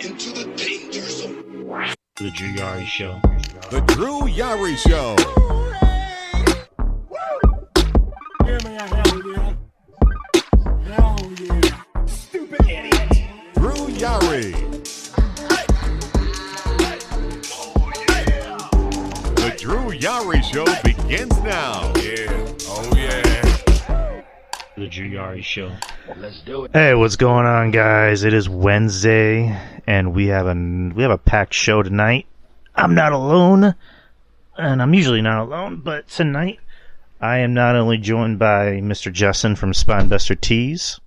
into the danger zone. The Drew Yari Show. The Drew Yari Show. Hell yeah. Stupid idiot. Drew Yari. The Drew Yari Show begins now. Yeah. Oh yeah. The Drew Yari Show. Let's do it. Hey, what's going on, guys? It is Wednesday, and we have a packed show tonight. I'm not alone, and I'm usually not alone, but tonight I am not only joined by Mr. Justin from Spinebuster Tees.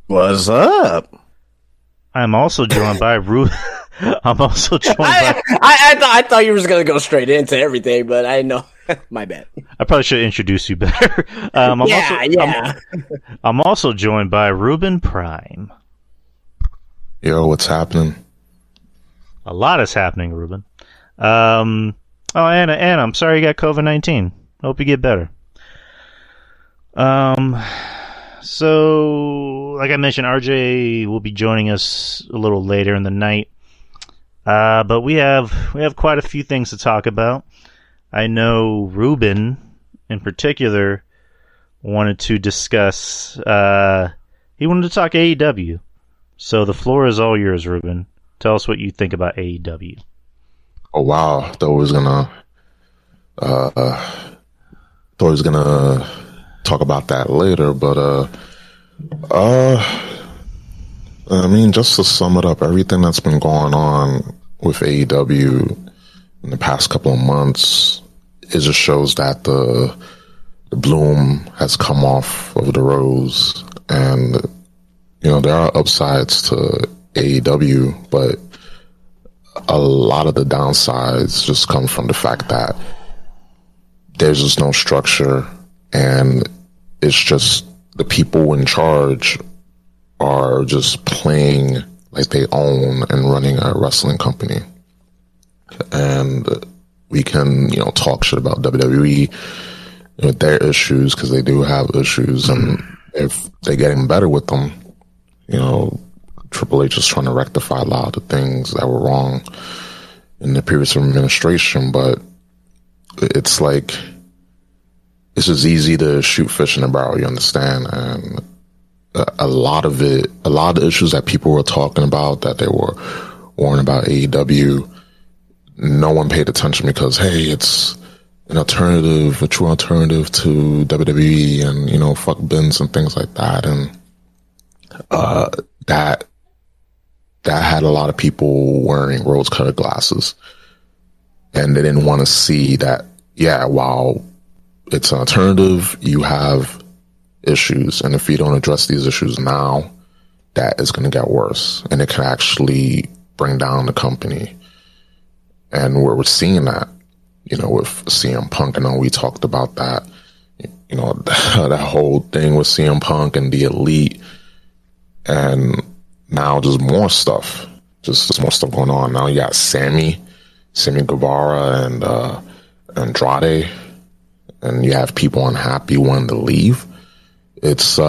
What's up? I'm also joined by Reuben. I'm also joined by... I thought you were just gonna go straight into everything, but I know. My bad. I probably should introduce you better. I'm also joined by Reuben Prime. Yo, what's happening? A lot is happening, Reuben. Anna, I'm sorry you got COVID-19. Hope you get better. So, like I mentioned, RJ will be joining us a little later in the night. But we have quite a few things to talk about. I know Reuben, in particular, wanted to discuss... he wanted to talk AEW. So the floor is all yours, Reuben. Tell us what you think about AEW. Oh wow, thought we was gonna talk about that later, but I mean, just to sum it up, everything that's been going on with AEW in the past couple of months, it just shows that the bloom has come off of the rose, and you know there are upsides to AEW, but a lot of the downsides just come from the fact that there's just no structure, and it's just the people in charge are just playing like they own and running a wrestling company. And we can, talk shit about WWE with their issues, because they do have issues, and if they're getting better with them, Triple H is trying to rectify a lot of the things that were wrong in the previous administration, but it's like, it's just easy to shoot fish in a barrel, you understand? And a lot of the issues that people were talking about, that they were warning about AEW, no one paid attention because, hey, it's an alternative, a true alternative to WWE, and, fuck bins and things like that. And that had a lot of people wearing rose-colored glasses. And they didn't want to see that, yeah, while it's an alternative, you have issues. And if you don't address these issues now, that is going to get worse. And it can actually bring down the company. And we're seeing that, with CM Punk. I know we talked about that, that whole thing with CM Punk and the Elite. And now just more stuff. Just more stuff going on. Now you got Sammy Guevara, and Andrade. And you have people unhappy wanting to leave. It just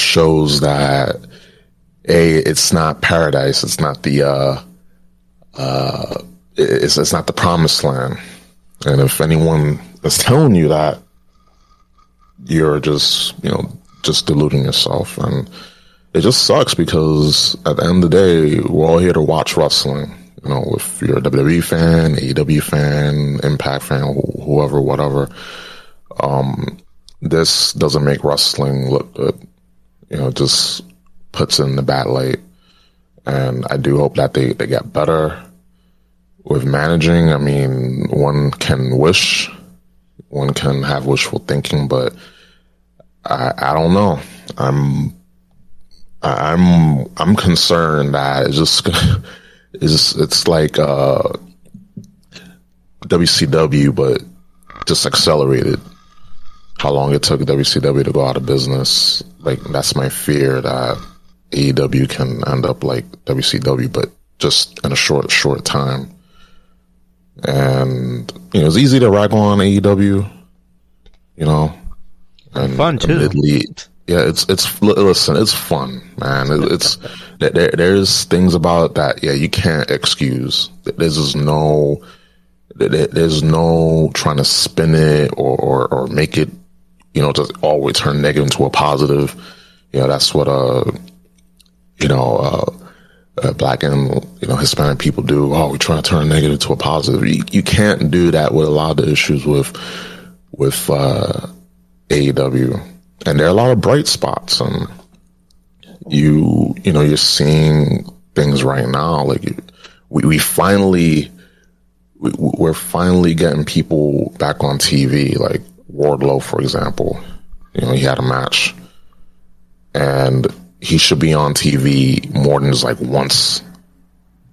shows that it's not paradise. It's not the it's not the promised land. And if anyone is telling you that, you're just deluding yourself. And it just sucks, because at the end of the day, we're all here to watch wrestling. If you're a WWE fan, AEW fan, Impact fan, whoever, whatever, this doesn't make wrestling look good. It just puts it in the bad light. And I do hope that they get better with managing. I mean, one can have wishful thinking, but I don't know. I'm concerned that it's like WCW, but just accelerated. How long it took WCW to go out of business. Like, that's my fear, that AEW can end up like WCW, but just in a short time. And, it's easy to rag on AEW, and fun too. Yeah, listen, it's fun, man. There's things about that. Yeah, you can't excuse. There's no trying to spin it or make it, just always turn negative into a positive. That's what Black and Hispanic people do. Oh, we try to turn negative to a positive. You can't do that with a lot of the issues with AEW. And there are a lot of bright spots, and you're seeing things right now. Like we're finally getting people back on TV. Like Warlow, for example, he had a match, and he should be on TV more than just like once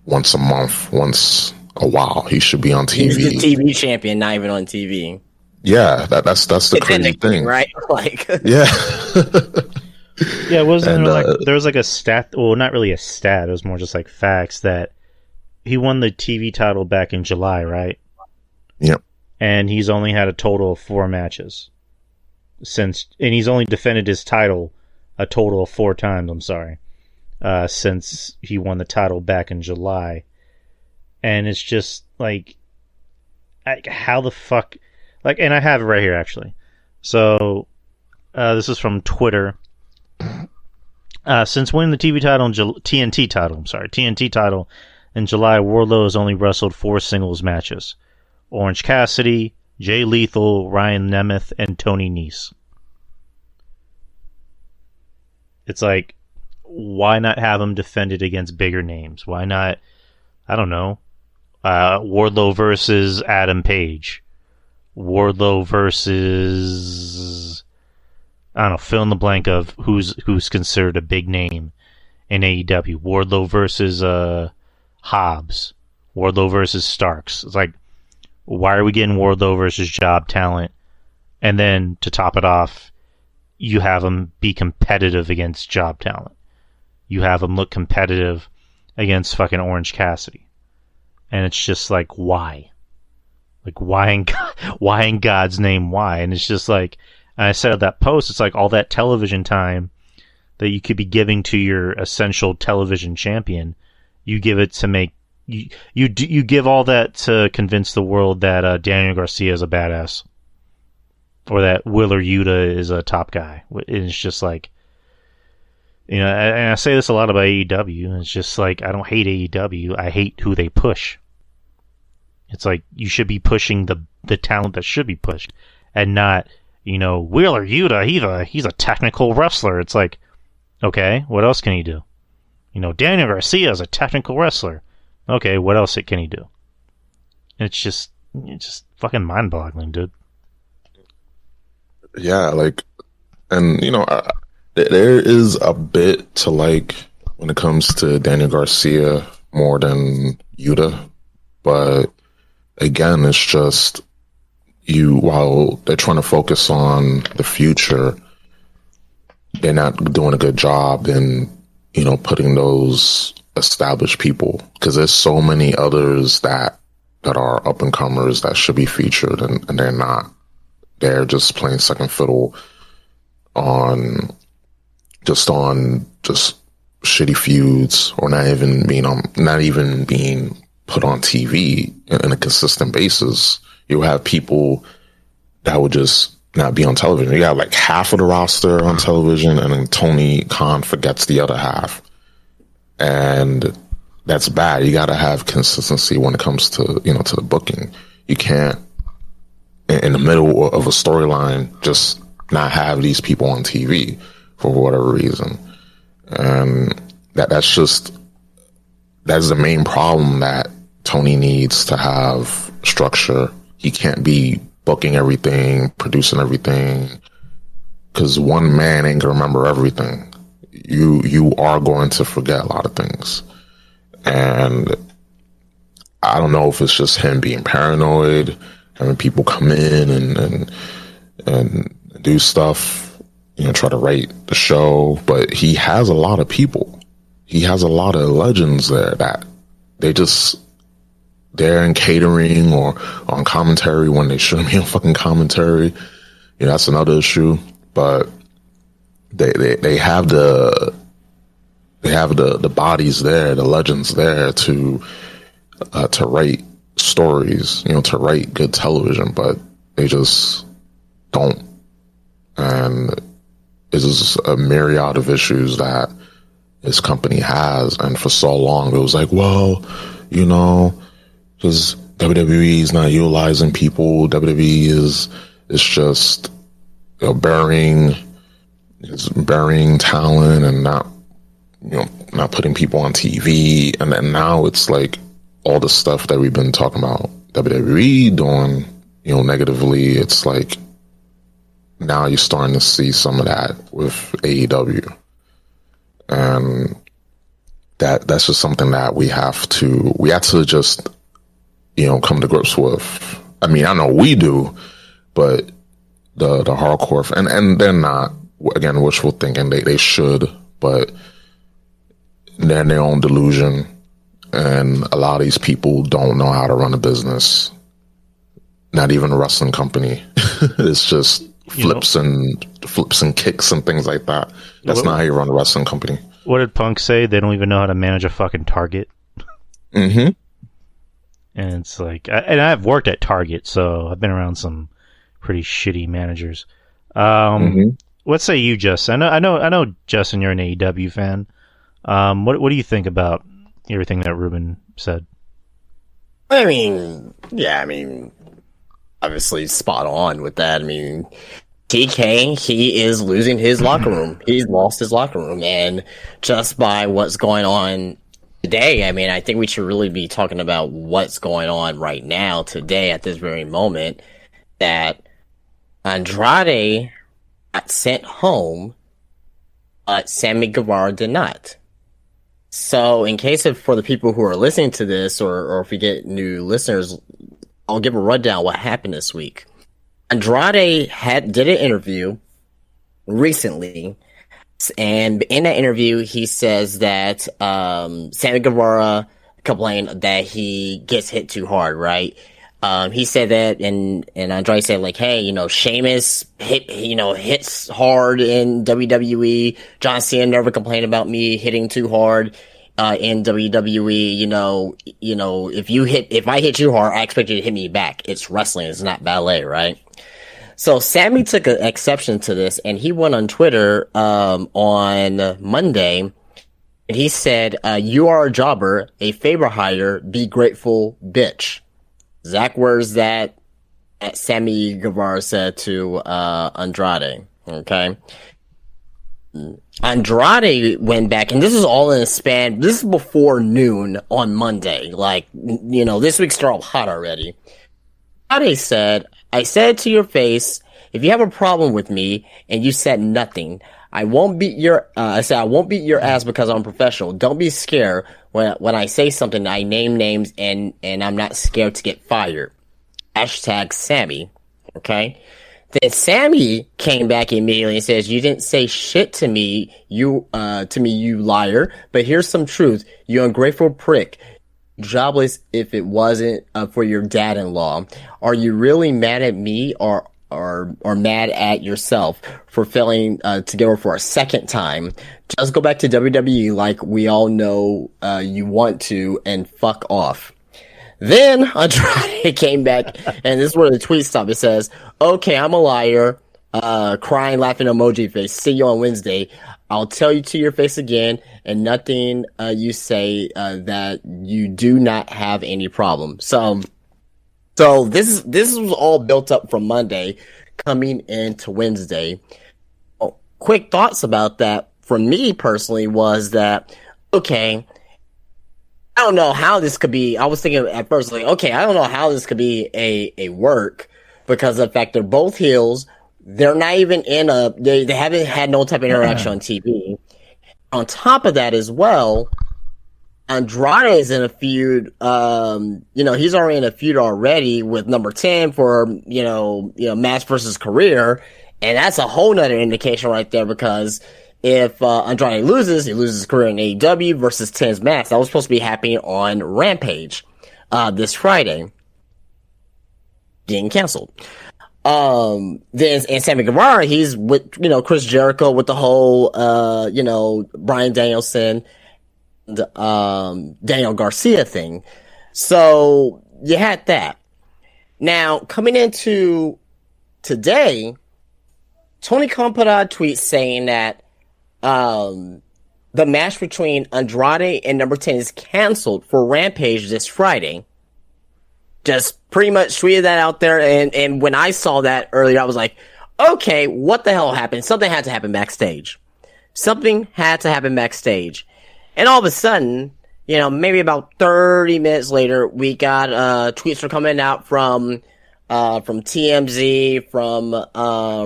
a month, once a while. He should be on TV. He's the TV champion, not even on TV. Yeah, that's the crazy thing, right? Like, yeah, yeah. Wasn't there was like a stat? Well, not really a stat. It was more just like facts that he won the TV title back in July, right? Yep. And he's only had a total of 4 matches and he's only defended his title a total of 4 times. I'm sorry, since he won the title back in July, and it's just like, how the fuck. Like, and I have it right here, actually. So, this is from Twitter. Since winning the TNT title in July, Warlow has only wrestled 4 singles matches. Orange Cassidy, Jay Lethal, Ryan Nemeth, and Tony Nese. It's like, why not have him defended against bigger names? Why not, I don't know, Wardlow versus Adam Page? Warlow versus, I don't know, fill in the blank of who's considered a big name in AEW. Warlow versus Hobbs. Warlow versus Starks. It's like, why are we getting Warlow versus Job Talent? And then to top it off, you have him be competitive against Job Talent. You have him look competitive against fucking Orange Cassidy. And it's just like, why? Like, why in God's name, why? And it's just like, I said at that post, it's like all that television time that you could be giving to your essential television champion, you give it to make, you give all that to convince the world that Daniel Garcia is a badass. Or that Wheeler Yuta is a top guy. And it's just like, and I say this a lot about AEW, and it's just like, I don't hate AEW, I hate who they push. It's like, you should be pushing the talent that should be pushed, and not, Wheeler Yuta, he's a technical wrestler. It's like, okay, what else can he do? Daniel Garcia is a technical wrestler. Okay, what else can he do? It's just fucking mind-boggling, dude. Yeah, like, and there is a bit to like when it comes to Daniel Garcia more than Yuta, but again, it's just while they're trying to focus on the future, they're not doing a good job in, putting those established people, because there's so many others that are up and comers that should be featured, and they're not. They're just playing second fiddle on shitty feuds, or not even being put on TV in a consistent basis. You have people that would just not be on television. You have like half of the roster on television, and then Tony Khan forgets the other half. And that's bad. You got to have consistency when it comes to, to the booking. You can't, in the middle of a storyline, just not have these people on TV for whatever reason. And that's the main problem, that Tony needs to have structure. He can't be booking everything, producing everything, because one man ain't gonna remember everything. You are going to forget a lot of things. And I don't know if it's just him being paranoid, having people come in and do stuff, try to write the show, but he has a lot of people. He has a lot of legends there that they're in catering or on commentary when they shouldn't be on fucking commentary. That's another issue. But they have the bodies there, the legends there to write stories, to write good television, but they just don't. And it's just a myriad of issues that this company has. And for so long, it was like, well, because WWE is not utilizing people. WWE is just burying talent and not putting people on TV. And then now it's like all the stuff that we've been talking about WWE doing, negatively. It's like now you're starting to see some of that with AEW. And that's just something that we have to just, come to grips with. I mean, I know we do, but the hardcore, and they're not, again, wishful thinking. They should, but they're in their own delusion. And a lot of these people don't know how to run a business. Not even a wrestling company. It's just flips and kicks and things like that. That's not how you run a wrestling company. What did Punk say? They don't even know how to manage a fucking Target. Mm-hmm. And it's like, and I've worked at Target, so I've been around some pretty shitty managers. What say you, Justin? I know, Justin, you're an AEW fan. What do you think about everything that Reuben said? I mean, obviously spot on with that. I mean, TK, he is losing his locker room. He's lost his locker room. And just by what's going on today, I mean, I think we should really be talking about what's going on right now, today, at this very moment, that Andrade got sent home, but Sammy Guevara did not. So, in case for the people who are listening to this, or if we get new listeners, I'll give a rundown of what happened this week. Andrade did an interview recently, and in that interview, he says that Sammy Guevara complained that he gets hit too hard, right? He said that, and Andrade said, like, hey, Sheamus hits hard in WWE. John Cena never complained about me hitting too hard in WWE. If I hit you hard, I expect you to hit me back. It's wrestling. It's not ballet, right? So Sammy took an exception to this, and he went on Twitter on Monday, and he said, you are a jobber, a favor hire, be grateful, bitch. Exact words that Sammy Guevara said to Andrade. Okay. Andrade went back, and this is all in a span. This is before noon on Monday. Like, this week started off hot already. Andrade said, I said to your face, if you have a problem with me and you said nothing, I won't beat your ass because I'm professional. Don't be scared when I say something. I name names and I'm not scared to get fired. Hashtag Sammy. Okay. Then Sammy came back immediately and says, you didn't say shit to me, you liar. But here's some truth. You ungrateful prick. Jobless if it wasn't for your dad-in-law. Are you really mad at me or mad at yourself for failing to get over for a second time? Just go back to WWE like we all know you want to, and fuck off. Then Andrade came back, and this is where the tweet stopped. It says, okay, I'm a liar, crying, laughing emoji face. See you on Wednesday. I'll tell you to your face again, and nothing you say that you do not have any problem. So this was all built up from Monday coming into Wednesday. Quick thoughts about that from me personally was that, okay, I don't know how this could be. I was thinking at first, like, okay, I don't know how this could be a work, because of the fact they're both heels. They're not even they haven't had no type of interaction on TV. On top of that as well, Andrade is in a feud. He's already in a feud already with number 10 for, match versus career. And that's a whole nother indication right there, because if Andrade loses, he loses his career in AEW versus 10's match. That was supposed to be happening on Rampage this Friday. Getting canceled. Then and Sammy Guevara, he's with Chris Jericho with the whole Bryan Danielson, and, Daniel Garcia thing. So you had that. Now coming into today, Tony Khan put out a tweet saying that the match between Andrade and number 10 is canceled for Rampage this Friday. Just pretty much tweeted that out there, and when I saw that earlier, I was like, okay, what the hell happened? Something had to happen backstage. Something had to happen backstage. And all of a sudden, maybe about 30 minutes later, we got tweets are coming out from TMZ, from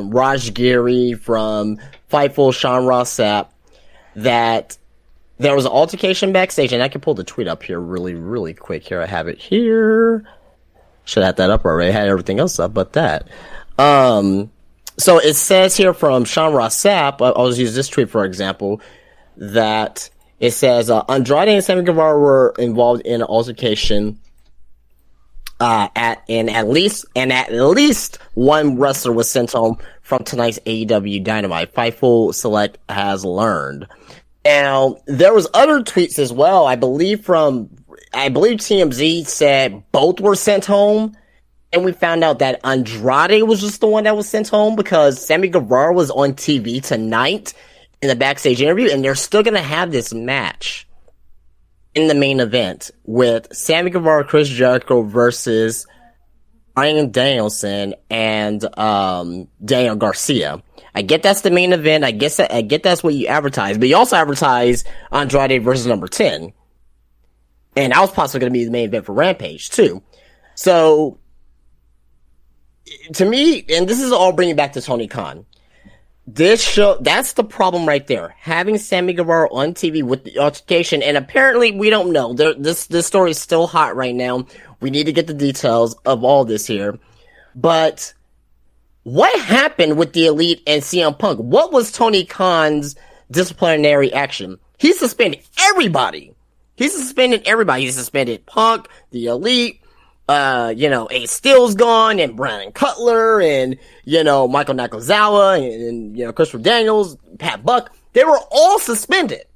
Raj Giri, from Fightful, Sean Ross Sapp, that there was an altercation backstage, and I can pull the tweet up here really, really quick. Here, I have it here. Should have had that up already. I had everything else up but that. So it says here from Sean Ross Sapp, I'll just use this tweet for example, that it says, Andrade and Sammy Guevara were involved in an altercation, at least one wrestler was sent home from tonight's AEW Dynamite. Fightful Select has learned. Now, there was other tweets as well. I believe TMZ said both were sent home, and we found out that Andrade was just the one that was sent home because Sammy Guevara was on TV tonight in the backstage interview, and they're still gonna have this match in the main event with Sammy Guevara, Chris Jericho versus Bryan Danielson and Daniel Garcia. I get that's the main event. I get that's what you advertise, but you also advertise Andrade versus number 10. And that was possibly going to be the main event for Rampage, too. So, to me, and this is all bringing back to Tony Khan, this show, that's the problem right there. Having Sammy Guevara on TV with the altercation, and apparently, we don't know. This story is still hot right now. We need to get the details of all this here. But, what happened with the Elite and CM Punk? What was Tony Khan's disciplinary action? He suspended everybody. He suspended everybody. He suspended Punk, the Elite, Ace Steel's gone, and Brandon Cutler, and, Michael Nakazawa, and Christopher Daniels, Pat Buck. They were all suspended.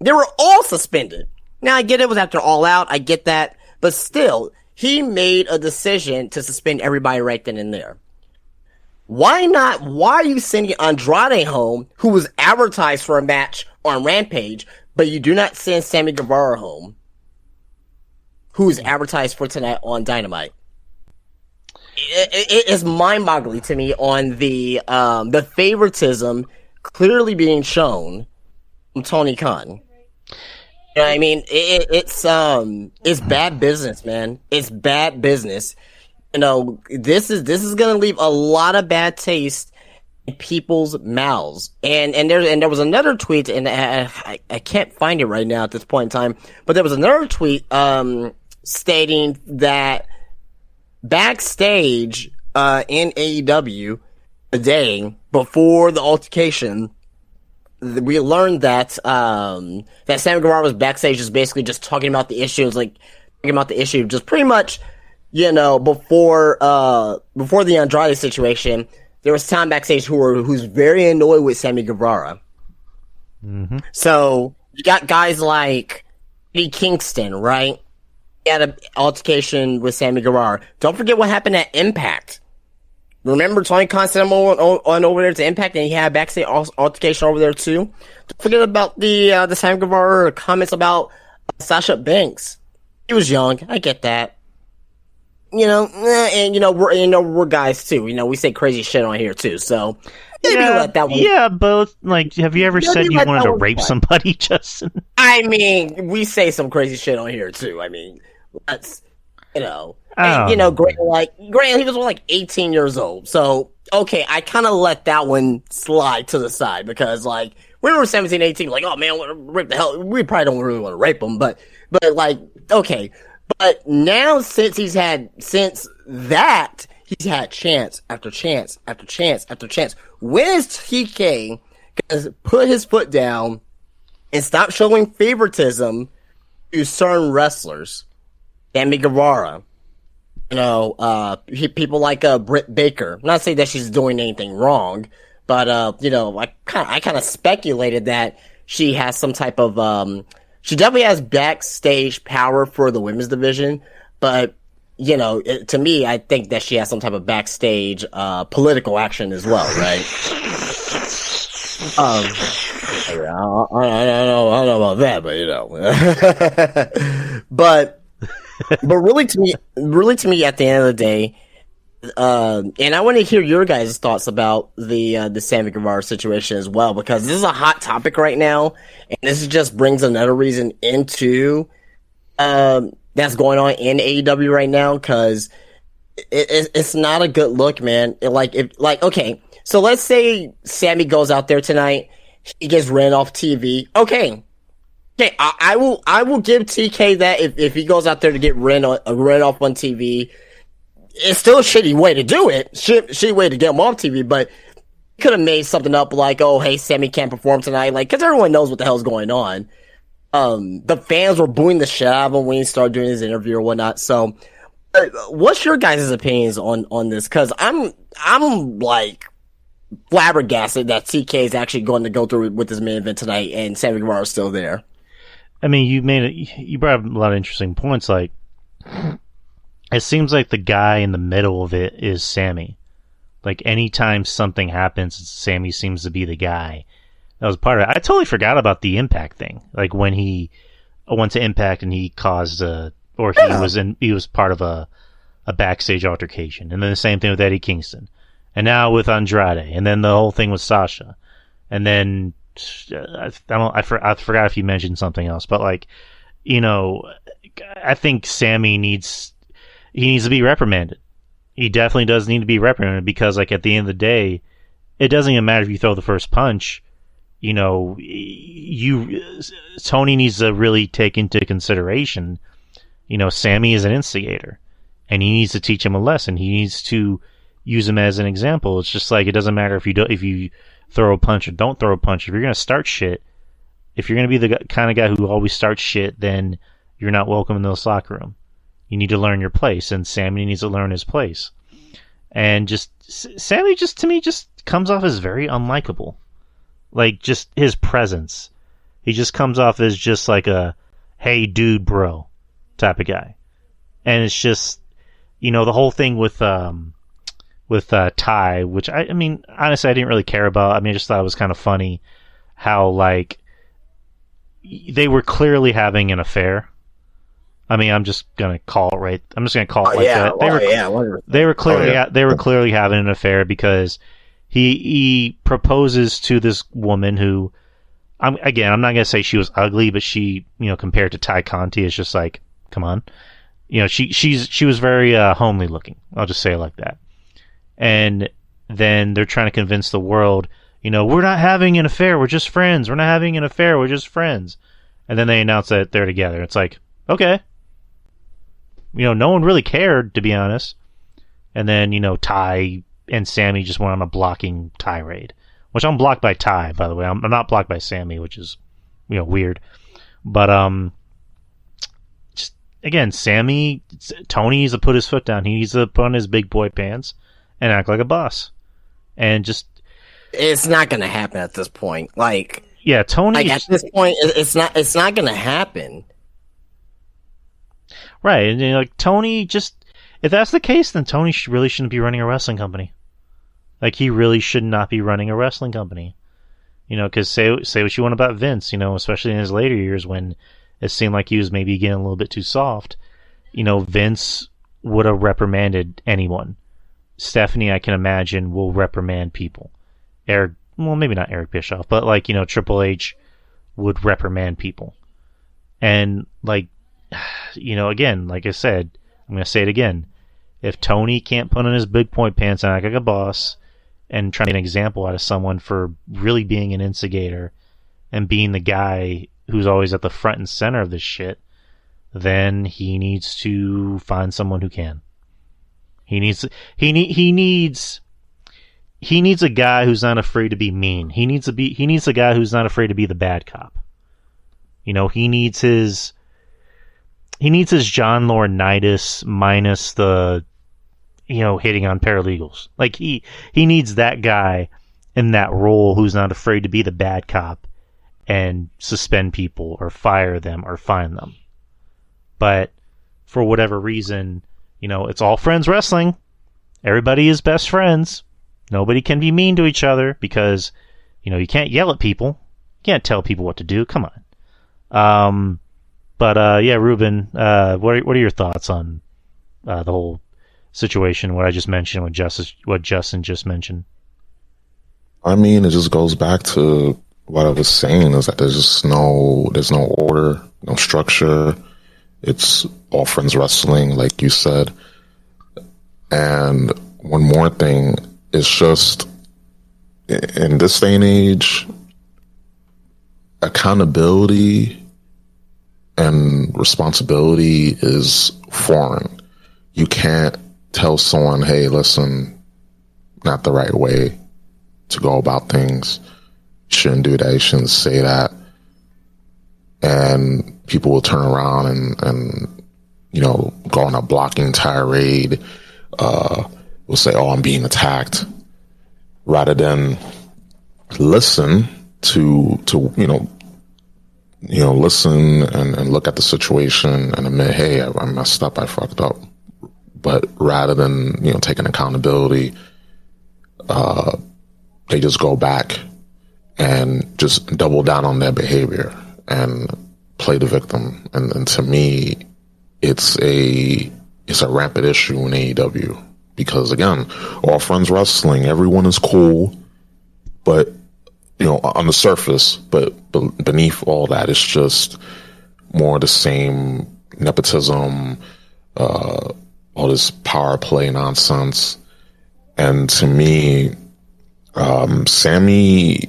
Now, I get it was after All Out. I get that. But still, he made a decision to suspend everybody right then and there. Why not? Why are you sending Andrade home, who was advertised for a match on Rampage, but you do not send Sammy Guevara home, who is advertised for tonight on Dynamite? It is mind-boggling to me on the favoritism clearly being shown from Tony Khan. You know what I mean? It's bad business, man. It's bad business. This is gonna leave a lot of bad taste in people's mouths. And there was another tweet, and I can't find it right now at this point in time, but there was another tweet stating that backstage in AEW today, before the altercation, we learned that that Sammy Guevara was backstage just basically just talking about the issues, just pretty much, before the Andrade situation. There was Tom backstage who's very annoyed with Sammy Guevara. Mm-hmm. So you got guys like Eddie Kingston, right? He had an altercation with Sammy Guevara. Don't forget what happened at Impact. Remember Tony Khan sent him on over there to Impact, and he had a backstage altercation over there too. Don't forget about the Sammy Guevara comments about Sasha Banks. He was young. I get that. We're guys too. We say crazy shit on here too. So maybe let that one. Yeah, but have you ever said you wanted to rape somebody, Justin? I mean, we say some crazy shit on here too. I mean, let's, Grant, he was only 18 years old. So okay, I kind of let that one slide to the side because when we were 17, 18, oh man, rape the hell. We probably don't really want to rape him, but okay. But now, since that, he's had chance after chance after chance after chance. When is TK going to put his foot down and stop showing favoritism to certain wrestlers? Sammy Guevara, people like Britt Baker. I'm not saying that she's doing anything wrong, but I kind of speculated that she has some type of she definitely has backstage power for the women's division, but to me, I think that she has some type of backstage political action as well, right? I don't know about that, but but really to me, at the end of the day, and I want to hear your guys' thoughts about the Sammy Guevara situation as well, because this is a hot topic right now, and this just brings another reason into that's going on in AEW right now, because it's not a good look, man. Okay, so let's say Sammy goes out there tonight, he gets ran off TV. Okay, I will give TK that if he goes out there to get ran off on TV, it's still a shitty way to do it, shitty way to get him off TV, but could have made something up like, oh, hey, Sammy can't perform tonight, because everyone knows what the hell's going on. The fans were booing the shit out of him when he started doing his interview or whatnot. So, what's your guys' opinions on this? Because I'm like flabbergasted that TK is actually going to go through with this main event tonight, and Sammy Guevara is still there. I mean, you brought up a lot of interesting points. Like, it seems like the guy in the middle of it is Sammy. Like, anytime something happens, Sammy seems to be the guy. That was part of it. I totally forgot about the Impact thing. Like when he went to Impact and he caused he was part of a backstage altercation. And then the same thing with Eddie Kingston. And now with Andrade. And then the whole thing with Sasha. And then I forgot if you mentioned something else, but I think Sammy needs to be reprimanded. He definitely does need to be reprimanded, because at the end of the day, it doesn't even matter if you throw the first punch. Tony needs to really take into consideration, Sammy is an instigator, and he needs to teach him a lesson. He needs to use him as an example. It's just like, it doesn't matter if you throw a punch or don't throw a punch. If you're going to start shit, if you're going to be the kind of guy who always starts shit, then you're not welcome in the locker room. You need to learn your place, and Sammy needs to learn his place. And Sammy to me comes off as very unlikable. Like, just his presence. He just comes off as just like a, hey, dude, bro, type of guy. And it's just, the whole thing with Ty, which I mean, honestly, I didn't really care about. I mean, I just thought it was kind of funny how, they were clearly having an affair. I mean, I'm just gonna call it right. I'm just gonna call it that. They were clearly having an affair, because he proposes to this woman who, I'm not gonna say she was ugly, but she, compared to Ty Conti, is just like, come on, she was very homely looking. I'll just say it like that. And then they're trying to convince the world, we're not having an affair, we're just friends. We're not having an affair, we're just friends. And then they announce that they're together. It's like, okay. No one really cared, to be honest. And then, Ty and Sammy just went on a blocking tirade. Which I'm blocked by Ty, by the way. I'm not blocked by Sammy, which is, weird. But, just, again, Tony needs to put his foot down. He needs to put on his big boy pants and act like a boss. And just... It's not going to happen at this point. Yeah, Tony... at this point, it's not going to happen. Right, and Tony just... If that's the case, then Tony really shouldn't be running a wrestling company. He really should not be running a wrestling company. Because say what you want about Vince, especially in his later years when it seemed like he was maybe getting a little bit too soft. Vince would have reprimanded anyone. Stephanie, I can imagine, will reprimand people. Maybe not Eric Bischoff, but Triple H would reprimand people. And again, like I said, I'm going to say it again. If Tony can't put on his big point pants and act like a boss and try to get an example out of someone for really being an instigator and being the guy who's always at the front and center of this shit, then he needs to find someone who can. He needs a guy who's not afraid to be mean. He needs a guy who's not afraid to be the bad cop. He needs his John Laurinaitis minus the, hitting on paralegals. Like he needs that guy in that role who's not afraid to be the bad cop and suspend people or fire them or fine them. But for whatever reason, it's all friends wrestling. Everybody is best friends. Nobody can be mean to each other because, you can't yell at people. You can't tell people what to do. Come on. Yeah, Reuben, what are your thoughts on the whole situation, what I just mentioned, what Justin just mentioned? I mean, it just goes back to what I was saying, is that there's no order, no structure. It's all friends wrestling, like you said. And one more thing, it's just, in this day and age, accountability and responsibility is foreign. You can't tell someone, hey, listen, not the right way to go about things. You shouldn't do that. You shouldn't say that. And people will turn around and go on a blocking tirade. Will say, oh, I'm being attacked, rather than listen to listen and look at the situation and admit, hey, I messed up, I fucked up. But rather than, taking accountability, they just go back and just double down on their behavior and play the victim. And to me, it's a rampant issue in AEW because, again, all friends wrestling, everyone is cool, but on the surface, but beneath all that, it's just more the same nepotism, all this power play nonsense. And to me, Sammy,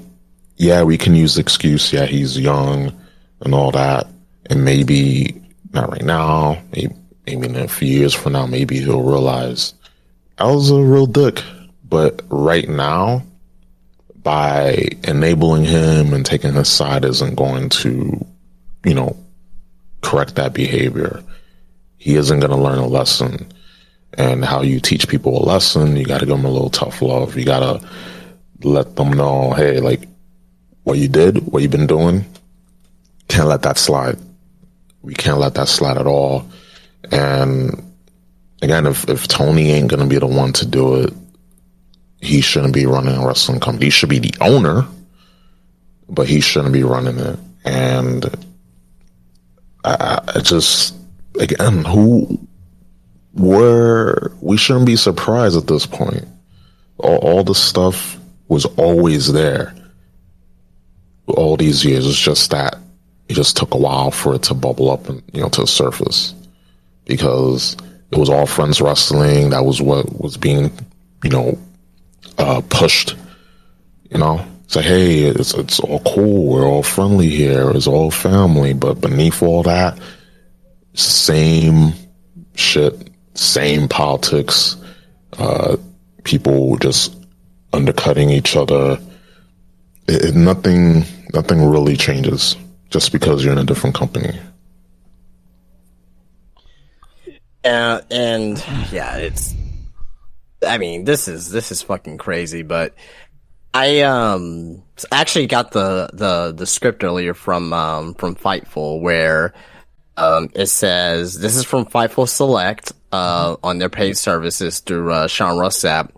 yeah, we can use the excuse, yeah, he's young and all that, and maybe not right now, maybe in a few years from now, maybe he'll realize I was a real dick. But right now, by enabling him and taking his side isn't going to, correct that behavior. He isn't going to learn a lesson. And how you teach people a lesson, you got to give them a little tough love. You got to let them know, hey, like, what you did, what you've been doing, can't let that slide. We can't let that slide at all. And again, if Tony ain't going to be the one to do it, he shouldn't be running a wrestling company. He should be the owner, but he shouldn't be running it. And I just, again, we shouldn't be surprised at this point. All the stuff was always there all these years. It's just that it just took a while for it to bubble up and, to the surface, because it was all friends wrestling. That was what was being, pushed, It's like, hey, it's all cool. We're all friendly here. It's all family. But beneath all that, same shit, same politics, people just undercutting each other. Nothing really changes just because you're in a different company. And yeah, this is fucking crazy, but I actually got the script earlier from Fightful, where it says, this is from Fightful Select on their paid services through Sean Rossap.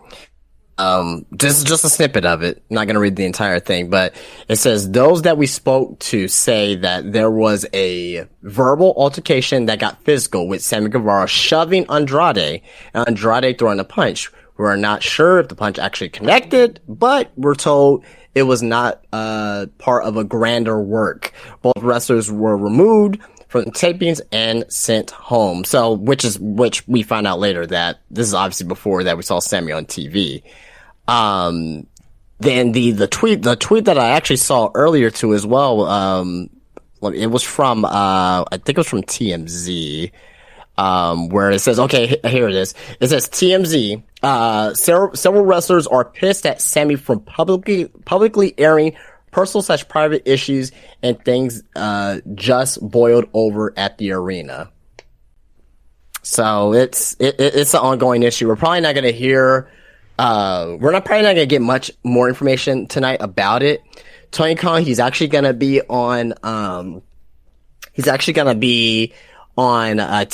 This is just a snippet of it. I'm not gonna read the entire thing, but it says, those that we spoke to say that there was a verbal altercation that got physical, with Sammy Guevara shoving Andrade and Andrade throwing a punch. We're not sure if the punch actually connected, but we're told it was not part of a grander work. Both wrestlers were removed from the tapings and sent home. So, which we found out later that this is obviously before that we saw Sammy on TV. Then the tweet that I actually saw earlier too as well, it was from, I think it was from TMZ, where it says, okay, here it is. It says TMZ, several wrestlers are pissed at Sammy from publicly airing personal/private issues and things, just boiled over at the arena. So it's an ongoing issue. We're probably not going to hear. We're not probably not going to get much more information tonight about it. Tony Khan, he's actually going to be on.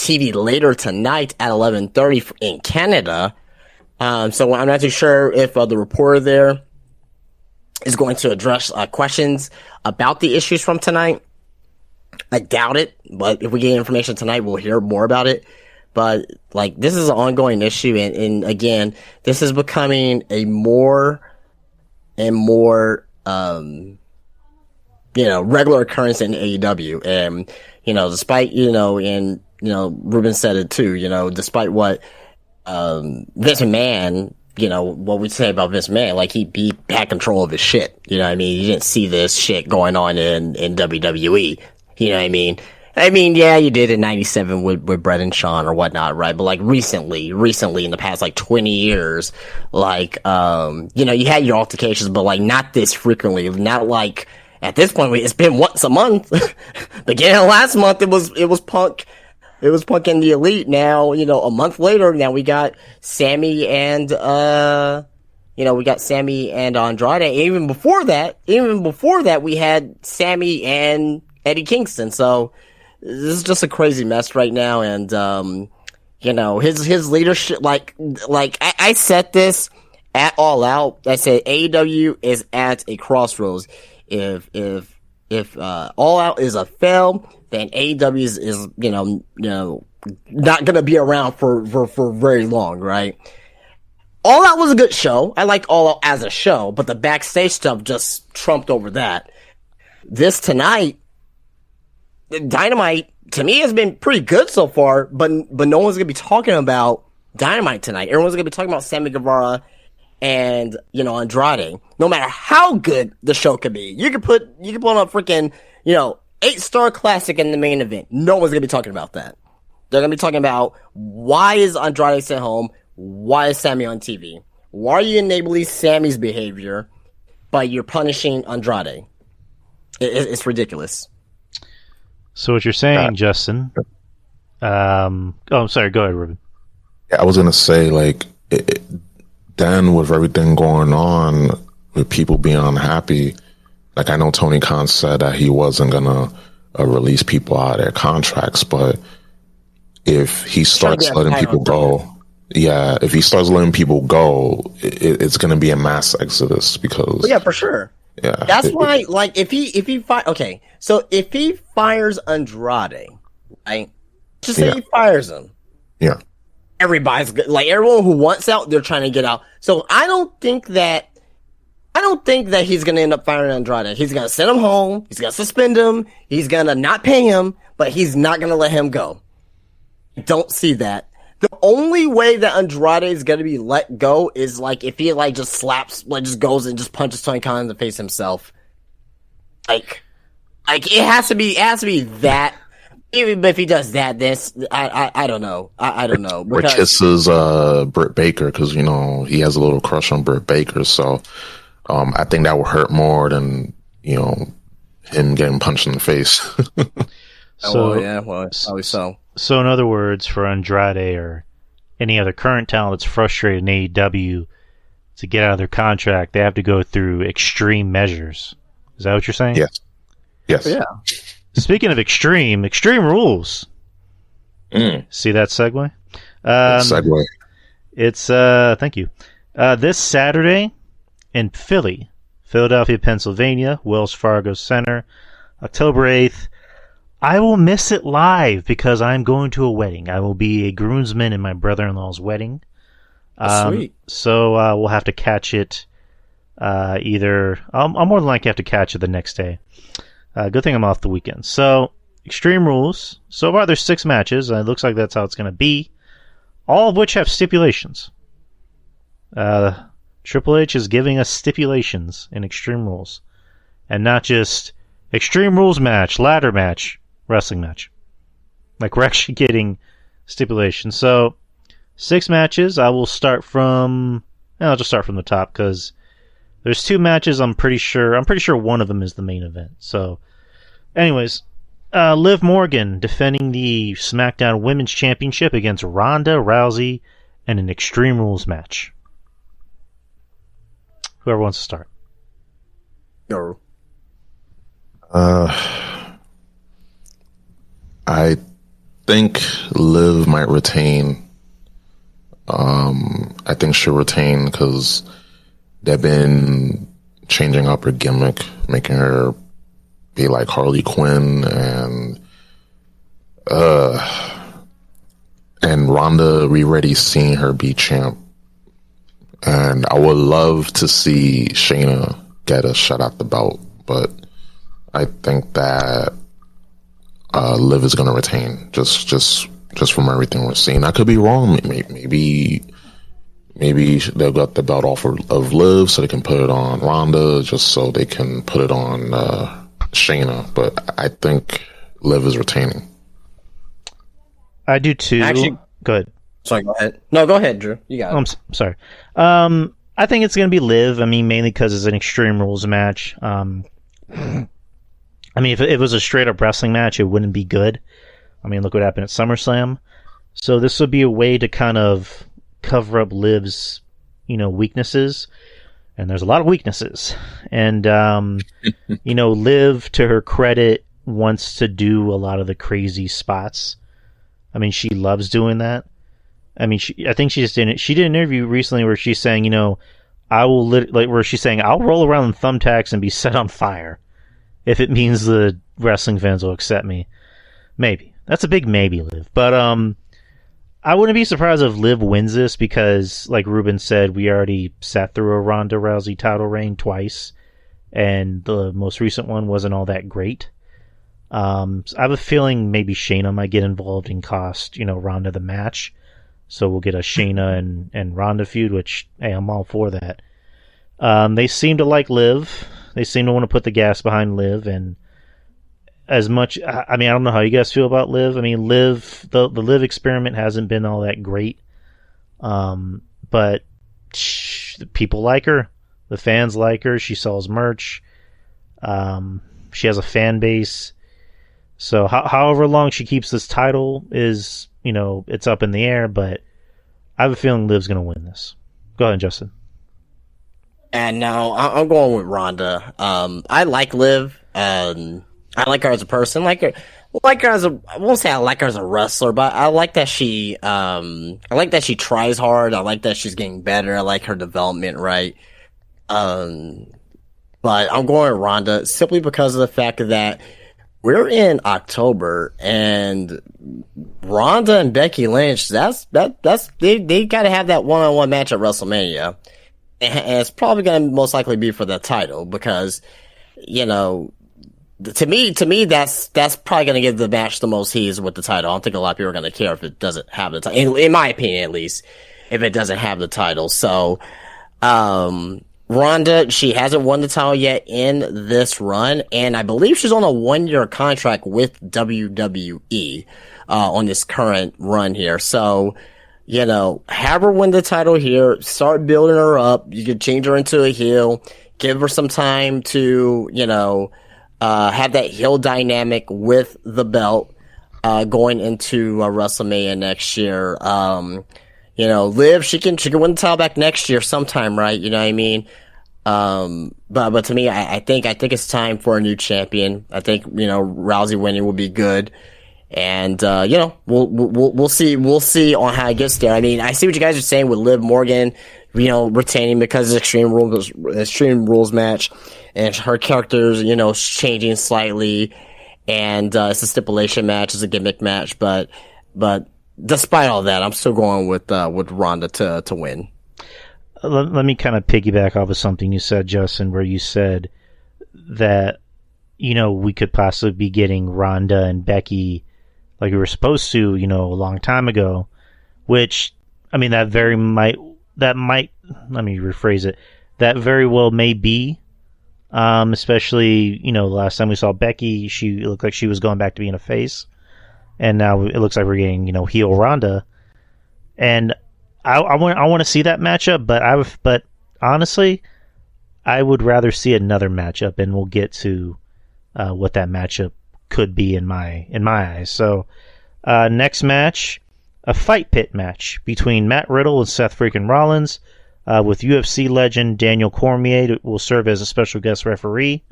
TV later tonight at 11:30 in Canada. So I'm not too sure if the reporter there is going to address questions about the issues from tonight. I doubt it, but if we get information tonight, we'll hear more about it. But like, this is an ongoing issue, and again, this is becoming a more and more regular occurrence in AEW. And despite Reuben said it too. Despite what Vince McMahon, what we say about Vince McMahon, like he had control of his shit. You know what I mean? You didn't see this shit going on in WWE. You know what I mean? Yeah, you did in '97 with Brett and Sean or whatnot, right? But like recently in the past like 20 years, like you had your altercations, but like not this frequently. Not like at this point, it's been once a month. Beginning of last month, it was Punk. It was Punk and the Elite. Now, a month later, now we got Sammy and Andrade. Even before that, we had Sammy and Eddie Kingston. So this is just a crazy mess right now. And his leadership, like I said this at All Out. I said AEW is at a crossroads. If All Out is a fail, then AEW is not gonna be around for very long, right? All Out was a good show. I like All Out as a show, but the backstage stuff just trumped over that. This tonight, Dynamite to me has been pretty good so far, but no one's gonna be talking about Dynamite tonight. Everyone's gonna be talking about Sammy Guevara and Andrade. No matter how good the show could be, you could put on a freaking 8-star classic in the main event. No one's gonna be talking about that. They're gonna be talking about, why is Andrade sent home? Why is Sammy on TV? Why are you enabling Sammy's behavior, but you're punishing Andrade? It's ridiculous. So what you're saying, Justin? I'm sorry. Go ahead, Reuben. Yeah, I was gonna say, like, then with everything going on, with people being unhappy, like, I know Tony Khan said that he wasn't gonna release people out of their contracts, but if he starts letting people go, if he starts letting people go, it's gonna be a mass exodus because for sure. Yeah, that's why. Like, if he fires Andrade, right? Just say he fires him. Yeah, everybody's good. Like, everyone who wants out, they're trying to get out. So I don't think that he's gonna end up firing Andrade. He's gonna send him home. He's gonna suspend him. He's gonna not pay him, but he's not gonna let him go. Don't see that. The only way that Andrade is going to be let go is like if he like just slaps, like just goes and just punches Tony Khan in the face himself. Like it has to be that. Even if he does that, I don't know. I don't know. Or kisses Britt Baker because he has a little crush on Britt Baker. So I think that will hurt more than him getting punched in the face. Probably so. So in other words, for Andrade or any other current talent that's frustrated in AEW to get out of their contract, they have to go through extreme measures. Is that what you're saying? Yes. Yeah. Speaking of extreme rules. See that segue? Segue. It's thank you. This Saturday in Philadelphia, Pennsylvania, Wells Fargo Center, October 8th. I will miss it live because I'm going to a wedding. I will be a groomsman in my brother-in-law's wedding. Sweet. So we'll have to catch it either... I'll more than likely have to catch it the next day. Good thing I'm off the weekend. So, Extreme Rules. So far, there's 6 matches. It looks like that's how it's going to be. All of which have stipulations. Triple H is giving us stipulations in Extreme Rules. And not just Extreme Rules match, ladder match, wrestling match. Like, we're actually getting stipulations. So, 6 matches. I'll just start from the top because there's 2 matches I'm pretty sure one of them is the main event. So, anyways, Liv Morgan defending the SmackDown Women's Championship against Rhonda Rousey in an Extreme Rules match. Whoever wants to start. Go. I think Liv might retain. I think she'll retain because they've been changing up her gimmick, making her be like Harley Quinn, and Rhonda, we already seen her be champ, and I would love to see Shayna get a shot at the belt, but I think that Liv is going to retain just from everything we're seeing. I could be wrong. Maybe they'll got the belt off of Liv so they can put it on Rhonda, just so they can put it on Shayna. But I think Liv is retaining. I do too. Actually, go ahead. Sorry, go ahead. No, go ahead, Drew. You got it. I'm sorry. I think it's going to be Liv. I mean, mainly because it's an Extreme Rules match. I mean, if it was a straight-up wrestling match, it wouldn't be good. I mean, look what happened at SummerSlam. So this would be a way to kind of cover up Liv's, weaknesses. And there's a lot of weaknesses. And, Liv, to her credit, wants to do a lot of the crazy spots. I mean, she loves doing that. I mean, I think she just did it. She did an interview recently where she's saying, where she's saying, I'll roll around in thumbtacks and be set on fire if it means the wrestling fans will accept me. Maybe. That's a big maybe, Liv. But I wouldn't be surprised if Liv wins this because, like Reuben said, we already sat through a Ronda Rousey title reign twice, and the most recent one wasn't all that great. So I have a feeling maybe Shayna might get involved and cost, Ronda the match. So we'll get a Shayna and Ronda feud, which, hey, I'm all for that. They seem to like Liv. They seem to want to put the gas behind Liv, and as much, I mean, I don't know how you guys feel about Liv. I mean, the Liv experiment hasn't been all that great. But people like her. The fans like her. She sells merch. She has a fan base. So however long she keeps this title is, it's up in the air, but I have a feeling Liv's going to win this. Go ahead, Justin. And now I'm going with Rhonda. I like Liv. I like her as a person. I won't say I like her as a wrestler, but I like that she tries hard. I like that she's getting better. I like her development, right? But I'm going with Rhonda simply because of the fact that we're in October and Rhonda and Becky Lynch, they gotta have that one-on-one match at WrestleMania. And it's probably gonna most likely be for the title because, to me, that's probably going to give the match the most heat with the title. I don't think a lot of people are going to care if it doesn't have the title. In my opinion, at least, if it doesn't have the title. So, Rhonda, she hasn't won the title yet in this run, and I believe she's on a 1-year contract with WWE, on this current run here. So, have her win the title here, start building her up. You could change her into a heel, give her some time to, have that heel dynamic with the belt, going into WrestleMania next year. Liv, she can win the title back next year sometime, right? You know what I mean? But to me, I think it's time for a new champion. I think, Rousey winning will be good. And, we'll see on how it gets there. I mean, I see what you guys are saying with Liv Morgan, retaining because it's Extreme Rules match. And her character's, changing slightly, and it's a stipulation match, it's a gimmick match, but despite all that, I'm still going with Rhonda to win. Let me kind of piggyback off of something you said, Justin, where you said that, we could possibly be getting Rhonda and Becky like we were supposed to, a long time ago, which, I mean, let me rephrase it, that very well may be. Especially, last time we saw Becky, she looked like she was going back to being a face. And now it looks like we're getting, heel Rhonda. And I want to see that matchup, but honestly, I would rather see another matchup, and we'll get to what that matchup could be in my eyes. So next match, a fight pit match between Matt Riddle and Seth freaking Rollins, with UFC legend Daniel Cormier will serve as a special guest referee.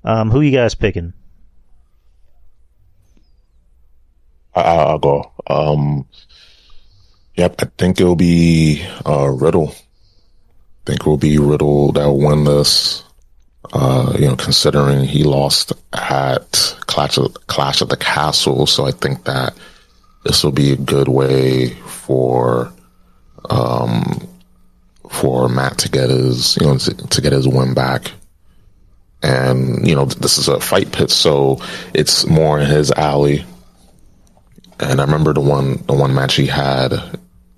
Who you guys picking? I'll go. Yep, I think it'll be Riddle. I think it will be Riddle that will win this. Considering he lost at Clash at the Castle, so I think that this will be a good way for Matt to get his win back. And this is a fight pit, so it's more in his alley. And I remember the one match he had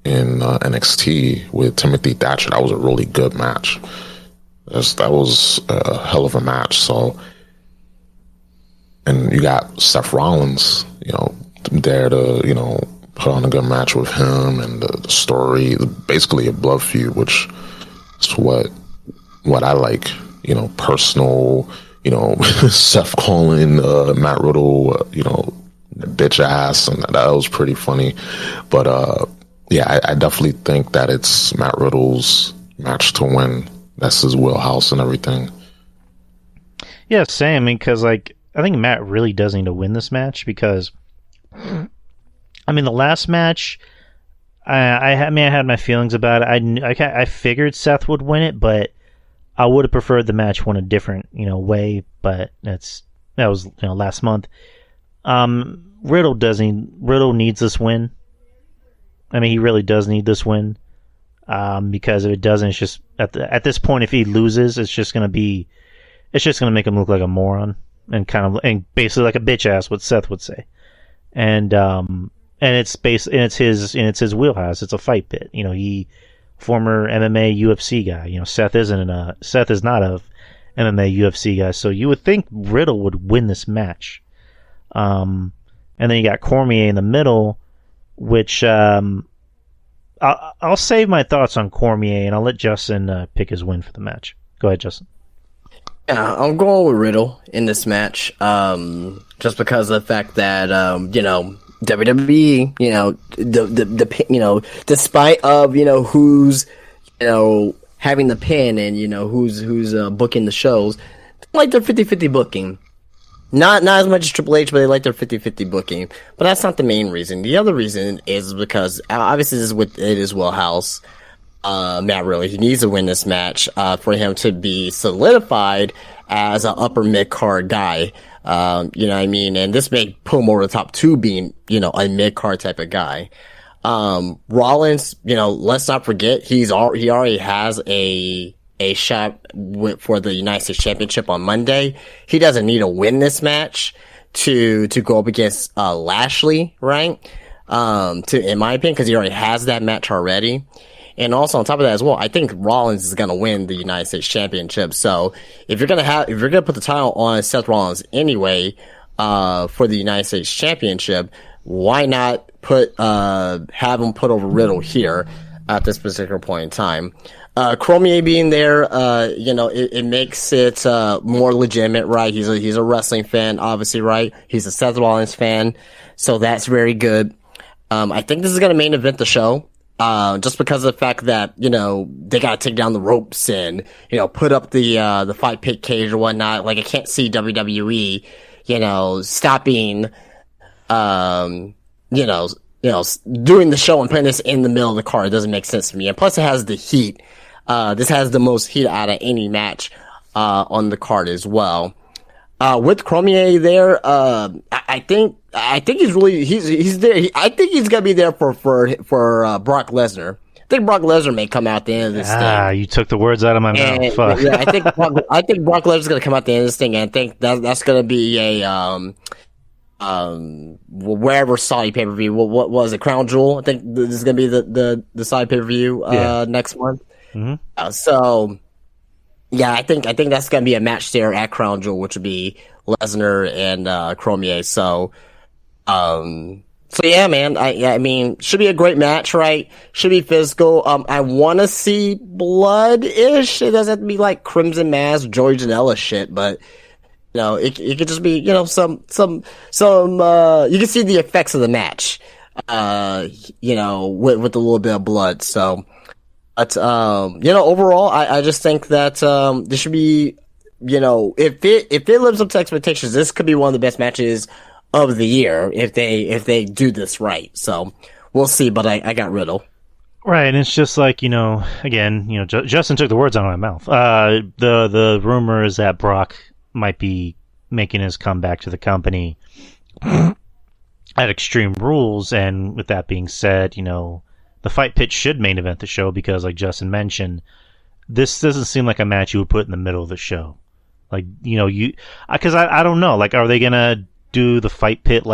in NXT with Timothy Thatcher. That was a really good match. That was a hell of a match. So, and you got Seth Rollins, there to put on a good match with him, and the story, basically a blood feud, which is what I like. Personal. Seth calling Matt Riddle, bitch ass, and that was pretty funny. But I definitely think that it's Matt Riddle's match to win. That's his wheelhouse and everything. Yeah, same. Because I think Matt really does need to win this match, because the last match, I had my feelings about it. I figured Seth would win it, but I would have preferred the match went a different way. But that was last month. Riddle needs this win. He really does need this win. Because if it doesn't, it's just at this point, if he loses, it's just gonna make him look like a moron and basically like a bitch ass, what Seth would say. And it's his wheelhouse. It's a fight pit. He former MMA UFC guy. Seth is not a MMA UFC guy. So you would think Riddle would win this match. And then you got Cormier in the middle, which I'll save my thoughts on Cormier, and I'll let Justin pick his win for the match. Go ahead, Justin. Yeah, I'm going with Riddle in this match, just because of the fact that WWE, despite of who's having the pin and who's booking the shows, they like their 50-50 booking. Not as much as Triple H, but they like their 50-50 booking. But that's not the main reason. The other reason is because, obviously, this is within his wheelhouse. Matt Riddle, he needs to win this match for him to be solidified as an upper mid-card guy. You know what I mean? And this may put him over the top to being, a mid-card type of guy. Rollins, let's not forget, he already has a shot for the United States Championship on Monday. He doesn't need to win this match to go up against Lashley, right? In my opinion, because he already has that match already. And also on top of that as well, I think Rollins is going to win the United States Championship. So if you're going to put the title on Seth Rollins anyway, for the United States Championship, why not have him put over Riddle here at this particular point in time? Cormier being there, it makes it more legitimate, right? He's a wrestling fan, obviously, right? He's a Seth Rollins fan, so that's very good. I think this is going to main event the show, just because of the fact that they got to take down the ropes and put up the fight pit cage or whatnot. Like, I can't see WWE, stopping, doing the show and putting this in the middle of the card. It doesn't make sense to me. And plus, it has the heat. This has the most heat out of any match on the card as well. With Cormier there, I think he's there. I think he's gonna be there for Brock Lesnar. I think Brock Lesnar may come out at the end of this thing. You took the words out of my mouth. Fuck. Yeah, I think Brock Lesnar's gonna come out at the end of this thing, and I think that's gonna be a wherever Saudi pay per view. What was it? Crown Jewel. I think this is gonna be the Saudi pay per view next month. Mm-hmm. So yeah, I think that's gonna be a match there at Crown Jewel, which would be Lesnar and Cormier. So yeah, man. I mean, should be a great match, right? Should be physical. I want to see blood-ish. It doesn't have to be like Crimson Mask, Joey Janela shit, but it could just be, some, you can see the effects of the match, with a little bit of blood. So, but, overall, I just think that, this should be, if it lives up to expectations, this could be one of the best matches of the year if they do this right. So we'll see, but I got Riddle. Right, and it's just like, again, Justin took the words out of my mouth. The rumor is that Brock might be making his comeback to the company at Extreme Rules, and with that being said, the fight pitch should main event the show because, like Justin mentioned, this doesn't seem like a match you would put in the middle of the show. Like, because I don't know, like, are they gonna do the fight pit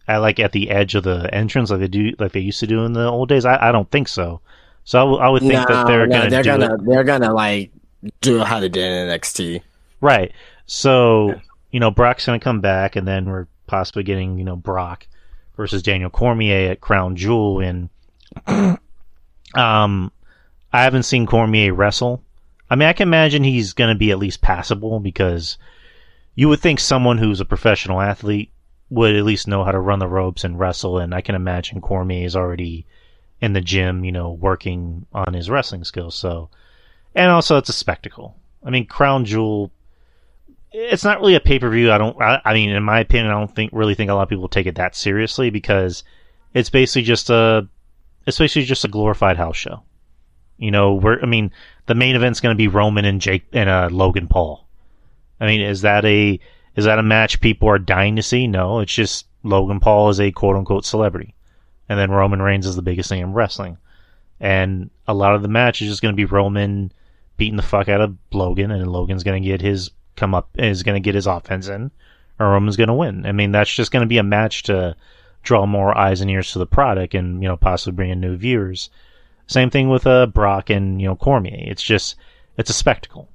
at the edge of the entrance like they used to do in the old days? I don't think so. So I would think that they're gonna like do how they did in NXT. Right. So, Brock's gonna come back, and then we're possibly getting, Brock versus Daniel Cormier at Crown Jewel, and I haven't seen Cormier wrestle. I mean, I can imagine he's gonna be at least passable because you would think someone who's a professional athlete would at least know how to run the ropes and wrestle, and I can imagine Cormier is already in the gym, working on his wrestling skills. So, and also it's a spectacle. I mean, Crown Jewel, it's not really a pay-per-view. I mean, in my opinion, I don't really think a lot of people take it that seriously because it's basically just a glorified house show. The main event's going to be Roman and Jake and Logan Paul. I mean, is that a match people are dying to see? No, it's just Logan Paul is a quote-unquote celebrity. And then Roman Reigns is the biggest thing in wrestling. And a lot of the match is just going to be Roman beating the fuck out of Logan, and Logan's going to get his offense in, or Roman's going to win. I mean, that's just going to be a match to draw more eyes and ears to the product and, possibly bring in new viewers. Same thing with Brock and, Cormier. It's a spectacle.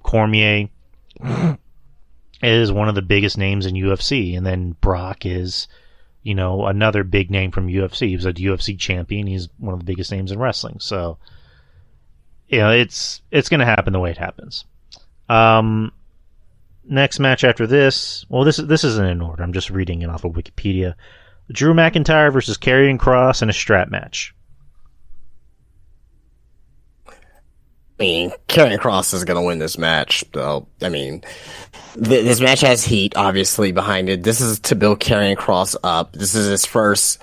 Cormier is one of the biggest names in UFC, and then Brock is, another big name from UFC. He was a UFC champion. He's one of the biggest names in wrestling. So, it's going to happen the way it happens. Next match after this, well, this isn't in order. I'm just reading it off of Wikipedia. Drew McIntyre versus Karrion Kross in a strap match. I mean, Karrion Kross is going to win this match, though. I mean, this match has heat, obviously, behind it. This is to build Karrion Kross up. This is his first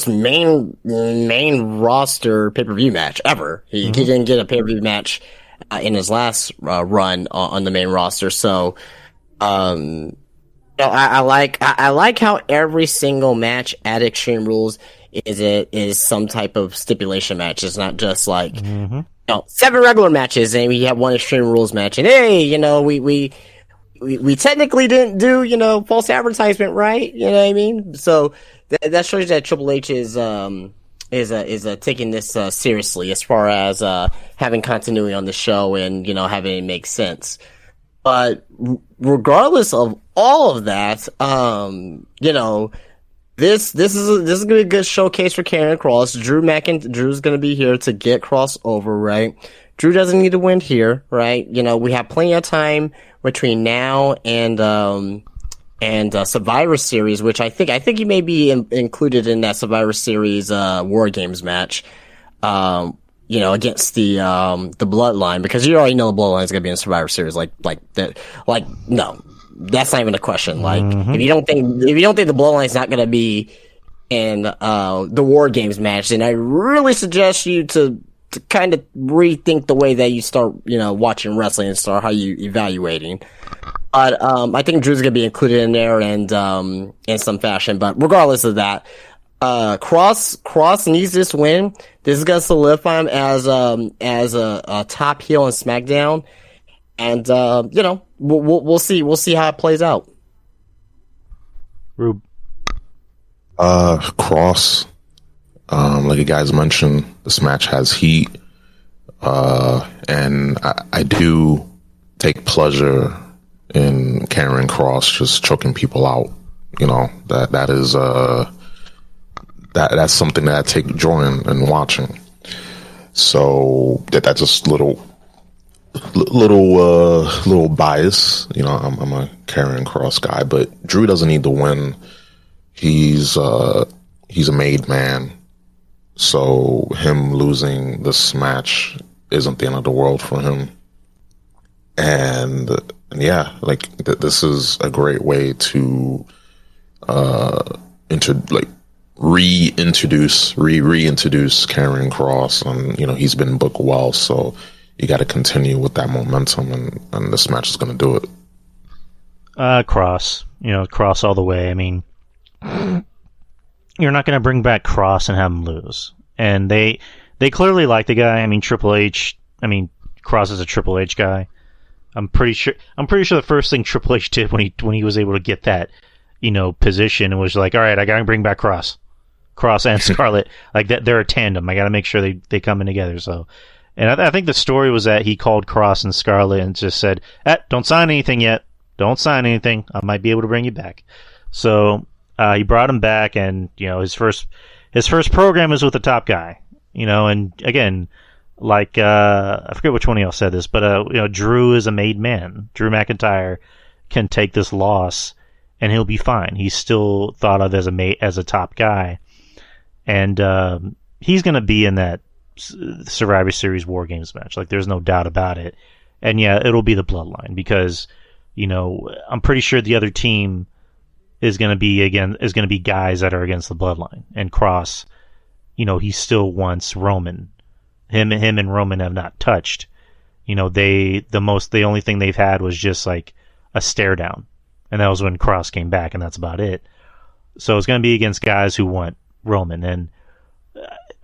main roster pay-per-view match ever. He didn't get a pay-per-view match in his last run on the main roster. So, I like how every single match at Extreme Rules is some type of stipulation match. It's not just like 7 regular matches and we have one Extreme Rules match, and hey, we technically didn't do false advertisement, right? You know what I mean? So that shows that Triple H is taking this seriously as far as having continuity on the show and having it make sense. But regardless of all of that, this is gonna be a good showcase for Karrion Kross. Drew's gonna be here to get Kross over, right? Drew doesn't need to win here, right? We have plenty of time between now and Survivor Series, which I think he may be included in that Survivor Series War Games match, against the Bloodline, because you already know the Bloodline is gonna be in Survivor Series, no. That's not even a question. If you don't think the Bloodline is not going to be in the War Games match, then I really suggest you to kind of rethink the way that you start, watching wrestling and start how you evaluating. But I think Drew's going to be included in there and in some fashion. But regardless of that, Kross needs this win. This is going to solidify him as a top heel in SmackDown. And we'll see how it plays out. Rube. Kross, like you guys mentioned, this match has heat, and I do take pleasure in Karrion Kross just choking people out. That is that's something that I take joy in watching. So that's just little little bias. You know, I'm a Karrion Kross guy, but Drew doesn't need to win. He's a made man, so him losing this match isn't the end of the world for him. And yeah, like this is a great way to reintroduce Karrion Kross, and you know he's been booked well, so you got to continue with that momentum, and this match is going to do it. Kross, Kross all the way. I mean, you're not going to bring back Kross and have him lose, and they clearly like the guy. I mean, Triple H. I mean, Kross is a Triple H guy. I'm pretty sure the first thing Triple H did when he was able to get that, position was like, all right, I got to bring back Kross and Scarlett. Like that, they're a tandem. I got to make sure they come in together. So, and I think the story was that he called Kross and Scarlett and just said, don't sign anything yet. Don't sign anything. I might be able to bring you back. So he brought him back, and his first program is with the top guy. And again, like I forget which one of y'all said this, but Drew is a made man. Drew McIntyre can take this loss, and he'll be fine. He's still thought of as a top guy, and he's going to be in that Survivor Series War Games match. Like, there's no doubt about it. And yeah, it'll be the Bloodline because I'm pretty sure the other team is going to be guys that are against the Bloodline. And Kross, he still wants Roman. Him and Roman have not touched. The only thing they've had was just like a stare down, and that was when Kross came back, and that's about it. So it's going to be against guys who want Roman, and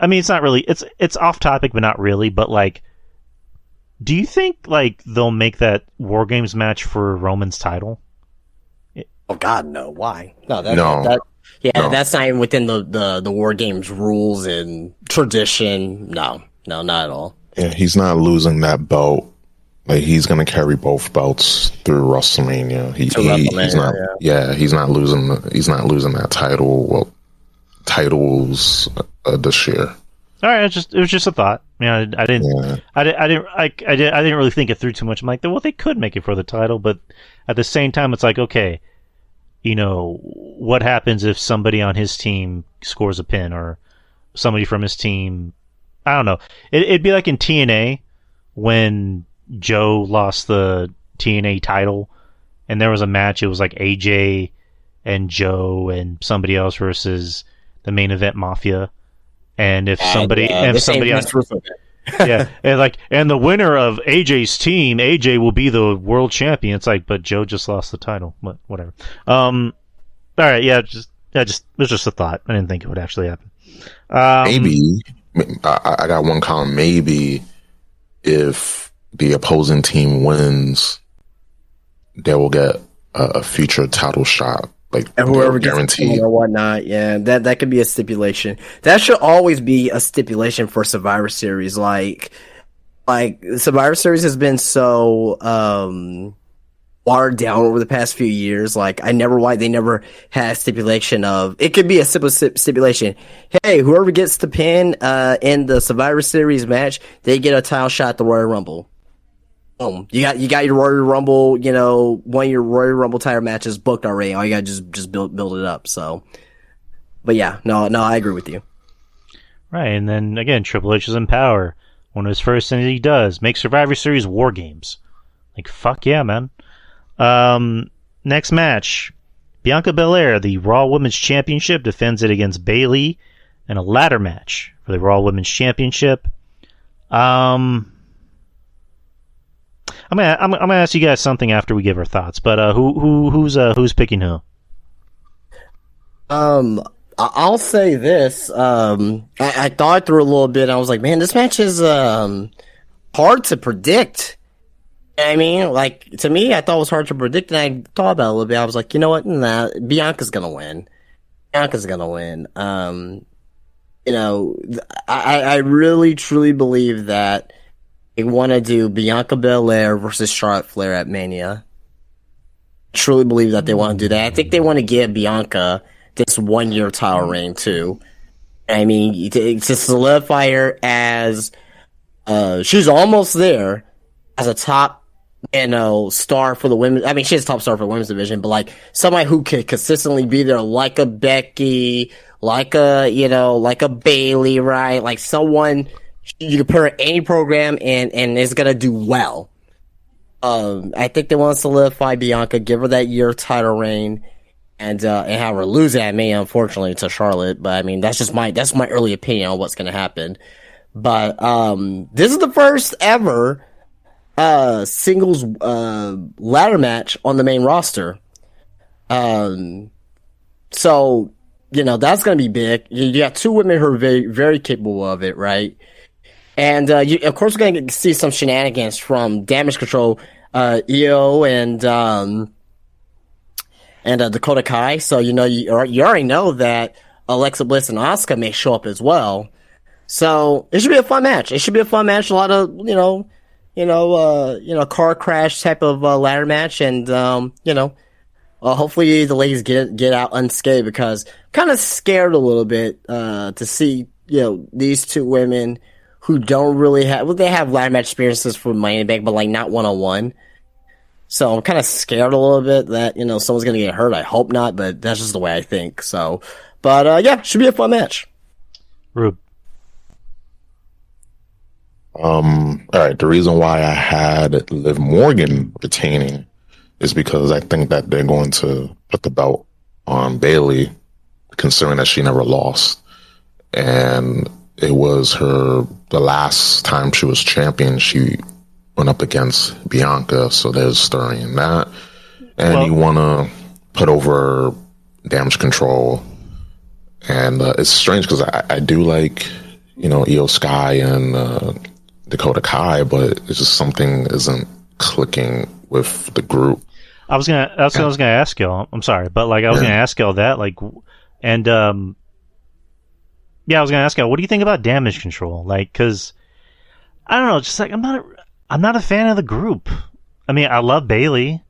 I mean, it's not really, it's off topic, but not really. But like, do you think like they'll make that War Games match for Roman's title? Oh God, no! Why? No. No. That's not even within the War Games rules and tradition. No, not at all. Yeah, he's not losing that belt. Like, he's gonna carry both belts through WrestleMania. He's not. Yeah, he's not losing that title. Well, titles this year. All right, it was just a thought. I didn't really think it through too much. I'm like, well, they could make it for the title, but at the same time, it's like, okay, what happens if somebody on his team scores a pin, or somebody from his team? I don't know. It'd be like in TNA when Joe lost the TNA title, and there was a match. It was like AJ and Joe and somebody else versus the Main Event Mafia. And if somebody and the winner of AJ's team, AJ will be the world champion. It's like, but Joe just lost the title. But whatever. All right, yeah, it was just a thought. I didn't think it would actually happen. Maybe I got one comment. Maybe if the opposing team wins, they will get a future title shot. Like, and whoever gets the or whatnot, yeah, that could be a stipulation. That should always be a stipulation for Survivor Series. Like Survivor Series has been so watered down over the past few years. Like, they never had a stipulation of, it could be a simple stipulation. Hey, whoever gets the pin in the Survivor Series match, they get a title shot at the Royal Rumble. Boom. You got your Royal Rumble, one of your Royal Rumble title matches booked already. All you got to just build it up. So, but yeah, no, I agree with you. Right, and then again, Triple H is in power. One of his first things he does, make Survivor Series War Games. Like, fuck yeah, man. Next match, Bianca Belair, the Raw Women's Championship, defends it against Bayley in a ladder match for the Raw Women's Championship. I'm gonna ask you guys something after we give our thoughts, but who's picking who? I'll say this. I thought through a little bit. I was like, man, this match is hard to predict. I mean, like, to me, I thought it was hard to predict, and I thought about it a little bit. I was like, you know what? Nah, Bianca's gonna win. I really truly believe that they want to do Bianca Belair versus Charlotte Flair at Mania. Truly believe that they want to do that. I think they want to give Bianca this 1 year title reign too. I mean, to solidify her as she's almost there as a top, star for the women. I mean, she's a top star for the women's division, but like somebody who could consistently be there, like a Becky, like a Bailey, right? Like someone you can put her in any program and is gonna do well. I think they want to solidify Bianca, give her that year title reign, and have her lose at May, unfortunately, to Charlotte. But I mean, that's my early opinion on what's gonna happen. But this is the first ever singles ladder match on the main roster. So that's gonna be big. You got two women who are very, very capable of it, right? And of course, we're gonna get to see some shenanigans from Damage Control, Io and Dakota Kai. So you already know that Alexa Bliss and Asuka may show up as well. So it should be a fun match. It should be a fun match. A lot of car crash type of ladder match, and hopefully the ladies get out unscathed, because I'm kind of scared a little bit to see these two women who don't really they have ladder match experiences for Money in the Bank, but like not 1-on-1. So I'm kind of scared a little bit that someone's gonna get hurt. I hope not, but that's just the way I think. So, but yeah, should be a fun match. Rube. All right. The reason why I had Liv Morgan retaining is because I think that they're going to put the belt on Bayley, considering that she never lost, and it was the last time she was champion. She went up against Bianca, so there's story in that. And you want to put over Damage Control, and it's strange because I do like Io Sky and Dakota Kai, but it's just something isn't clicking with the group. I was gonna ask y'all. I'm sorry, but like I was gonna ask y'all that, like, and I was gonna ask y'all, what do you think about Damage Control? Like, because I don't know, just like I'm not a fan of the group. I mean, I love Bayley,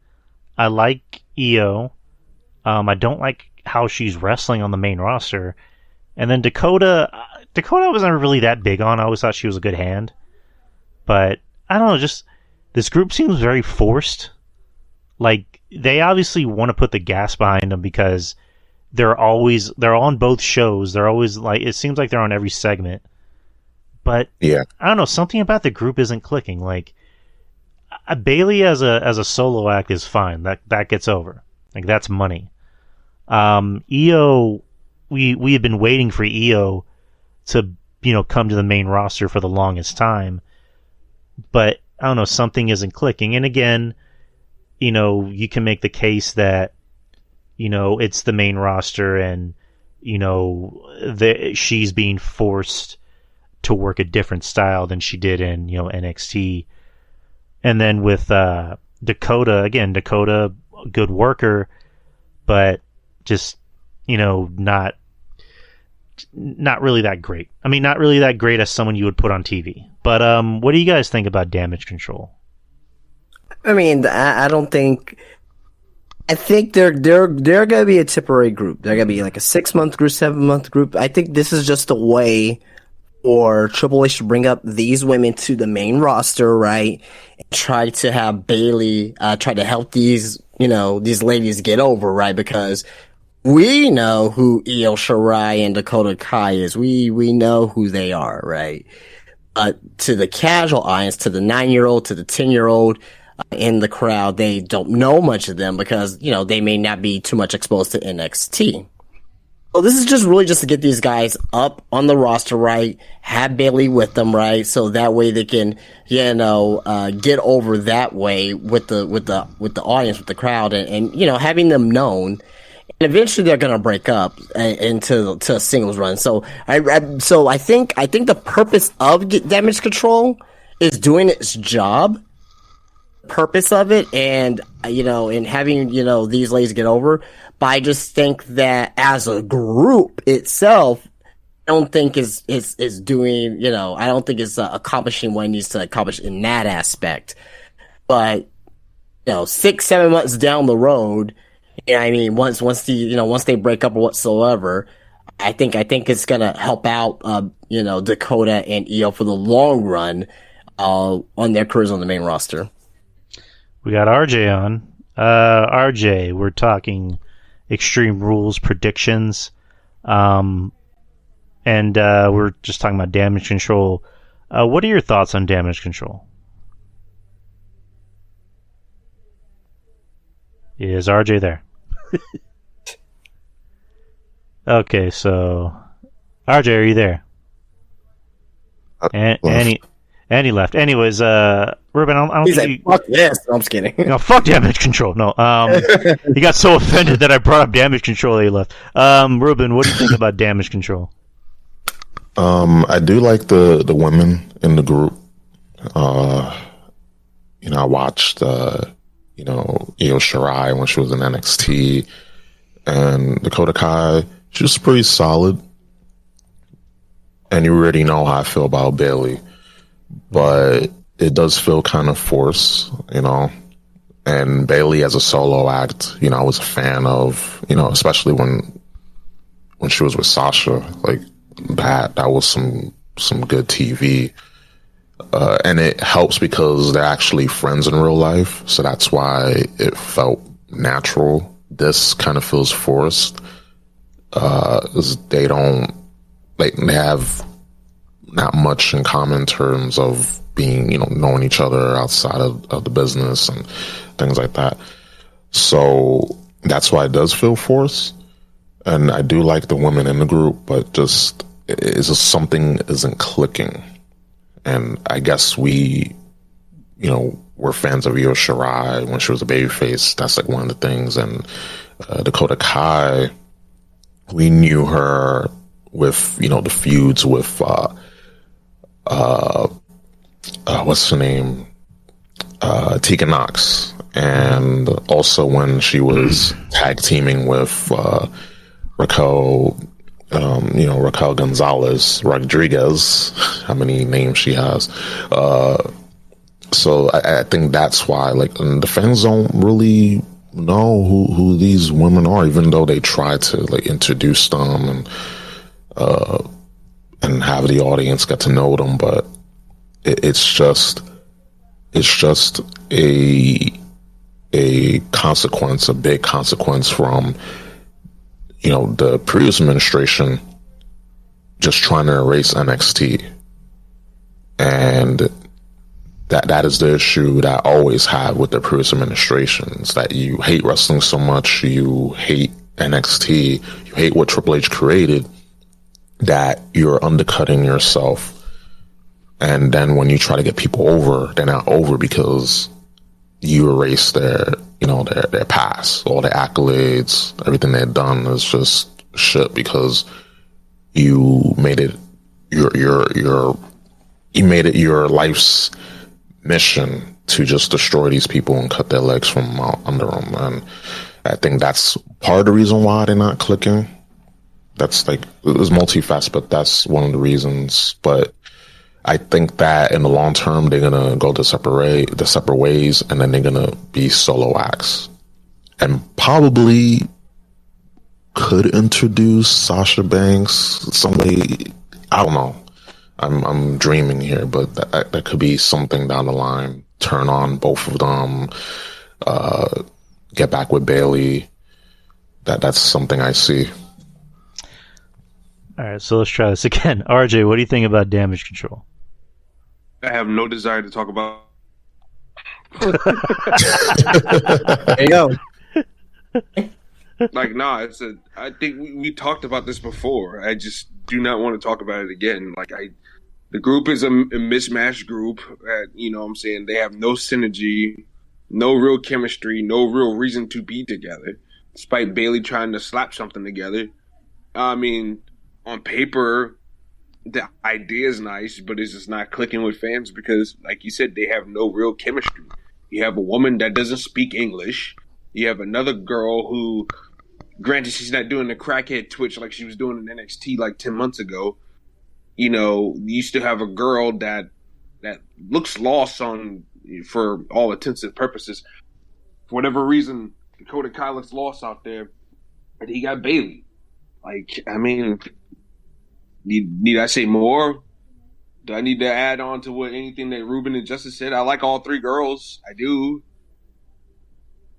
I like Io, I don't like how she's wrestling on the main roster, and then Dakota I was never really that big on. I always thought she was a good hand. But, I don't know, just, this group seems very forced. Like, they obviously want to put the gas behind them because they're on both shows. They're always, like, it seems like they're on every segment. But, yeah, I don't know, something about the group isn't clicking. Like, Bayley as a solo act is fine. That gets over. Like, that's money. Io, we had been waiting for Io to, come to the main roster for the longest time. But, I don't know, something isn't clicking. And again, you can make the case that, it's the main roster and, she's being forced to work a different style than she did in, NXT. And then with Dakota, good worker, but just, not really that great. I mean, not really that great as someone you would put on TV. But what do you guys think about Damage Control? I mean, I think they're gonna be a temporary group. They're gonna be like a 6-month group, 7-month group. I think this is just a way for Triple H to bring up these women to the main roster, right? And try to have Bayley try to help these ladies get over, right? Because we know who Io Shirai and Dakota Kai is. We know who they are, right? To the casual audience, to the 9-year-old, to the 10-year-old in the crowd, they don't know much of them because, they may not be too much exposed to NXT. So this is just really just to get these guys up on the roster, right? Have Bayley with them, right? So that way they can, get over that way with the audience, with the crowd, and having them known. And eventually they're gonna break up into a singles run. So I think the purpose of Damage Control is doing its job. Purpose of it, and and having these ladies get over. But I just think that as a group itself, I don't think is doing I don't think it's accomplishing what it needs to accomplish in that aspect. But 6-7 months down the road. I mean, once they break up or whatsoever, I think it's gonna help out, Dakota and Io for the long run, on their careers on the main roster. We got RJ on. RJ, we're talking Extreme Rules predictions. And we're just talking about Damage Control. What are your thoughts on Damage Control? Is RJ there? Okay, so RJ, are you there? And he left. Anyways, Reuben, I don't He's think like, fuck this. No, I'm just kidding. no, fuck Damage Control. No, he got so offended that I brought up Damage Control that he left. Reuben, what do you think about Damage Control? I do like the women in the group. I watched Io Shirai when she was in NXT, and Dakota Kai. She was pretty solid. And you already know how I feel about Bayley, but it does feel kind of forced, And Bayley as a solo act, I was a fan of, especially when she was with Sasha, like that was some good TV. And it helps because they're actually friends in real life, so that's why it felt natural. This kind of feels forced. They have not much in common in terms of being, knowing each other outside of the business and things like that. So that's why it does feel forced. And I do like the women in the group, but it's just something isn't clicking. And I guess we're fans of Io Shirai when she was a babyface. That's like one of the things. And Dakota Kai, we knew her with, the feuds with, what's her name? Tegan Nox. And also when she was tag teaming with Raquel Rodriguez, how many names she has. So I think that's why, the fans don't really know who these women are, even though they try to introduce them and have the audience get to know them, but it's just a consequence, a big consequence from the previous administration just trying to erase NXT. And that is the issue that I always have with the previous administrations, that you hate wrestling so much, you hate NXT, you hate what Triple H created, that you're undercutting yourself. And then when you try to get people over, they're not over because you erase their past, all their accolades, everything they've done is just shit because you made it your life's mission to just destroy these people and cut their legs from under them. And I think that's part of the reason why they're not clicking. That's it's multifaceted, but that's one of the reasons. But I think that in the long term, they're gonna go the separate ways, and then they're gonna be solo acts, and probably could introduce Sasha Banks some way. I don't know. I'm dreaming here, but that could be something down the line. Turn on both of them, get back with Bayley. That's something I see. All right, so let's try this again. RJ, what do you think about Damage Control? I have no desire to talk about. There you go. I think we talked about this before. I just do not want to talk about it again. The group is a mismatched group. They have no synergy, no real chemistry, no real reason to be together. Despite Bayley trying to slap something together. On paper, the idea is nice, but it's just not clicking with fans because, like you said, they have no real chemistry. You have a woman that doesn't speak English. You have another girl who, granted, she's not doing the crackhead twitch like she was doing in NXT 10 months ago. You still have a girl that looks lost for all intents and purposes. For whatever reason, Dakota Kai looks lost out there, and he got Bayley. Need I say more? Do I need to add on to anything that Reuben and Justice said? I like all three girls. I do.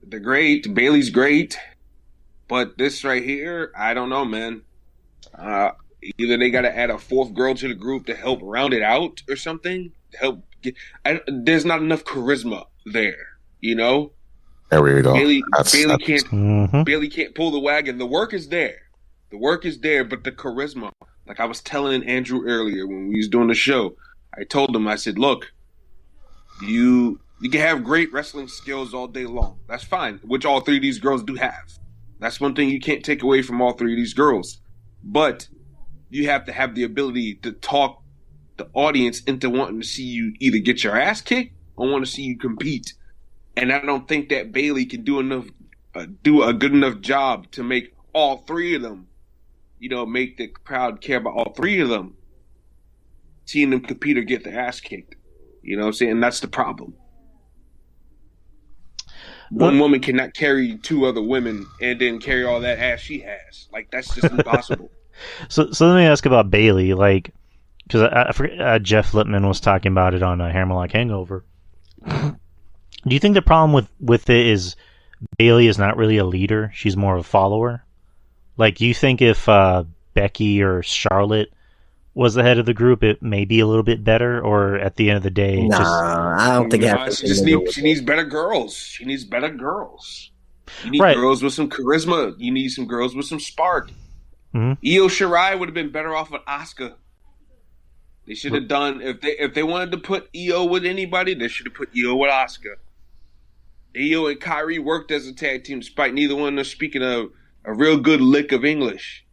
They're great. Bailey's great. But this right here, I don't know, man. Either they got to add a fourth girl to the group to help round it out or something. To help there's not enough charisma there, you know? There we go. Bailey Mm-hmm. can't pull the wagon. The work is there. The work is there, but the charisma. Like I was telling Andrew earlier when we was doing the show, I told him, I said, look, you can have great wrestling skills all day long. That's fine, which all three of these girls do have. That's one thing you can't take away from all three of these girls. But you have to have the ability to talk the audience into wanting to see you either get your ass kicked or want to see you compete. And I don't think that Bailey can do a good enough job to make all three of them, you know, make the crowd care about all three of them, seeing them compete or get their ass kicked. You know what I'm saying? And that's the problem. One woman cannot carry two other women and then carry all that ass she has. Like, that's just impossible. So let me ask about Bailey, like, because I forget, Jeff Lippman was talking about it on Hammerlock Hangover. Do you think the problem with it is Bailey is not really a leader? She's more of a follower? Like, do you think if Becky or Charlotte was the head of the group, it may be a little bit better? Or at the end of the day, I don't think she needs better girls. She needs better girls. You need girls with some charisma. You need some girls with some spark. Mm-hmm. Io Shirai would have been better off with Asuka. They should have done if they wanted to put Io with anybody, they should have put Io with Asuka. Io and Kyrie worked as a tag team despite neither one of them speaking a real good lick of English.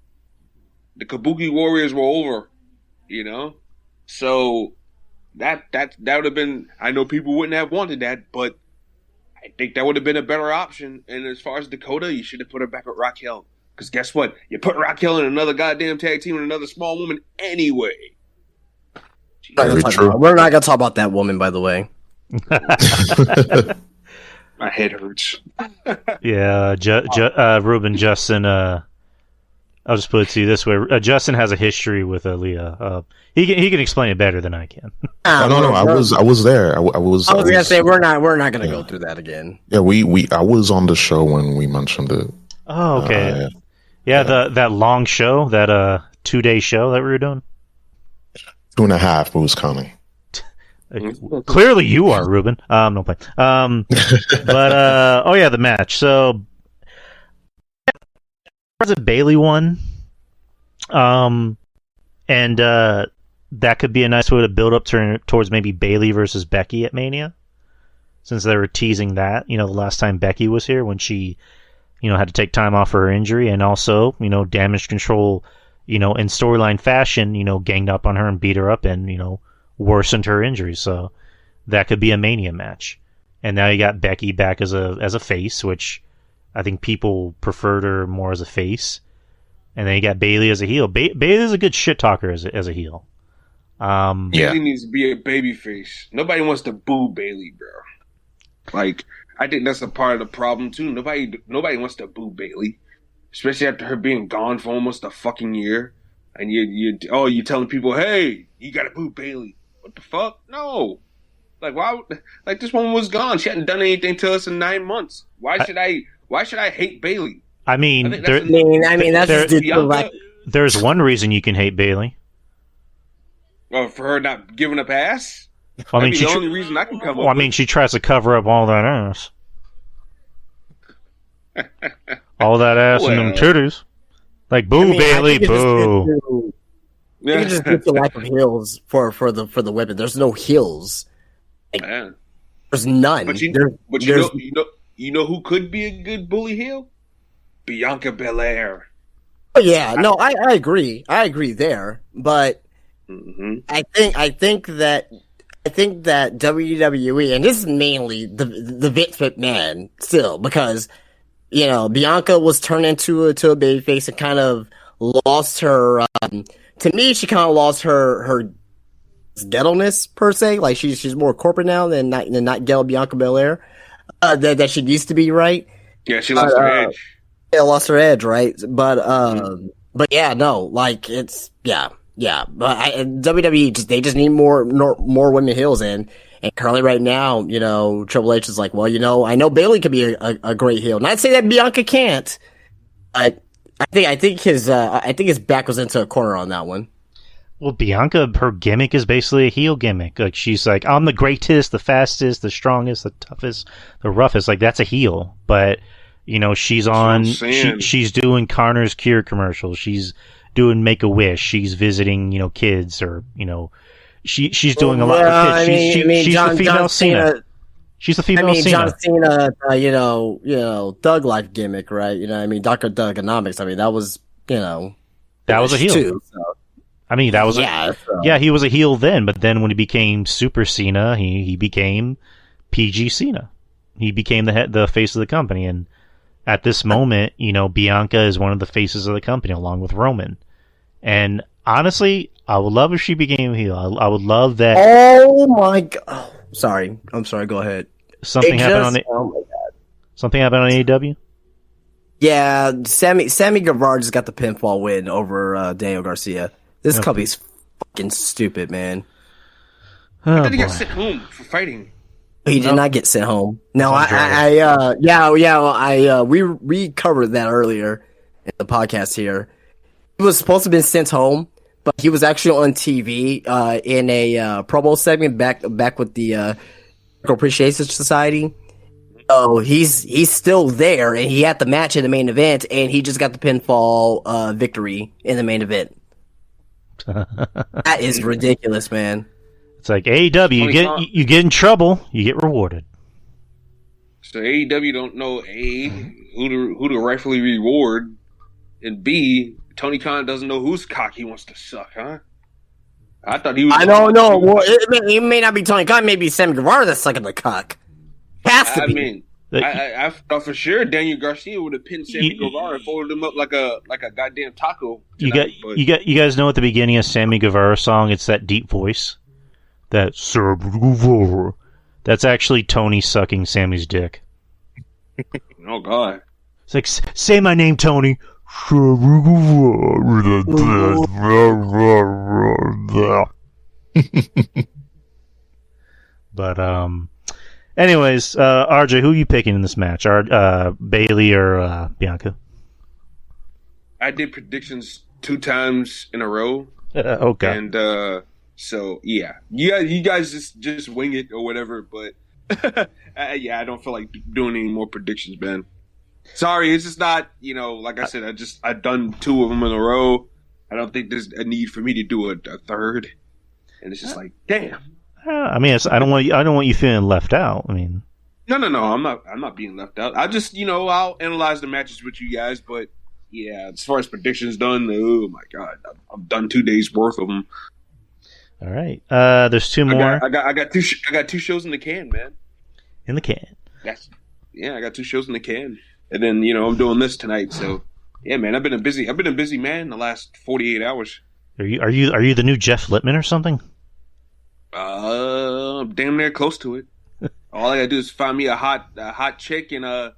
The Kabuki Warriors were over, you know? So that would have been, I know people wouldn't have wanted that, but I think that would have been a better option. And as far as Dakota, you should have put her back with Raquel. Because guess what? You put Raquel in another goddamn tag team with another small woman anyway. We're not going to talk about that woman, by the way. My head hurts. Yeah, Reuben, Justin, I'll just put it to you this way. Justin has a history with Aaliyah. He can explain it better than I can. No, I was there. I was gonna say we're not gonna go through that again. Yeah, I was on the show when we mentioned it. Oh, okay. That long show, that 2-day show that we were doing. 2.5, but who's counting? Clearly you are, Reuben. No play. But the match. So was it Bailey won? And that could be a nice way to build up towards maybe Bailey versus Becky at Mania, since they were teasing that, the last time Becky was here when she, had to take time off for her injury, and also, Damage Control, in storyline fashion, ganged up on her and beat her up and, worsened her injury. So that could be a Mania match. And now you got Becky back as a face, which I think people preferred her more as a face. And then you got Bailey as a heel. Bailey's a good shit talker as a heel. Bailey needs to be a baby face. Nobody wants to boo Bailey, bro. Like, I think that's a part of the problem too. Nobody wants to boo Bailey, especially after her being gone for almost a fucking year. And you're telling people, hey, you gotta boo Bailey. What the fuck? No. Like, why? Like, this woman was gone. She hadn't done anything to us in 9 months. Why should I hate Bailey? I mean, there's one reason you can hate Bailey. Oh, for her not giving up ass? I mean, the only reason I can come up with. She tries to cover up all that ass. All that ass and them titties. Like, boo, Bailey, boo. You can just get the lack of heels for the women. There's no heels. Like, there's none. But you know who could be a good bully heel? Bianca Belair. Oh yeah, no, I agree. I agree there, but I think that WWE, and this is mainly the Vince McMahon still, because Bianca was turned into a babyface and kind of lost her. To me, she kind of lost her ghetto-ness per se. Like she's more corporate now than not ghetto Bianca Belair that she used to be, right? Yeah, she lost her edge. Yeah, lost her edge, right? But yeah, no, like it's Yeah, but WWE they just need more women heels in. And currently, right now, Triple H is like, well, I know Bayley could be a great heel. Not to say that Bianca can't, but I think his back was into a corner on that one. Well, Bianca, her gimmick is basically a heel gimmick. Like, she's like, I'm the greatest, the fastest, the strongest, the toughest, the roughest. Like, that's a heel. But, she's she's doing Connor's Cure commercials. She's doing Make-A-Wish. She's visiting, kids, or, she's doing a lot of kids. She's the female Cena. She's the female Cena. John Cena, Thug Life gimmick, right? Dr. Thugonomics. That was, that was a heel. Too, so. That was he was a heel then, but then when he became Super Cena, he became PG Cena. He became the face of the company, and at this moment, Bianca is one of the faces of the company along with Roman. And honestly, I would love if she became a heel. I would love that. Oh my god! Oh, I'm sorry. Go ahead. Something happened Something happened on AEW. Yeah, Sammy Guevara just got the pinfall win over Daniel Garcia. This company's fucking stupid, man. I thought he got sent home for fighting. He did not get sent home. No, we covered that earlier in the podcast here. He was supposed to have been sent home, but he was actually on TV in a promo segment back with the Appreciation Society. Oh, he's still there, and he had the match in the main event, and he just got the pinfall victory in the main event. That is ridiculous, man. It's like AEW, you get in trouble, you get rewarded. So AEW don't know who to rightfully reward, and B, Tony Khan doesn't know whose cock he wants to suck, huh? I thought he was. I don't know. Well, it may not be Tony Khan. Maybe Sammy Guevara that's sucking the cock. Has to be. I thought for sure Daniel Garcia would have pinned Sammy Guevara and folded him up like a goddamn taco. Tonight, you guys know at the beginning of Sammy Guevara song, it's that deep voice, that Sammy Guevara. That's actually Tony sucking Sammy's dick. Oh God! It's like, say my name, Tony. But anyways, RJ, who are you picking in this match? Bayley or Bianca? I did predictions 2 times in a row. Okay. And so yeah, you guys just wing it or whatever. But I don't feel like doing any more predictions, man. Sorry, it's just not. Like I said, I've done 2 of them in a row. I don't think there's a need for me to do a third. And it's just like, damn. I don't want you feeling left out. No. I'm not being left out. I just, I'll analyze the matches with you guys. But yeah, as far as predictions done, oh my God, I've done 2 days worth of them. All right, there's 2 more. I got 2 shows in the can, man. In the can. I got 2 shows in the can, and then I'm doing this tonight. So yeah, man, I've been a busy man the last 48 hours. Are you the new Jeff Littman or something? Damn near close to it. All I gotta do is find me a hot chick and I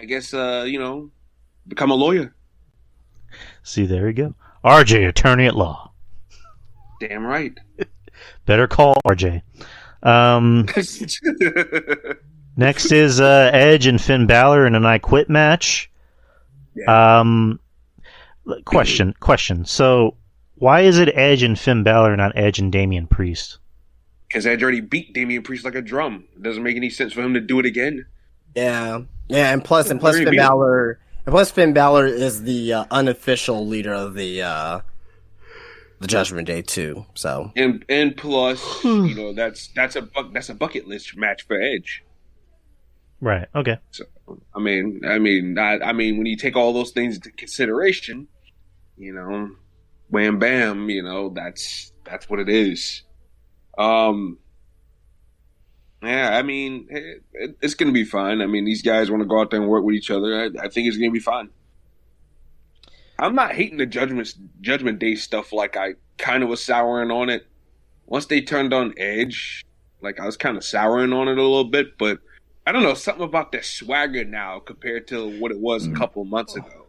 guess become a lawyer. See, there you go. RJ, attorney at law. Damn right. Better call RJ. Next is Edge and Finn Balor in an I Quit match. Yeah. Question. So, why is it Edge and Finn Balor, not Edge and Damian Priest? Because Edge already beat Damian Priest like a drum. It doesn't make any sense for him to do it again. Yeah, and plus Finn Balor. And plus, Finn Balor is the unofficial leader of the Judgment Day too. So and plus, that's a bucket list match for Edge. Right. Okay. So I mean, when you take all those things into consideration, wham bam, that's what it is. Yeah, it's gonna be fine. These guys want to go out there and work with each other. I think it's gonna be fine. I'm not hating the Judgment Day stuff like I kind of was souring on it. Once they turned on Edge, like I was kind of souring on it a little bit, but I don't know, something about their swagger now compared to what it was a couple of months ago.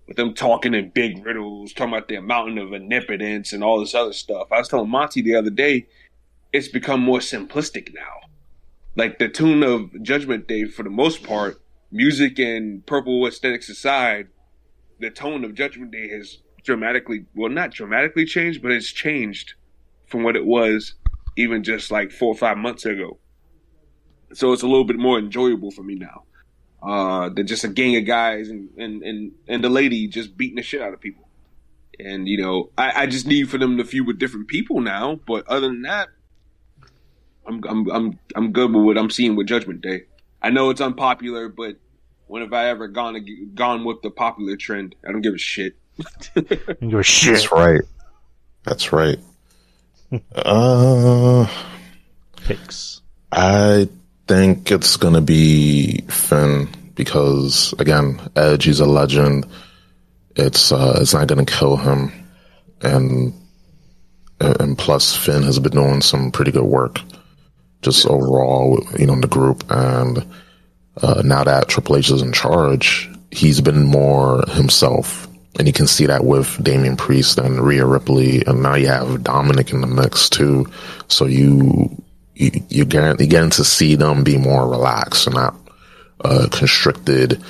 with them talking in big riddles, talking about their mountain of omnipotence and all this other stuff. I was telling Monty the other day, it's become more simplistic now. Like the tune of Judgment Day, for the most part, music and purple aesthetics aside, the tone of Judgment Day has not dramatically changed, but it's changed from what it was even just like 4 or 5 months ago. So it's a little bit more enjoyable for me now than just a gang of guys and the lady just beating the shit out of people. And I just need for them to feud with different people now. But other than that, I'm good with what I'm seeing with Judgment Day. I know it's unpopular, but when have I ever gone with the popular trend? I don't give a shit. You give a shit. That's right. Picks. I think it's gonna be Finn because again, Edge, he's a legend. It's not gonna kill him, and plus Finn has been doing some pretty good work, just overall, in the group. And now that Triple H is in charge, he's been more himself, and you can see that with Damian Priest and Rhea Ripley, and now you have Dominic in the mix too. So you getting to see them be more relaxed and not constricted.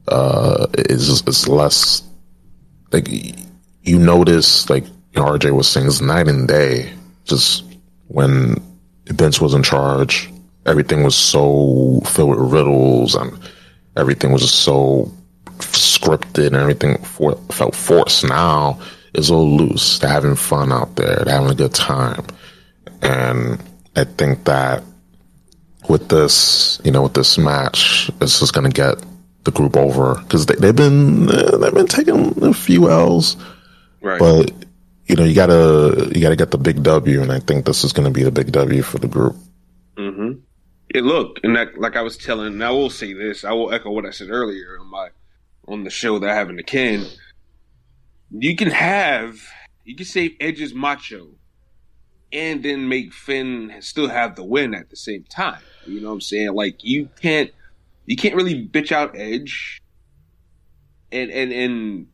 Is less like you notice, like RJ was saying, it's night and day. Just when Vince was in charge, everything was so filled with riddles and everything was just so scripted and everything felt forced. Now it's all loose. They're having fun out there. They're having a good time. And I think that with this, with this match, it's just going to get the group over because they've been taking a few L's, right? But you gotta get the big W, and I think this is going to be the big W for the group. Mm-hmm. Look, and that, like I was telling, and I will say this, I will echo what I said earlier on the show that I have in the can. You can save Edge's macho and then make Finn still have the win at the same time. You know what I'm saying? Like you can't really bitch out Edge and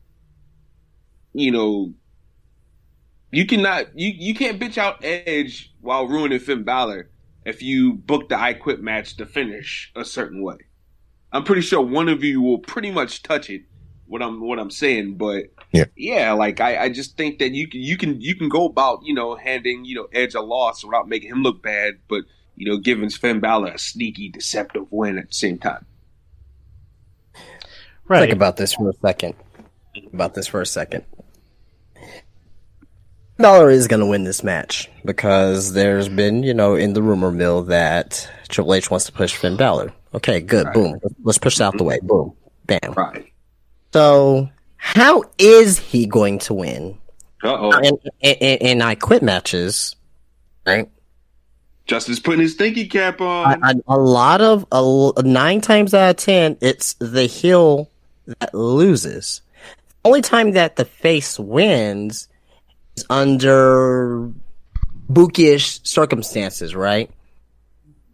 you can't bitch out Edge while ruining Finn Balor if you book the I Quit match to finish a certain way. I'm pretty sure one of you will pretty much touch it. What I'm saying, but yeah, like I just think that you can go about handing Edge a loss without making him look bad, but giving Finn Balor a sneaky, deceptive win at the same time. Right. Think about this for a second. Balor is going to win this match because there's been, in the rumor mill that Triple H wants to push Finn Balor. Okay, good. Right. Boom. Let's push it out the way. Boom. Bam. Right. So, how is he going to win? Uh-oh. In I Quit matches, right? Justin's putting his thinking cap on. 9 times out of 10, it's the heel that loses. The only time that the face wins is under bookish circumstances, right?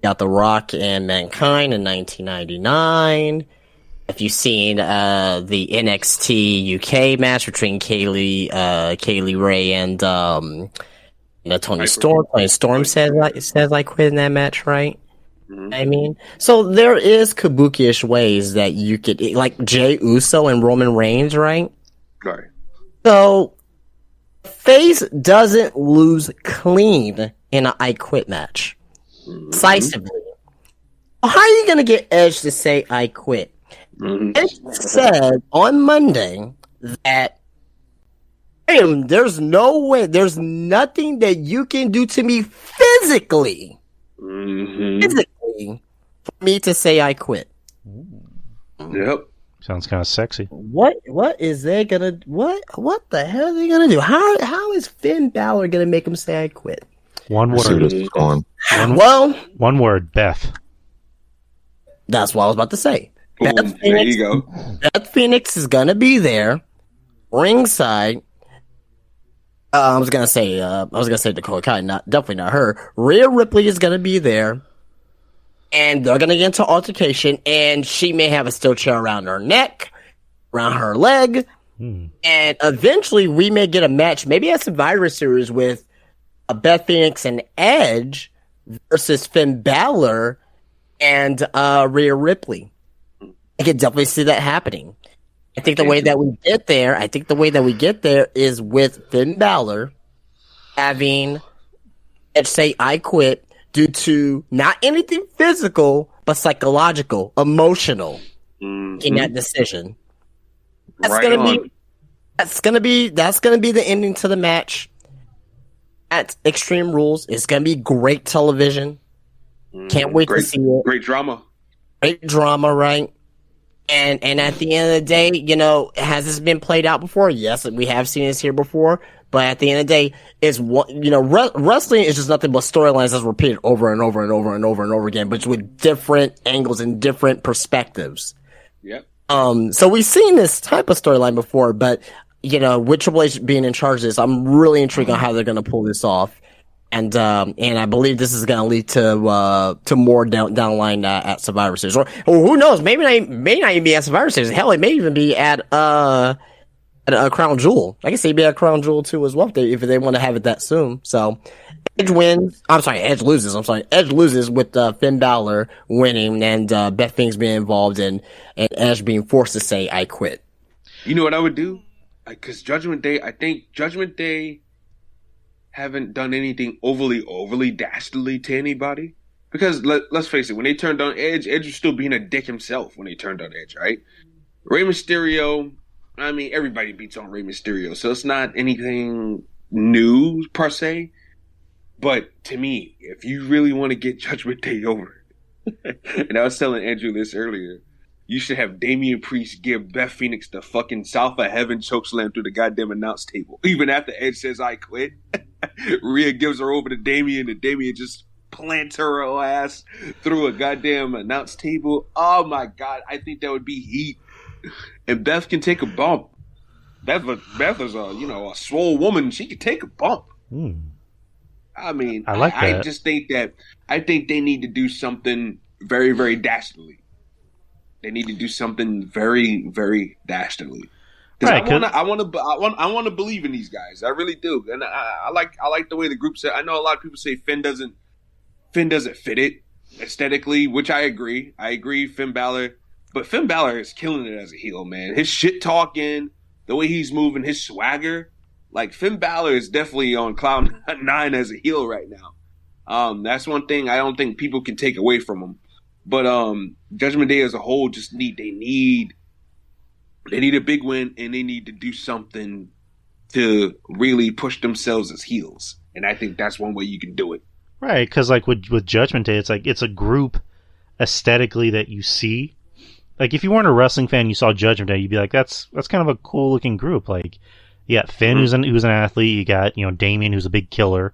Got The Rock and Mankind in 1999. If you've seen the NXT UK match between Kaylee Ray and Tony Storm. Tony Storm says I quit in that match, right? Mm-hmm. I mean, so there is kabuki-ish ways that you could, like Jey Uso and Roman Reigns, right? Right. So face doesn't lose clean in an I Quit match. Mm-hmm. Decisively. How are you going to get Edge to say I quit? Mm-hmm. Edge said on Monday that there's no way, there's nothing that you can do to me physically, for me to say I quit. Yep. Sounds kind of sexy. What is they gonna, what the hell are they gonna do? How is Finn Balor gonna make him say I quit? One word. One word, Beth. That's what I was about to say. Boom, there you go. Beth Phoenix is gonna be there, ringside. I was gonna say Dakota Kai, definitely not her. Rhea Ripley is gonna be there, and they're gonna get into altercation. And she may have a steel chair around her neck, around her leg, And eventually we may get a match, maybe at Survivor Series with Beth Phoenix and Edge versus Finn Balor and Rhea Ripley. I can definitely see that happening. I think the way that we get there is with Finn Balor having Edge say I quit due to not anything physical, but psychological, emotional in that decision. That's gonna be the ending to the match at Extreme Rules. It's gonna be great television. Can't wait to see it. Great drama. Great drama, right? And at the end of the day, you know, has this been played out before? Yes, we have seen this here before. But at the end of the day, it's what, you know, wrestling is just nothing but storylines that's repeated over and over and over and over and over again, but with different angles and different perspectives. Yep. So we've seen this type of storyline before, but you know, with Triple H being in charge of this, I'm really intrigued on how they're going to pull this off. And I believe this is going to lead to more down the line at Survivor Series, or who knows? Maybe not even be at Survivor Series. Hell, it may even be at a Crown Jewel. I can see it be at Crown Jewel too as well if they want to have it that soon. So Edge loses. Edge loses with Finn Balor winning and Beth Phoenix being involved and Edge being forced to say I quit. You know what I would do? Because Judgment Day, I think Judgment Day haven't done anything overly dastardly to anybody. Because let's face it, when they turned on Edge was still being a dick himself when they turned on Edge, right? Rey Mysterio, I mean, everybody beats on Rey Mysterio, so it's not anything new per se. But to me, if you really want to get Judgment Day over, and I was telling Andrew this earlier, you should have Damian Priest give Beth Phoenix the fucking South of Heaven chokeslam through the goddamn announce table. Even after Edge says, I quit. Rhea gives her over to Damian, and Damian just plants her ass through a goddamn announce table. Oh my God, I think that would be heat. And Beth can take a bump. Beth is a swole woman. She can take a bump. I mean, I like that. I just think I think they need to do something very, very dastardly. They need to do something very, very dastardly. Because I want to believe in these guys. I really do, and I like the way the group said. I know a lot of people say Finn doesn't fit it aesthetically, which I agree. I agree, Finn Balor, but Finn Balor is killing it as a heel, man. His shit talking, the way he's moving, his swagger, like Finn Balor is definitely on cloud 9 as a heel right now. That's one thing I don't think people can take away from him. But Judgment Day as a whole just need a big win, and they need to do something to really push themselves as heels. And I think that's one way you can do it. Right, because like with Judgment Day, it's like it's a group aesthetically that you see. Like if you weren't a wrestling fan, you saw Judgment Day, you'd be like, that's kind of a cool looking group. Like you got Finn, who's an athlete. You got Damian, who's a big killer.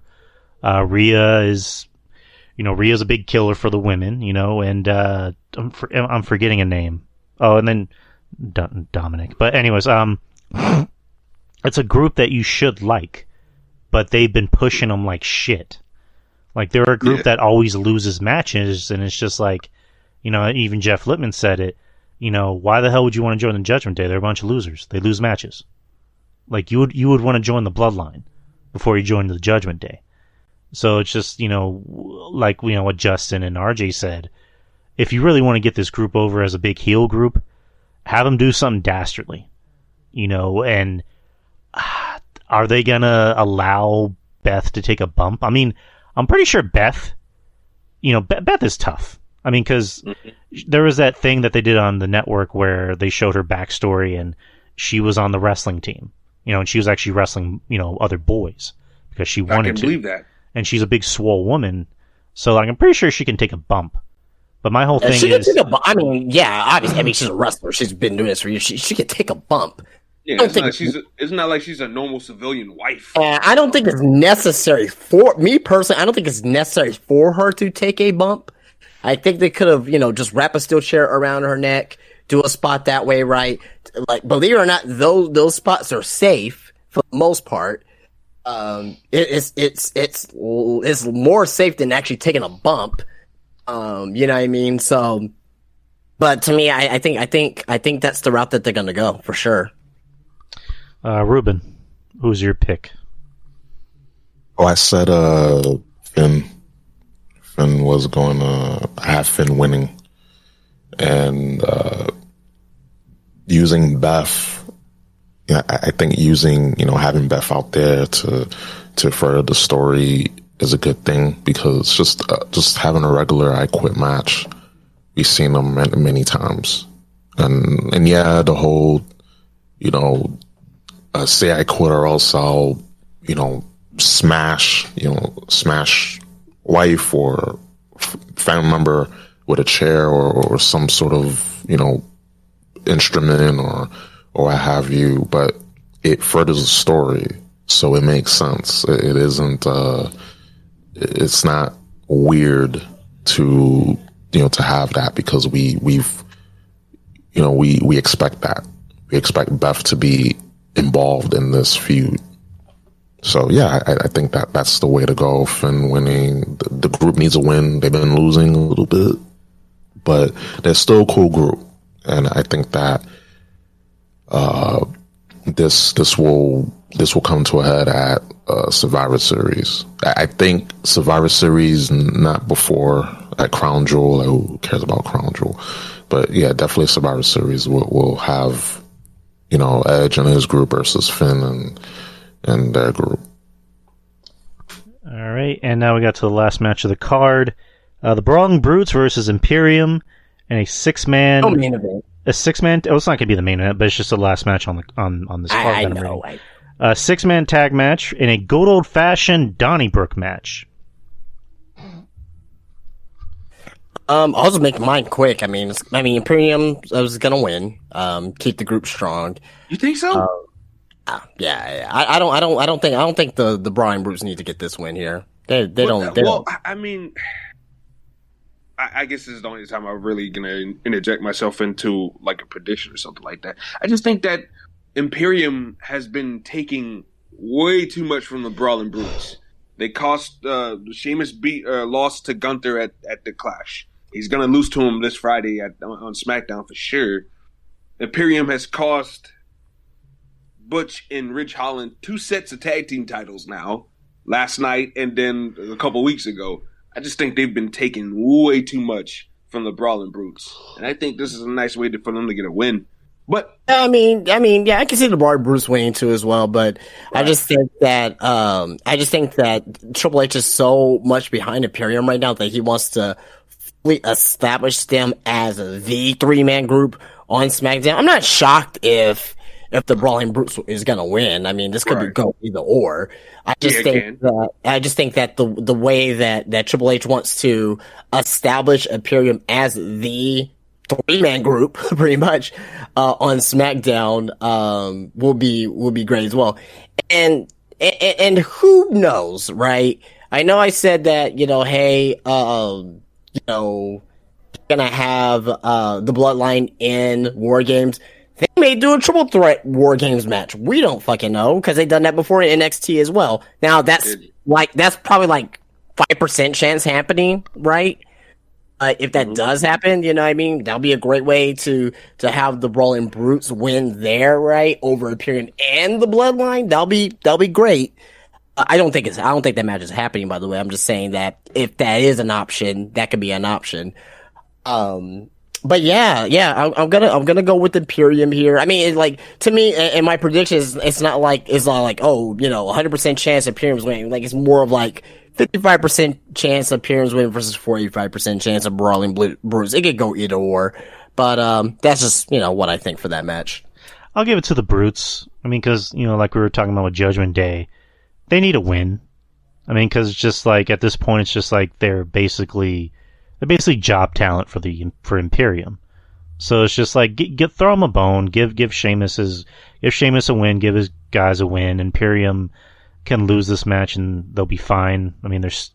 Rhea's a big killer for the women, and I'm forgetting a name. Oh, and then Dominic. But anyways, it's a group that you should like, but they've been pushing them like shit. Like they're a group that always loses matches, and it's just like, even Jeff Lippman said it. Why the hell would you want to join the Judgment Day? They're a bunch of losers. They lose matches. Like you would want to join the Bloodline before you join the Judgment Day. So it's just, like, what Justin and RJ said. If you really want to get this group over as a big heel group, have them do something dastardly, and are they going to allow Beth to take a bump? I mean, I'm pretty sure Beth is tough. I mean, because there was that thing that they did on the network where they showed her backstory and she was on the wrestling team, and she was actually wrestling, other boys because she wanted to. I can believe that. And she's a big swole woman, so like I'm pretty sure she can take a bump. But my whole thing is, I mean, yeah, obviously, I mean, she's a wrestler. She's been doing this for years. She can take a bump. Yeah, it's not like she's a normal civilian wife. I don't think it's necessary for me personally. I don't think it's necessary for her to take a bump. I think they could have, just wrap a steel chair around her neck, do a spot that way, right? Like, believe it or not, those spots are safe for the most part. It's more safe than actually taking a bump. You know what I mean? So, but to me, I think that's the route that they're going to go for sure. Reuben, who's your pick? Oh, I said Finn. Finn was going to have Finn winning. And using Beth, yeah, I think having Beth out there to further the story is a good thing, because just having a regular I Quit match, we've seen them many times. And yeah, the whole, say I quit or else I'll, smash wife or family member with a chair or some sort of, instrument or what have you, but it furthers the story, so it makes sense. It isn't, it's not weird to have that, because we expect that. We expect Beth to be involved in this feud. So yeah, I think that's the way to go. Finn winning. The group needs a win. They've been losing a little bit, but they're still a cool group, and I think that this will come to a head at Survivor Series. I think Survivor Series, not before at Crown Jewel. Who cares about Crown Jewel? But yeah, definitely Survivor Series will have Edge and his group versus Finn and their group. All right, and now we got to the last match of the card: the Brawling Brutes versus Imperium, and a six-man. No main event. A six-man. Oh, it's not gonna be the main event, but it's just the last match on this card. I know. A six-man tag match in a good old-fashioned Donnybrook match. I'll just make mine quick. I mean, Imperium was gonna win. Keep the group strong. You think so? Yeah. I don't think the Brawling Brutes need to get this win here. They don't. I mean, I guess this is the only time I'm really gonna interject myself into like a prediction or something like that. I just think that Imperium has been taking way too much from the Brawling Brutes. They cost Sheamus lost to Gunther at the Clash. He's gonna lose to him this Friday on SmackDown for sure. Imperium has cost Butch and Ridge Holland 2 sets of tag team titles now, last night and then a couple weeks ago. I just think they've been taking way too much from the Brawling Brutes, and I think this is a nice way for them to get a win. But I mean, yeah, I can see the Brawling Brutes winning too as well. But right. I just think that Triple H is so much behind Imperium right now that he wants to fully establish them as the 3-man group on SmackDown. I'm not shocked if the Brawling Brutes is gonna win. I mean, this could go either or. I just think that the way that Triple H wants to establish Imperium as the 3-man group, pretty much, on SmackDown, will be great as well. And who knows, right? I know I said that, hey, gonna have the Bloodline in War Games. They may do a triple threat War Games match. We don't fucking know, because they've done that before in NXT as well. Now that's probably like 5% chance happening, right? If that does happen, you know what I mean? That'll be a great way to have the Brawling Brutes win there, right? Over Imperium and the Bloodline. That'll be great. I don't think that match is happening, by the way. I'm just saying that if that is an option, that could be an option. But yeah, I'm gonna go with Imperium here. I mean, to me, in my predictions, it's not like 100% chance Imperium's winning. Like, it's more of like 55% chance Imperium's winning versus 45% chance of Brawling Brutes. It could go either or, but that's just what I think for that match. I'll give it to the Brutes. I mean, because like we were talking about with Judgment Day, they need a win. I mean, because it's just like at this point, it's just like they're basically job talent for Imperium. So it's just like throw them a bone, give Sheamus a win, give his guys a win. Imperium can lose this match and they'll be fine. I mean, there's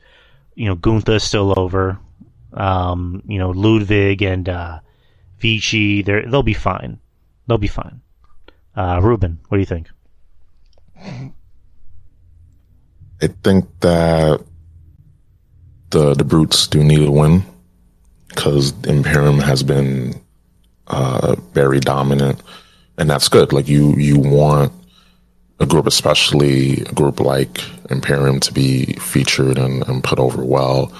Gunther is still over. Ludwig and Vici, they'll be fine. They'll be fine. Reuben, what do you think? I think that the Brutes do need a win, because Imperium has been very dominant, and that's good. Like you want a group, especially a group like Imperium, to be featured and put over well.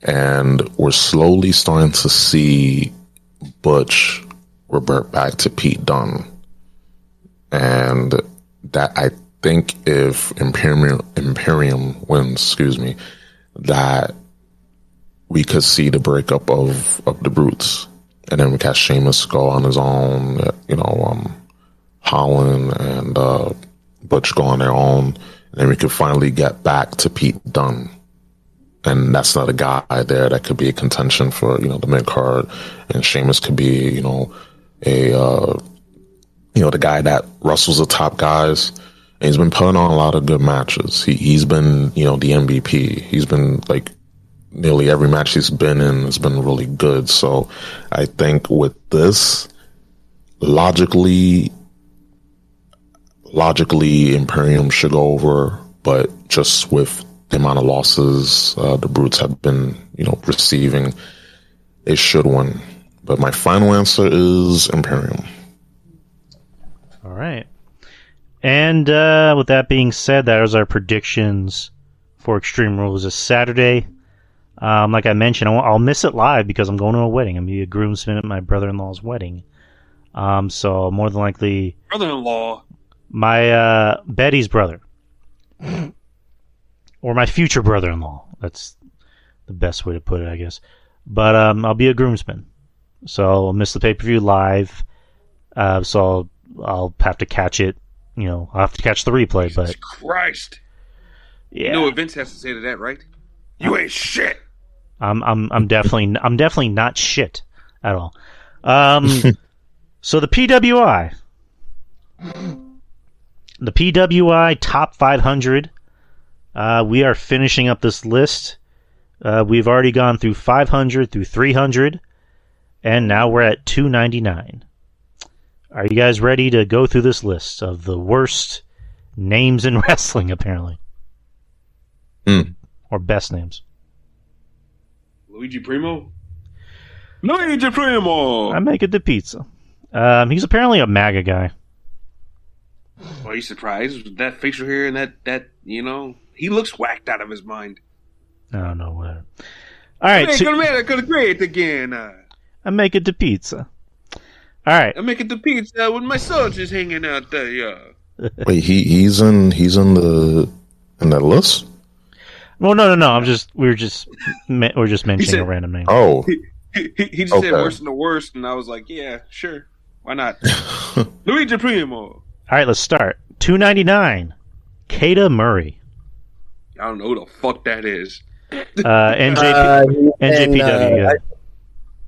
And we're slowly starting to see Butch revert back to Pete Dunne. And that, I think if Imperium wins, that we could see the breakup of the Brutes. And then we got Sheamus go on his own, Holland and Butch go on their own. And then we could finally get back to Pete Dunne. And that's not a guy there that could be a contention for, the mid-card. And Sheamus could be, the guy that wrestles the top guys. And he's been putting on a lot of good matches. He's been, the MVP. He's been, nearly every match he's been in has been really good. So I think with this, logically Imperium should go over, but just with the amount of losses the Brutes have been, receiving, they should win. But my final answer is Imperium. All right. And with that being said, that is our predictions for Extreme Rules this Saturday. Like I mentioned, I'll miss it live because I'm going to a wedding. I'm going to be a groomsman at my brother-in-law's wedding. So more than likely... Brother-in-law? My Betty's brother. Or my future brother-in-law. That's the best way to put it, I guess. But I'll be a groomsman. So I'll miss the pay-per-view live. So I'll have to catch it. I'll have to catch the replay. Jesus but Christ. Yeah. You know what Vince has to say to that, right? You ain't shit. I'm definitely not shit at all. So the PWI. The PWI Top 500. We are finishing up this list. We've already gone through 500 through 300, and now we're at 299. Are you guys ready to go through this list of the worst names in wrestling, apparently? Or best names? Luigi Primo? Luigi Primo! I make it the pizza. He's apparently a MAGA guy. Are you surprised with that facial hair and that he looks whacked out of his mind. I don't know what. All right. Make America great again. I make it the pizza. All right. I make it the pizza with my soldiers hanging out there. Wait, he's in that list? Well, no. We're just mentioning a random name. Oh, he just said worse than the worst, and I was like, yeah, sure, why not? Luigi Primo. All right, let's start. 299. Kata Murray. I don't know who the fuck that is. NJPW.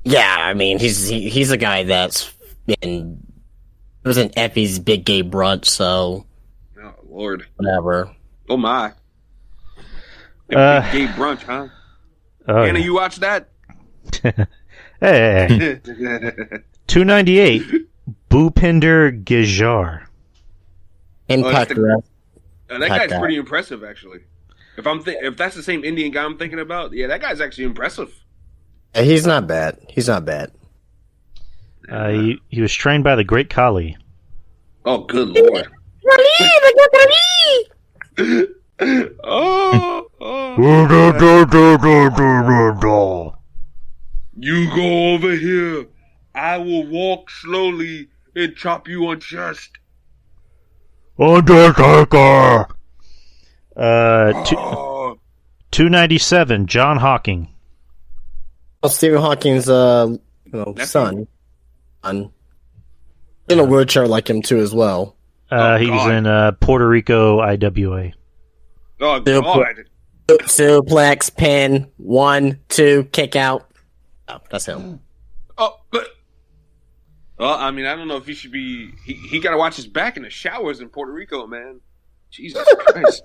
Yeah, I mean he's a guy that's been. It was an Effie's Big Gay Brunch, so. Oh Lord. Whatever. Oh my. Big Gay Brunch, huh? Oh, Anna, yeah. you watch that? Hey. 298. Bhupinder Gujjar. Impact that guy's pretty impressive, actually. If that's the same Indian guy I'm thinking about, yeah, that guy's actually impressive. He's not bad. He was trained by the Great Khali. Oh, good lord. You go over here. I will walk slowly and chop you on chest. Undertaker. 297. John Hawking. Well, Stephen Hawking's son. In a wheelchair like him too as well. He was in Puerto Rico IWA. Oh God! Suplex, pin, 1, 2, kick out. Oh, that's him. Oh, but well, I mean, I don't know if he should be. He got to watch his back in the showers in Puerto Rico, man. Jesus Christ!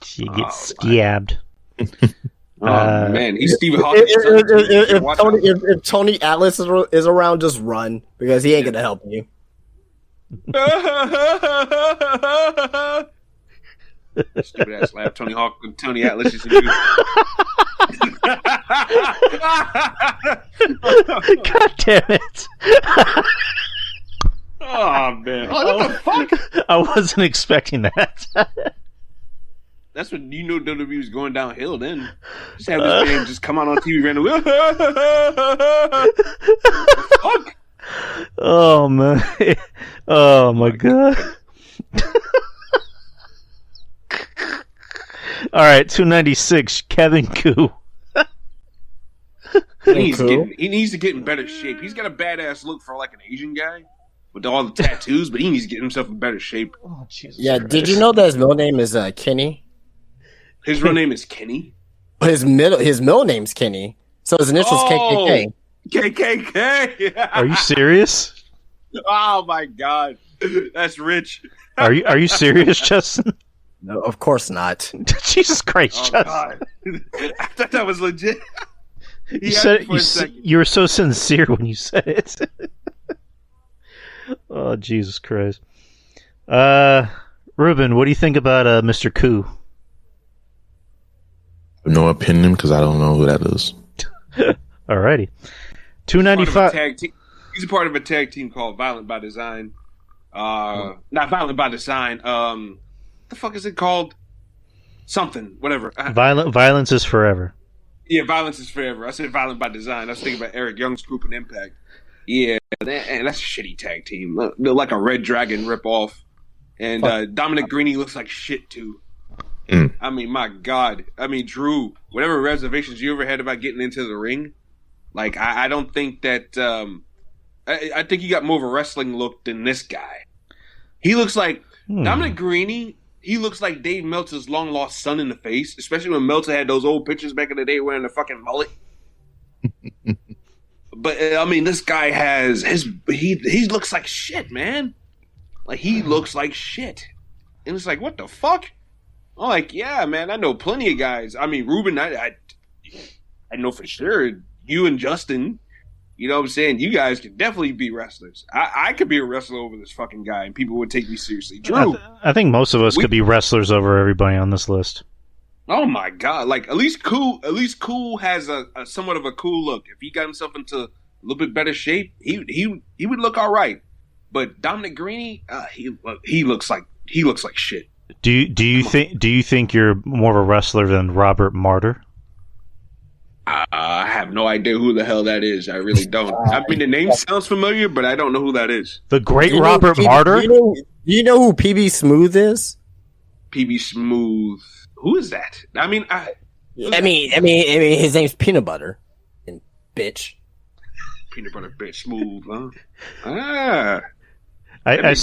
She gets scabbed. Man, he's Stephen Hawking. If Tony Atlas is around, just run because he ain't gonna help you. Stupid ass laugh. Tony Atlas used to do. God damn it! Oh man! Oh, what the fuck? I wasn't expecting that. That's when you know WWE was going downhill. Then just have this man just come out on TV randomly. Fuck! Oh man! Oh my god! All right, 296. Kevin Koo. He needs to get in better shape. He's got a badass look for like an Asian guy with all the tattoos, but he needs to get himself in better shape. Oh, Jesus Yeah, Christ. did you know that his middle name is Kenny? His real name is Kenny. His middle name's Kenny. So his initials KKK. KKK. Are you serious? Oh my god, that's rich. Are you serious, Justin? No, of course not. Jesus Christ, Oh Justin! god, I thought that was legit. You were so sincere when you said it. Oh, Jesus Christ. Reuben, what do you think about Mr. Koo? No opinion because I don't know who that is. Alrighty. 295. He's a part of a tag team called Violent by Design. Not Violent by Design. The fuck is it called? Something, whatever. Violence is forever. Yeah, Violence is Forever. I said Violent by Design. I was thinking about Eric Young's group and Impact. Yeah, and that's a shitty tag team. They're like a Red Dragon ripoff. And Dominic Greeny looks like shit, too. I mean, my God. I mean, Drew, whatever reservations you ever had about getting into the ring, like, I don't think that... I think he got more of a wrestling look than this guy. He looks like... Dominic Greeny... He looks like Dave Meltzer's long-lost son in the face, especially when Meltzer had those old pictures back in the day wearing the fucking mullet. But, I mean, this guy has... He looks like shit, man. Like, he looks like shit. And it's like, what the fuck? I'm like, yeah, man, I know plenty of guys. I mean, Reuben, I know for sure. You and Justin, you know what I'm saying? You guys could definitely be wrestlers. I could be a wrestler over this fucking guy, and people would take me seriously. Drew. I think most of us could be wrestlers over everybody on this list. Oh my god! Like at least Cool has a somewhat of a cool look. If he got himself into a little bit better shape, he would look all right. But Dominic Greeny, he looks like shit. Do you think you're more of a wrestler than Robert Martyr? I have no idea who the hell that is. I really don't. I mean, the name sounds familiar, but I don't know who that is. The great Robert Martyr? Do you know who PB Smooth is? PB Smooth. Who is that? I mean, his name's Peanut Butter. And bitch. Peanut Butter Bitch Smooth, huh? Ah. I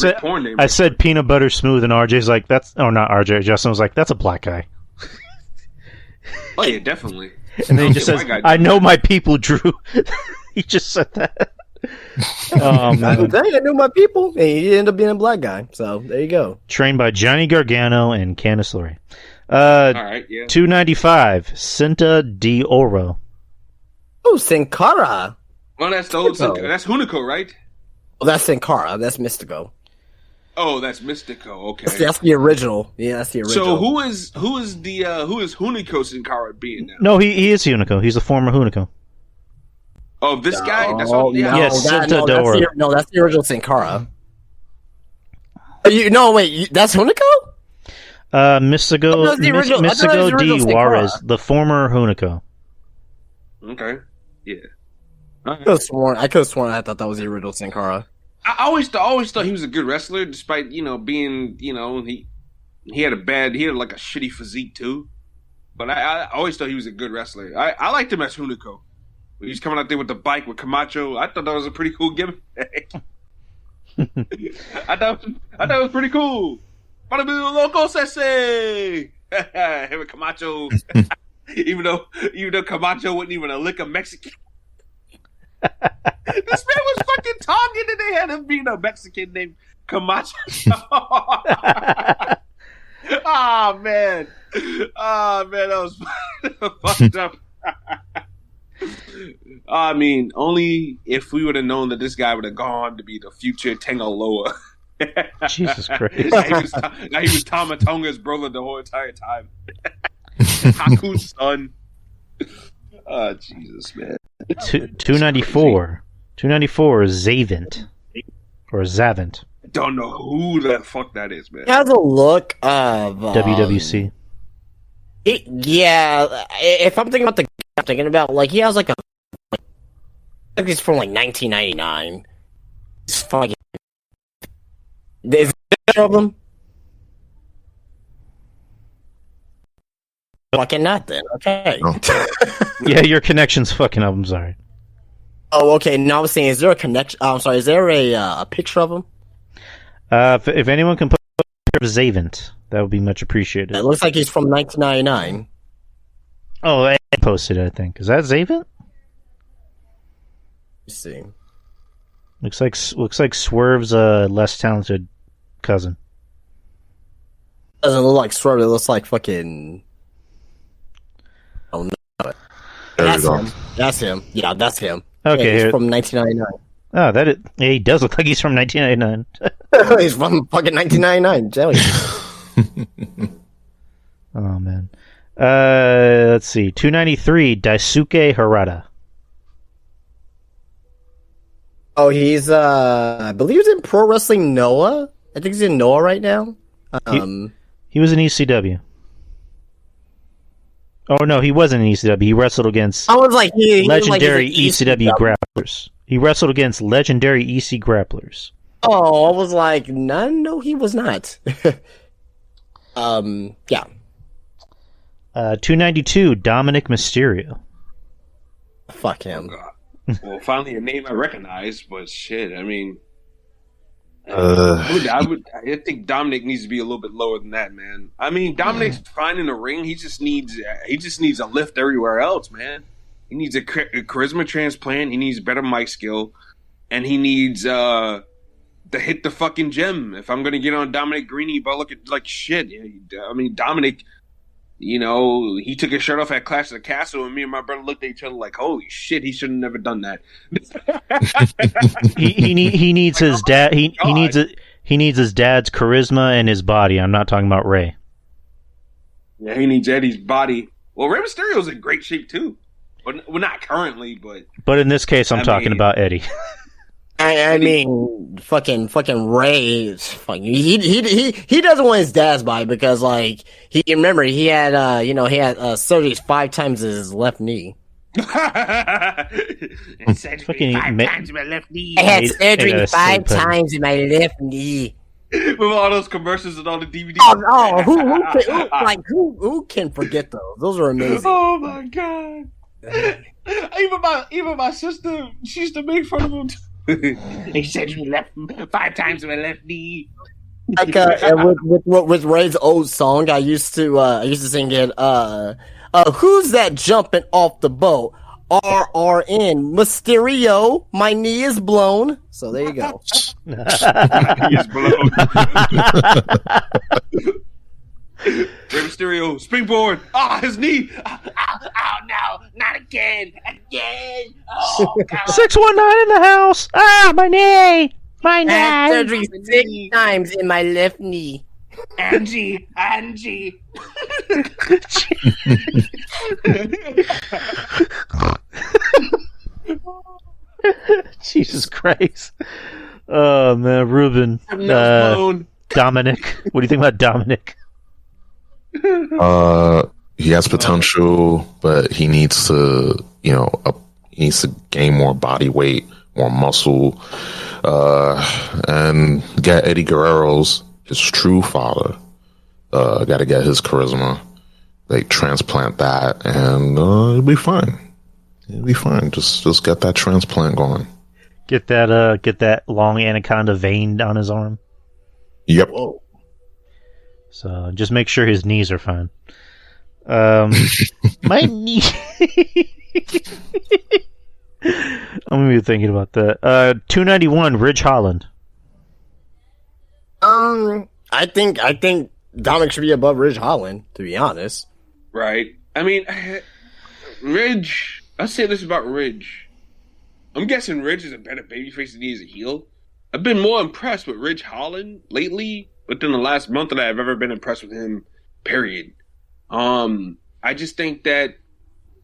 said Peanut Butter Smooth, and RJ's like, that's... Oh, not RJ. Justin was like, that's a black guy. Oh, yeah, definitely. And then he just says, I know my people, Drew. He just said that. Oh, man. I knew my people. And he ended up being a black guy. So, there you go. Trained by Johnny Gargano and Candice LeRae. All right, yeah. 295, Cinta de Oro. Oh, Sin Cara. Well, that's the old that's Hunico, right? Well, that's Sin Cara. That's Mystico. Oh, that's Mystico. Okay, that's the original. Yeah, that's the original. So who is Hunico Sin Cara being now? No, he is Hunico. He's a former Hunico. Oh, this guy? That's Cinta de Oro. That's the original Sin Cara. That's Hunico? Mystico de Juarez, the former Hunico. Okay, yeah. I could have sworn I thought that was the original Sin Cara. I always thought he was a good wrestler, despite being he had like a shitty physique too. But I always thought he was a good wrestler. I liked him as Hunico. When he was coming out there with the bike with Camacho, I thought that was a pretty cool gimmick. I thought it was pretty cool. Para mi loco sese. Him and Camacho, even though Camacho wasn't even a lick of Mexican. This man was fucking talking, and they had him being a Mexican named Camacho. Oh man, that was fucked up. I mean, only if we would have known that this guy would have gone to be the future Tengaloa. Jesus Christ! Now he was Tama Tonga's brother the whole entire time. Haku's son. Oh Jesus, man. 294. 294 is Zavint. Or Zavint. Don't know who the fuck that is, man. He has a look of WWC. If I'm thinking about the guy I'm thinking about, like he has like he's from like 1999. It's fucking. Is there of them? Fucking not then. Okay. Oh. Yeah, your connection's fucking up. I'm sorry. Oh, okay. Now I was saying, is there a connection? I'm sorry. Is there a picture of him? If anyone can put a picture of Zavint, that would be much appreciated. It looks like he's from 1999. Oh, I posted it, I think. Is that Zavint? Let's see. Looks like Swerve's less talented cousin. Doesn't look like Swerve. It looks like fucking. Oh no! There That's we go. him. That's him. Yeah, that's him. Okay, Yeah, he's here- from 1999. Oh, yeah, he does look like he's from 1999. He's from fucking 1999. Tell you. Oh man. Let's see. 293 Daisuke Harada. Oh, he's I believe he's in Pro Wrestling Noah. I think he's in Noah right now. He was in ECW. Oh no, he wasn't in ECW. He wrestled against I was like, he legendary was like, ECW grapplers. He wrestled against legendary EC grapplers. Oh, I was like, no, he was not. Yeah. 292 Dominic Mysterio. Fuck him. Well, finally a name I recognize, but shit, I mean, Uh, I think Dominic needs to be a little bit lower than that, man. I mean, Dominic's fine in the ring. He just needs a lift everywhere else, man. He needs a charisma transplant. He needs better mic skill, and he needs to hit the fucking gym. If I'm gonna get on Dominic Greeny, but look at like shit. I mean, Dominic. You know, he took his shirt off at Clash of the Castle, and me and my brother looked at each other like, "Holy shit, he should have never done that." He needs his dad. He God. needs his dad's charisma and his body. I'm not talking about Ray. Yeah, he needs Eddie's body. Well, Rey Mysterio's in great shape too. Well, not currently, but But in this case, I'm talking about Eddie. I mean, fucking Ray is fucking. He doesn't want his dad's body because like he had surgeries 5 times his left knee. Surgery times in my left knee. I had Ate surgery a 5 sleep penny. times in my left knee. With all those commercials and all the DVDs. Oh, who can forget those? Those are amazing. Oh my god! Even my sister, she used to make fun of him. He said you left 5 times with my left knee. Like with Ray's old song, I used to sing it. Who's that jumping off the boat? RRN Mysterio. My knee is blown. So there you go. He is blown. Rey Mysterio, springboard. His knee. Oh no, not again. Oh god. 619 in the house. My knee. My I had knee. surgery 6 times in my left knee. Angie. Jesus Christ. Oh man, Reuben. Blown. Dominic. What do you think about Dominic? he has potential, but he needs to, he needs to gain more body weight, more muscle, and get Eddie Guerrero's his true father. Got to get his charisma, like transplant that, and it'll be fine. It'll be fine. Just get that transplant going. Get that long anaconda vein on his arm. Yep. Whoa. So just make sure his knees are fine. My knee. I'm gonna be thinking about that. 291 Ridge Holland. I think Dominic should be above Ridge Holland, to be honest. Right. I mean, Ridge. I'll say this about Ridge. I'm guessing Ridge is a better babyface than he is a heel. I've been more impressed with Ridge Holland lately within the last month than I've ever been impressed with him, period. I just think that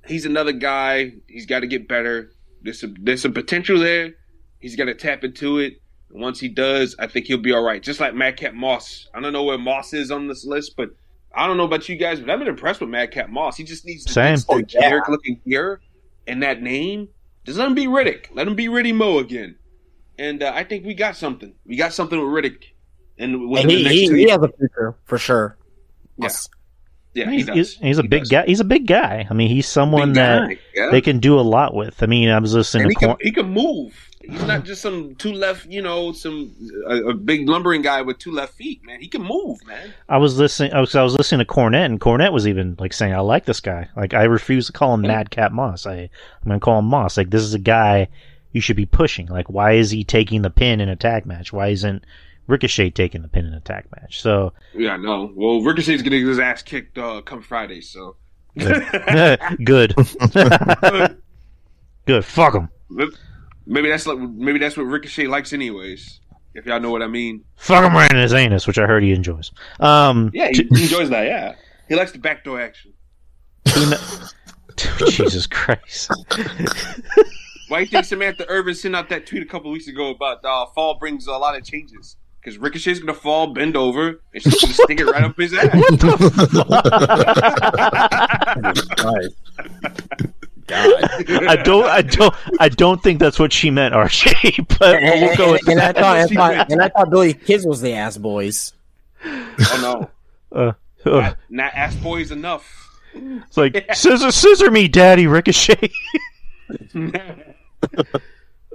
he's another guy. He's got to get better. There's some potential there. He's got to tap into it. Once he does, I think he'll be all right. Just like Madcap Moss. I don't know where Moss is on this list, but I don't know about you guys, but I've been impressed with Madcap Moss. He just needs to get the generic looking gear and that name. Just let him be Riddick. Let him be Riddy Mo again. And I think we got something. We got something with Riddick. And he has a future for sure. Yes. Yeah, he does. He's a big guy. He's a big guy. I mean, he's someone that they can do a lot with. I mean, I was listening to he can move. He's not just some two left, a big lumbering guy with two left feet, man. He can move, man. I was listening to Cornette, and Cornette was even like saying, "I like this guy. Like, I refuse to call him Madcap Moss. I'm gonna call him Moss. Like, this is a guy you should be pushing. Like, why is he taking the pin in a tag match? Why isn't Ricochet taking the pin in a tag match?" So yeah, no. Well, Ricochet's getting his ass kicked come Friday, so good. Good. Fuck him. Maybe that's what Ricochet likes, anyways. If y'all know what I mean. Fuck him right in his anus, which I heard he enjoys. Yeah, he enjoys that. Yeah, he likes the backdoor action. Jesus Christ. Why do you think Samantha Irvin sent out that tweet a couple weeks ago about fall brings a lot of changes? Because Ricochet's gonna fall, bend over, and she's gonna stick it right up his ass. God. I don't think that's what she meant, RJ. But we'll go with I thought Billy Kids was the ass boys. Oh no. Not ass boys enough. It's like scissor me, Daddy, Ricochet.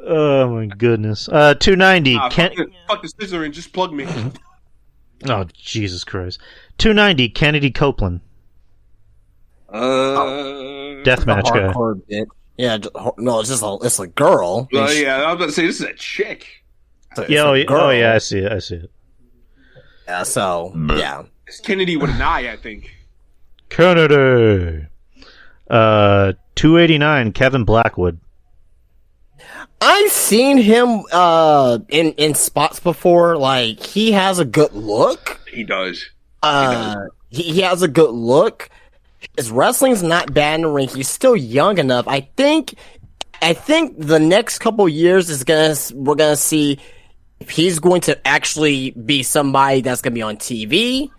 Oh my goodness. 290. Fuck the scissor and just plug me. Oh Jesus Christ. 290. Kennedy Copeland. Deathmatch guy. Bitch. Yeah, no, it's a girl. Well, yeah, I was about to say this is a chick. Oh yeah, I see it. Yeah, so yeah, it's Kennedy with an eye, I think. Kennedy. 289. Kevin Blackwood. I've seen him in spots before. Like, he has a good look. He does. He has a good look. His wrestling's not bad in the ring. He's still young enough. I think the next couple years we're gonna see if he's going to actually be somebody that's gonna be on TV,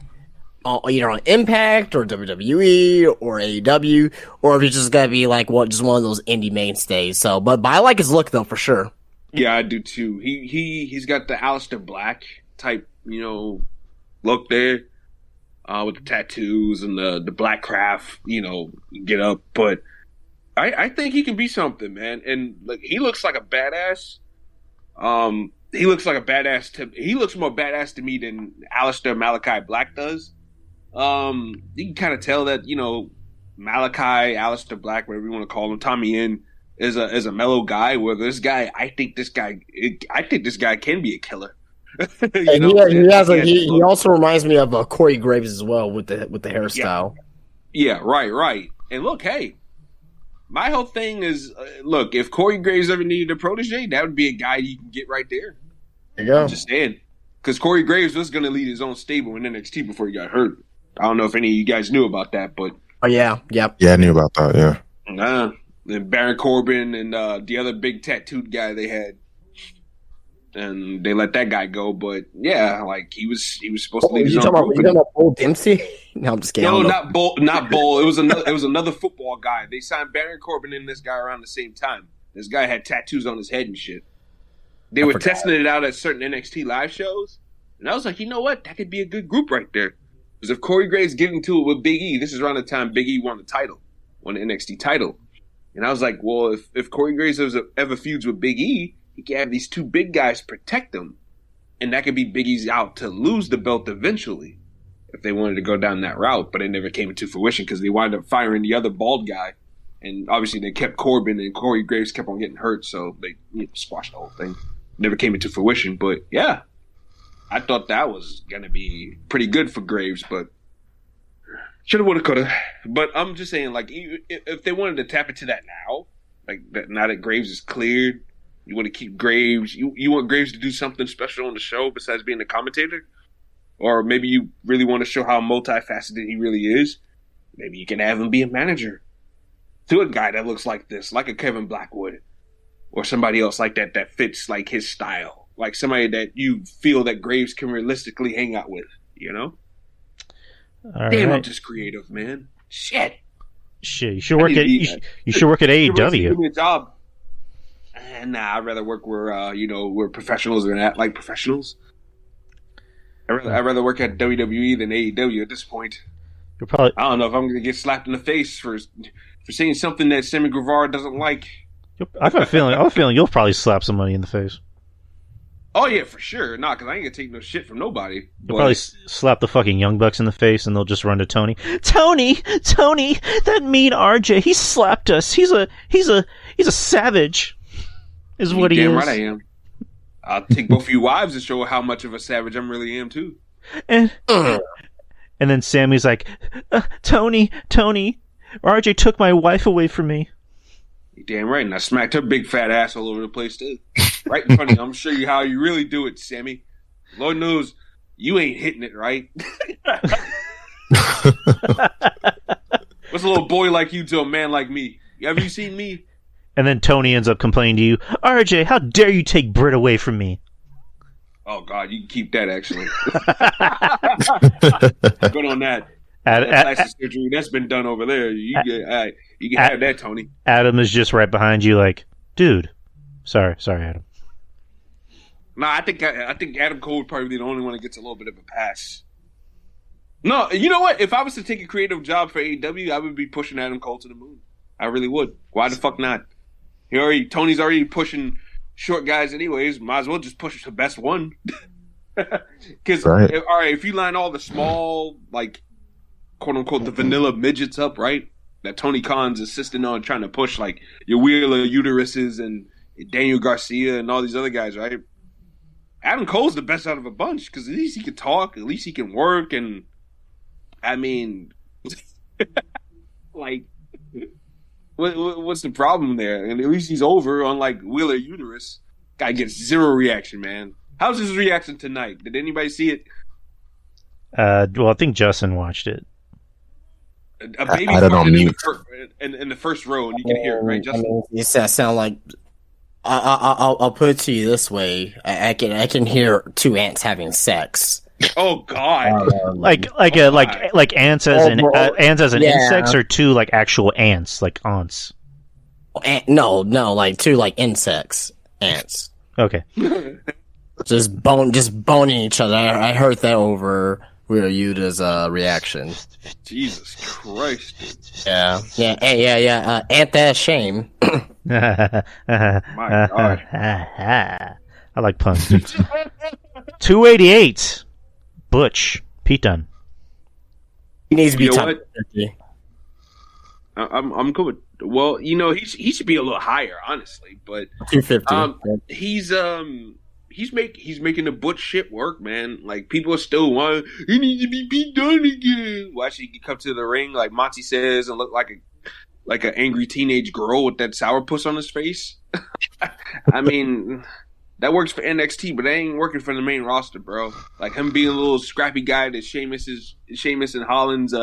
either on Impact or WWE or AEW, or if he's just gonna be like just one of those indie mainstays. So, but I like his look though for sure. Yeah, I do too. He's got the Aleister Black type, look there. With the tattoos and the black craft, get up. But I think he can be something, man. And like, he looks like a badass. He looks more badass to me than Aleister Malachi Black does. You can kind of tell that, Malachi, Aleister Black, whatever you want to call him, Tommy Inn is a mellow guy. Where this guy, I think this guy can be a killer. He also reminds me of Corey Graves as well with the hairstyle. Yeah, right. And look, hey, my whole thing is, if Corey Graves ever needed a protege, that would be a guy you can get right there. There you go. I'm just saying, because Corey Graves was going to lead his own stable in NXT before he got hurt. I don't know if any of you guys knew about that, but yeah, I knew about that. Yeah. And Baron Corbin and the other big tattooed guy they had. And they let that guy go, but yeah, like he was supposed to leave his own group. You talking about Bull Dempsey? No, I'm just kidding. No, not Bull. It was another football guy. They signed Baron Corbin and this guy around the same time. This guy had tattoos on his head and shit. They were testing it out at certain NXT live shows, and I was like, you know what? That could be a good group right there. Because if Corey Graves get into it with Big E, this is around the time Big E won the NXT title, and I was like, well, if Corey Graves ever feuds with Big E, he can have these two big guys protect him, and that could be Big E's out to lose the belt eventually if they wanted to go down that route, but it never came into fruition because they wound up firing the other bald guy, and obviously they kept Corbin, and Corey Graves kept on getting hurt, so they squashed the whole thing. Never came into fruition, but yeah, I thought that was going to be pretty good for Graves, but shoulda, woulda, coulda. But I'm just saying, like, if they wanted to tap into that now, like now that Graves is cleared, you want to keep Graves. You want Graves to do something special on the show besides being a commentator? Or maybe you really want to show how multifaceted he really is. Maybe you can have him be a manager to a guy that looks like this, like a Kevin Blackwood. Or somebody else like that fits like his style. like somebody that you feel that Graves can realistically hang out with. You know? All Damn, right. I'm just creative, man. Shit. You should work at you should work at Give AEW. me a job. Nah, I'd rather work where we're professionals and act like professionals. I'd rather work at WWE than AEW at this point. You're probably I don't know if I'm gonna get slapped in the face for saying something that Sammy Guevara doesn't like. I have a feeling you'll probably slap somebody in the face. Oh yeah, for sure. Nah, because I ain't gonna take no shit from nobody. You'll probably slap the fucking Young Bucks in the face, and they'll just run to Tony. Tony, that mean RJ, he slapped us. He's a savage. Is what he is. Damn right I am. I'll take both of you wives to show how much of a savage I really am too. And then Sammy's like, Tony, RJ took my wife away from me. You damn right, and I smacked her big fat ass all over the place too. Right in front of you. I'm gonna show you how you really do it, Sammy. Lord knows you ain't hitting it right. What's a little boy like you to a man like me? Have you seen me? And then Tony ends up complaining to you, RJ, how dare you take Britt away from me? Oh God, you can keep that actually. Good on that. Plastic surgery that's been done over there. You can have that, Tony. Adam is just right behind you, like, dude. Sorry, Adam. No, I think Adam Cole would probably be the only one that gets a little bit of a pass. No, you know what? If I was to take a creative job for AEW, I would be pushing Adam Cole to the moon. I really would. Why the fuck not? Tony's already pushing short guys anyways. Might as well just push the best one. Because if you line all the small, like, quote unquote, the vanilla midgets up, right? That Tony Khan's insisting on trying to push, like your Wheeler Uteruses and Daniel Garcia and all these other guys, right? Adam Cole's the best out of a bunch because at least he can talk, at least he can work, and I mean, like, what's the problem there? And at least he's over on like Wheeler Uterus. Guy gets zero reaction, man. How's his reaction tonight? Did anybody see it? Well, I think Justin watched it. A baby in the first row, and you can hear it, right, Justin? I mean, you sound like. I'll put it to you this way: I can hear two ants having sex. Oh God! Like ants as an insects, or two like actual ants, like aunts. No, like two like insects, ants. Okay. just boning each other. I heard that over Wheeler Yuta's reaction. Jesus Christ! Yeah. Ant that shame. My God! I like puns. 288. Butch. Pete Dunne. He needs to be You know top what? 50. I'm cool with. Well, he should be a little higher, honestly. But 250. He's making the Butch shit work, man. Like people are still wanting. He needs to be Pete Dunne again. Watch he come to the ring like Monty says and look like an angry teenage girl with that sourpuss on his face. I mean, that works for NXT, but that ain't working for the main roster, bro. Like him being a little scrappy guy that Sheamus and Holland's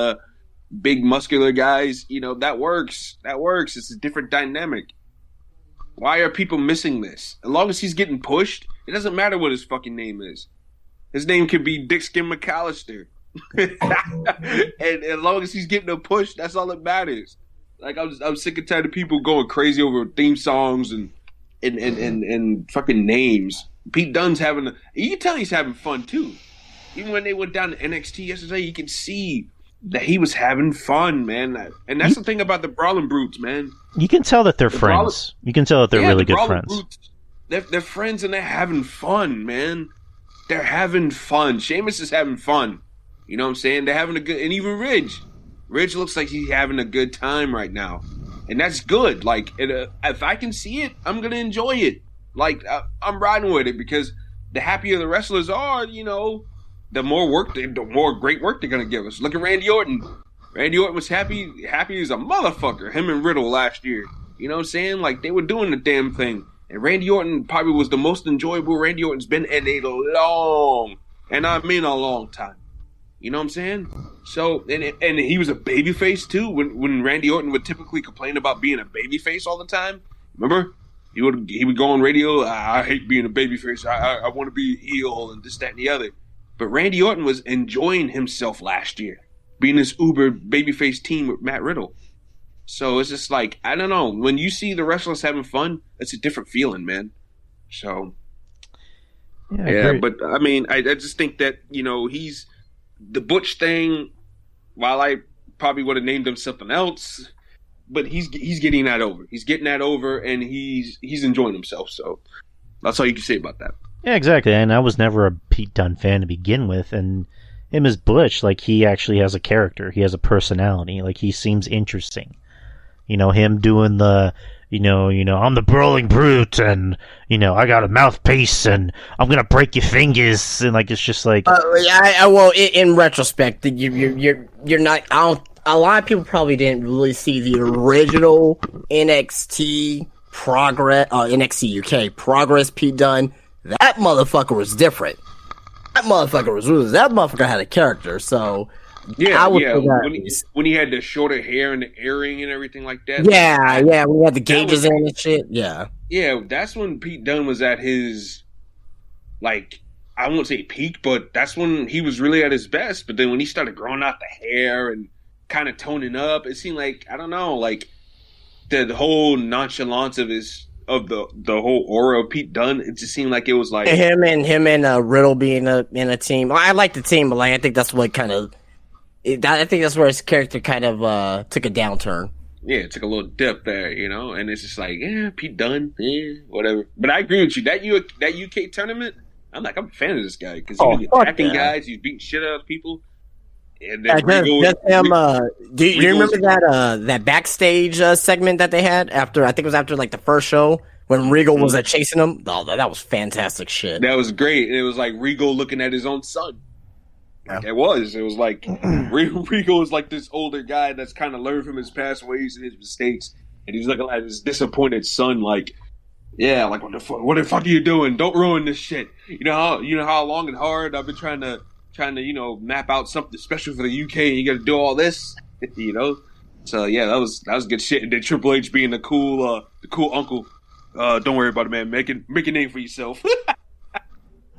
big muscular guys, that works. That works. It's a different dynamic. Why are people missing this? As long as he's getting pushed, it doesn't matter what his fucking name is. His name could be Dick Skin McAllister. And as long as he's getting a push, that's all that matters. Like I'm sick and tired of people going crazy over theme songs and fucking names. Pete Dunne's you can tell he's having fun too. Even when they went down to NXT yesterday, you can see that he was having fun, man. And that's the thing about the Brawling Brutes, man. You can tell that they're friends. You can tell that they're really good friends. Brutes, they're friends and they're having fun, man. They're having fun. Sheamus is having fun. You know what I'm saying? They're having a good, and even Ridge. Ridge looks like he's having a good time right now. And that's good. Like, if I can see it, I'm going to enjoy it. Like, I'm riding with it because the happier the wrestlers are, the more great work they're going to give us. Look at Randy Orton. Randy Orton was happy as a motherfucker. Him and Riddle last year. You know what I'm saying? Like, they were doing the damn thing. And Randy Orton probably was the most enjoyable Randy Orton's been in a long time. You know what I'm saying? So, and he was a babyface too. When Randy Orton would typically complain about being a babyface all the time, remember? He would go on radio. I hate being a babyface. I want to be a heel and this, that, and the other. But Randy Orton was enjoying himself last year, being this uber babyface team with Matt Riddle. So it's just like, I don't know. When you see the wrestlers having fun, it's a different feeling, man. So, yeah, but I mean, I just think that, he's the Butch thing. While I probably would have named him something else, but he's getting that over. He's getting that over, and he's enjoying himself. So that's all you can say about that. Yeah, exactly. And I was never a Pete Dunne fan to begin with, and him as Butch, like, he actually has a character. He has a personality. Like, he seems interesting. Him doing the, I'm the brawling brute, and, I got a mouthpiece, and I'm gonna break your fingers, and, like, it's just like... well, in retrospect, you're not... a lot of people probably didn't really see the original NXT NXT UK Progress Pete Dunne. That motherfucker was different. That motherfucker had a character, so... Yeah. When he had the shorter hair and the earring and everything like that. Yeah. We had the gauges in and shit. Yeah. Yeah, that's when Pete Dunne was at his, like, I won't say peak, but that's when he was really at his best. But then when he started growing out the hair and kind of toning up, it seemed like, I don't know, like the whole nonchalance of the whole aura of Pete Dunne, it just seemed like it was like him and Riddle being in a team. Well, I like the team, but like I think that's what kind of. I think that's where his character kind of took a downturn. Yeah, it took a little dip there, and it's just like, yeah, Pete Dunne, whatever. But I agree with you. That UK tournament, I'm a fan of this guy because he was attacking guys, he was beating shit out of people. And then Regal, do you remember that backstage segment that they had after? I think it was after like the first show when Regal was chasing him. Oh, that was fantastic shit. That was great, and it was like Regal looking at his own son. Yeah. It was like Regal was like this older guy that's kind of learned from his past ways and his mistakes, and he's looking at his disappointed son like, yeah, like what the fuck are you doing? Don't ruin this shit. You know how long and hard I've been trying to map out something special for the UK, and you got to do all this, So yeah, that was good shit. And then Triple H being the cool uncle. Don't worry about it, man. Make a name for yourself.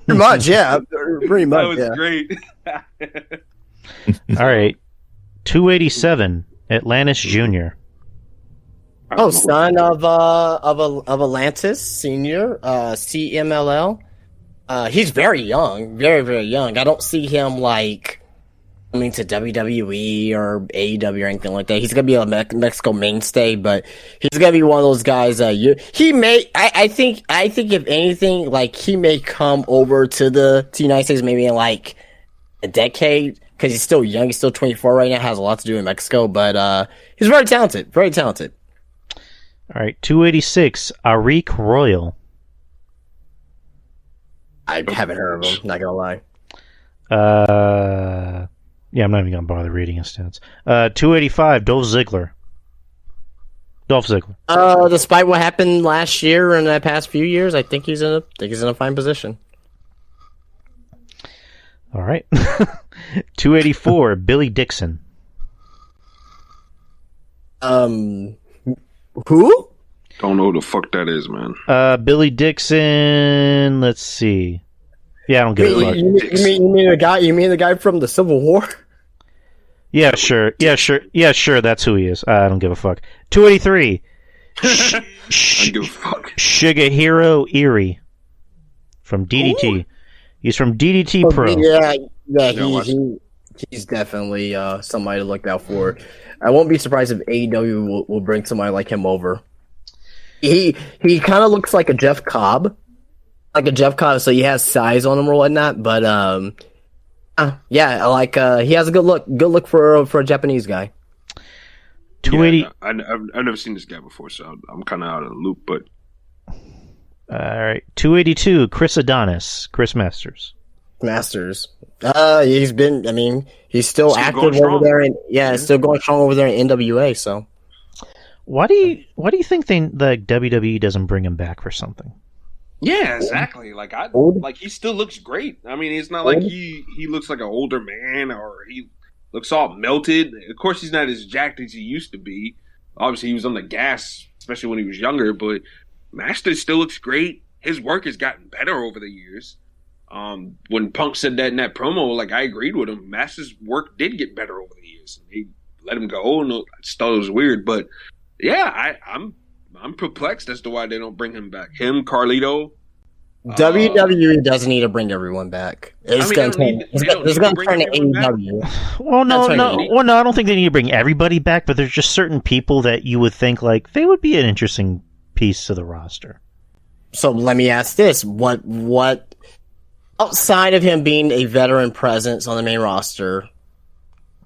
Pretty much, yeah. Pretty much, that was great. All right, 287, Atlantis Jr. Oh, son of Atlantis Senior, CMLL. He's very young, very very young. I don't see him like coming to WWE or AEW or anything like that. He's gonna be a Mexico mainstay, but he's gonna be one of those guys. He may. I think if anything, like he may come over to the United States maybe in like a decade because he's still young. He's still 24 right now. Has a lot to do in Mexico, but he's very talented. Very talented. All right, 286, Arik Royal. I haven't heard of him. Not gonna lie. Yeah, I'm not even gonna bother reading his stats. 285, Dolph Ziggler. Despite what happened last year and the past few years, I think he's in a fine position. All right. 284, Billy Dixon. Who? Don't know who the fuck that is, man. Billy Dixon. Let's see. Yeah, I don't give a fuck. You mean the guy? You mean the guy from the Civil War? Yeah, sure. That's who he is. I don't give a fuck. 283. I don't give a fuck. Shigehiro Eri from DDT. Ooh. He's from DDT Pro. He's definitely somebody to look out for. I won't be surprised if AEW will bring somebody like him over. He kind of looks like a Jeff Cobb. So he has size on him or whatnot, but he has a good look for a Japanese guy. 280. Yeah, I've never seen this guy before, so I'm kind of out of the loop. But all right, 282, Chris Masters. He's still active over there, and still going strong over there in NWA. So, why do you think the WWE doesn't bring him back for something? Yeah, exactly. Like he still looks great. I mean, it's not like he looks like an older man or he looks all melted. Of course, he's not as jacked as he used to be. Obviously, he was on the gas, especially when he was younger. But Master still looks great. His work has gotten better over the years. When Punk said that in that promo, like, I agreed with him. Master's work did get better over the years. They let him go, and I just thought it was weird. But yeah, I'm perplexed as to why they don't bring him back. Him, Carlito. WWE doesn't need to bring everyone back. It's going to turn to AEW. Well, no, I don't think they need to bring everybody back, but there's just certain people that you would think like they would be an interesting piece to the roster. So let me ask this: what outside of him being a veteran presence on the main roster,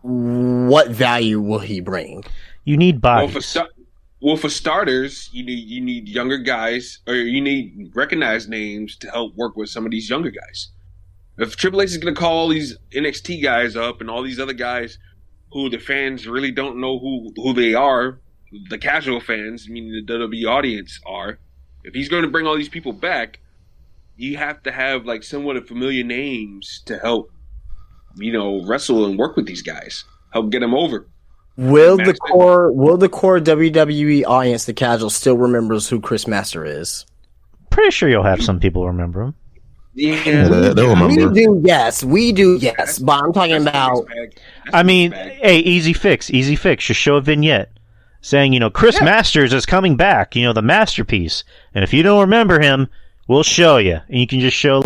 what value will he bring? You need bodies. Well, for starters, you need younger guys, or you need recognized names to help work with some of these younger guys. If Triple H is going to call all these NXT guys up and all these other guys who the fans really don't know who they are, the casual fans, meaning the WWE audience, are, if he's going to bring all these people back, you have to have like somewhat of familiar names to help, wrestle and work with these guys, help get them over. Will the core WWE audience, the casual, still remembers who Chris Master is? Pretty sure you'll have some people remember him. Yeah, they'll remember. We do, yes. But I'm talking about. I mean, hey, easy fix. Just show a vignette saying, Chris Masters is coming back. The masterpiece. And if you don't remember him, we'll show you. And you can just show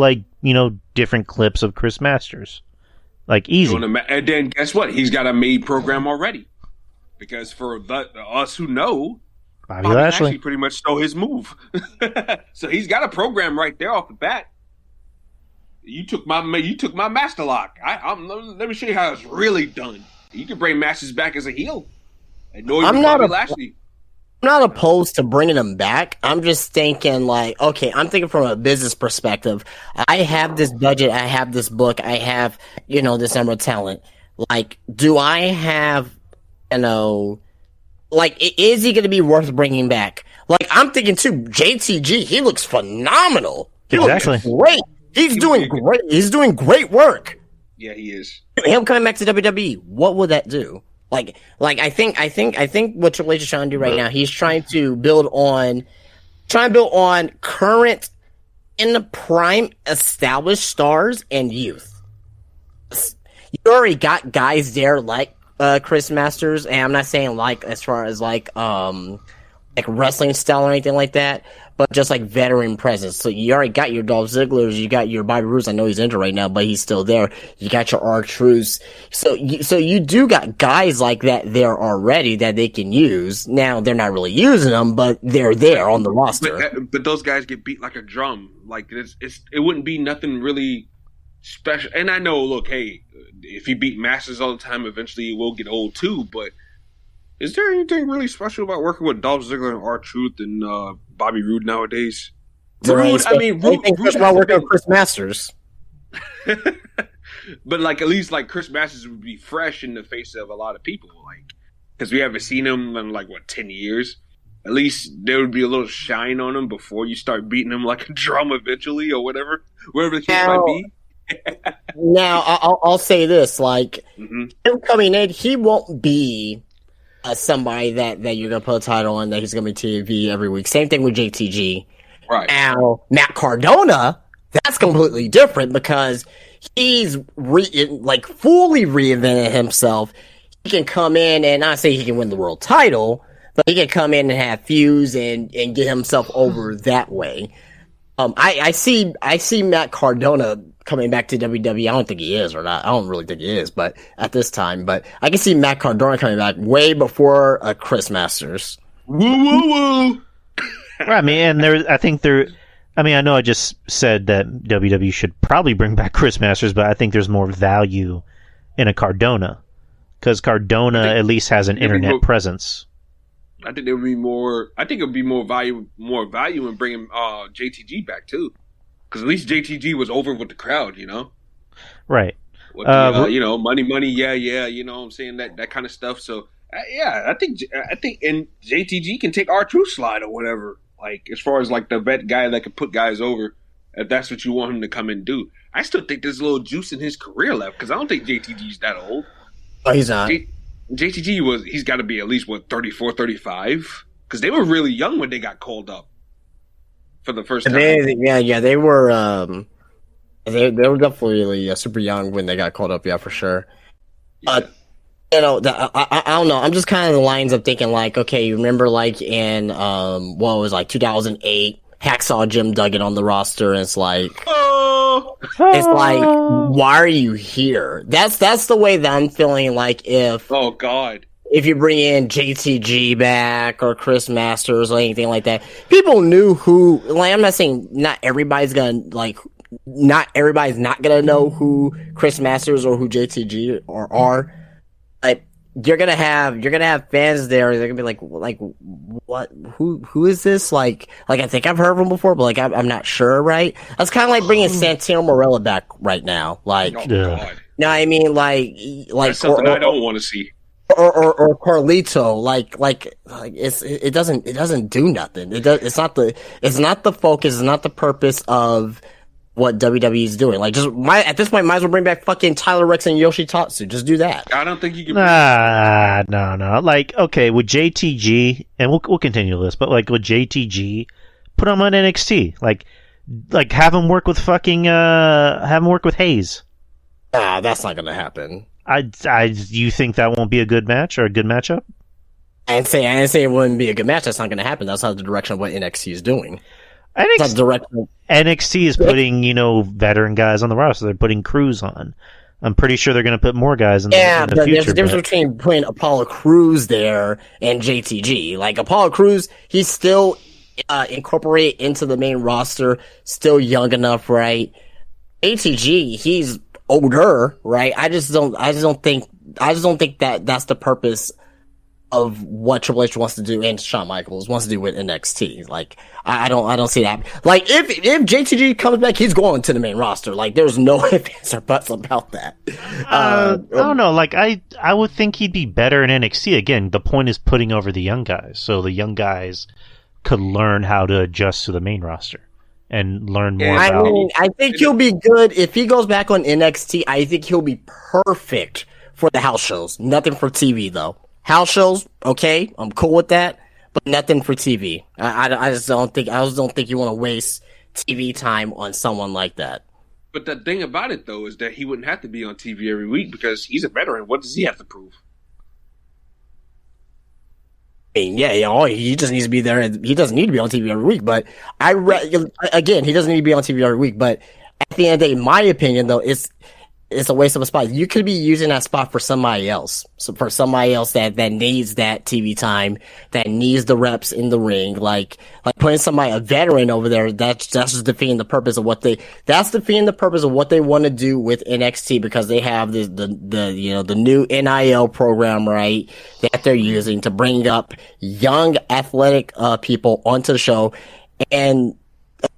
different clips of Chris Masters. Like easy. And then guess what? He's got a made program already. Because for us who know, Bobby Lashley pretty much stole his move. So he's got a program right there off the bat. You took my master lock. Let me show you how it's really done. You can bring Masters back as a heel. I'm not opposed to bringing him back. I'm just thinking I'm thinking from a business perspective. I have this budget. I have this book. I have, this number of talent. Do I have, is he going to be worth bringing back? I'm thinking too, JTG, he looks phenomenal. He looks great. He's doing great. He's doing great work. Yeah, he is. Him coming back to WWE, what would that do? I think what Triple H is trying to do right now, he's trying to build on current in the prime established stars and youth. You already got guys there like Chris Masters, and I'm not saying as far as wrestling style or anything like that, but just veteran presence. So you already got your Dolph Ziggler's, you got your Bobby Roode. I know he's injured right now, but he's still there. You got your R-Truths. So you do got guys like that there already that they can use. Now they're not really using them, but they're there on the roster. But those guys get beat like a drum. It wouldn't be nothing really special. And I know, look, hey, if you beat Masters all the time, eventually it will get old too. But is there anything really special about working with Dolph Ziggler and R-Truth and Bobby Roode nowadays? Roode about working with Chris Masters. But at least Chris Masters would be fresh in the face of a lot of people, because we haven't seen him in 10 years. At least there would be a little shine on him before you start beating him like a drum eventually, or whatever the case might be. Now I'll say this: him coming in, he won't be somebody that you're going to put a title on, that he's going to be TV every week. Same thing with JTG. Right. Now, Matt Cardona, that's completely different because he's fully reinvented himself. He can come in and not say he can win the world title, but he can come in and have feuds and get himself over that way. I see Matt Cardona coming back to WWE. I don't think he is, or not. I don't really think he is, but at this time. But I can see Matt Cardona coming back way before Chris Masters. Woo woo woo. Right, I know I just said that WWE should probably bring back Chris Masters, but I think there's more value in a Cardona because Cardona at least has an internet presence. I think there would be more. I think it would be more value in bringing JTG back too. Because at least JTG was over with the crowd, Right. With the, money, yeah, you know what I'm saying? That kind of stuff. So, I think and JTG can take R-Truth slide or whatever. As far as the vet guy that can put guys over, if that's what you want him to come and do. I still think there's a little juice in his career left because I don't think JTG's that old. Oh, he's not. JTG he's got to be at least, 34, 35? Because they were really young when they got called up. for the first time. They were they were definitely super young when they got called up. Yeah, for sure. Yeah. I don't know. I'm just kind of the lines of thinking like, okay, you remember like in what was like 2008, Hacksaw Jim Duggan on the roster, and it's like, it's like, why are you here? That's the way that I'm feeling. Like if you bring in JTG back or Chris Masters or anything like that, people knew who. Like, I'm not saying not everybody's not gonna know who Chris Masters or who JTG are. Like, you're gonna have fans there. They're gonna be like what? Who is this? Like I think I've heard of him before, but like I'm not sure. Right? That's kind of like bringing Santino Marella back right now. Like, God. No, I mean like That's something I don't want to see. Or Carlito, like it doesn't do nothing. It's not the focus. It's not the purpose of what WWE is doing. Like, at this point, might as well bring back fucking Tyler Rex and Yoshitatsu. Just do that. I don't think you can. No. Like, okay, with JTG, and we'll continue this, but like with JTG, put him on NXT. Like have him work with Hayes. That's not gonna happen. You think that won't be a good match or a good matchup? I didn't say it wouldn't be a good match. That's not gonna happen. That's not the direction of what NXT is doing. NXT is putting, veteran guys on the roster. They're putting Cruz on. I'm pretty sure they're going to put more guys in the future. There's a difference between putting Apollo Crews there and JTG. Like, Apollo Crews, he's still incorporated into the main roster, still young enough, right? JTG, he's older, right? I just don't think that's the purpose of what Triple H wants to do and Shawn Michaels wants to do with NXT. Like, I don't see that. Like, if JTG comes back, he's going to the main roster. Like, there's no ifs or buts about that. I don't know. Like, I would think he'd be better in NXT. Again, the point is putting over the young guys, so the young guys could learn how to adjust to the main roster and learn more about. I think he'll be good if he goes back on NXT. I think he'll be perfect for the house shows. Nothing for TV though. House shows, okay, I'm cool with that, but nothing for TV. I just don't think you want to waste TV time on someone like that. But the thing about it though is that he wouldn't have to be on TV every week because he's a veteran. What does he have to prove? I mean, he just needs to be there. He doesn't need to be on TV every week. But again, he doesn't need to be on TV every week. But at the end of the day, my opinion though, it's a waste of a spot. You could be using that spot for somebody else. So for somebody else that needs that TV time, that needs the reps in the ring, like putting a veteran over there, that's just defeating the purpose of what they want to do with NXT because they have the new NIL program, right, that they're using to bring up young athletic people onto the show. And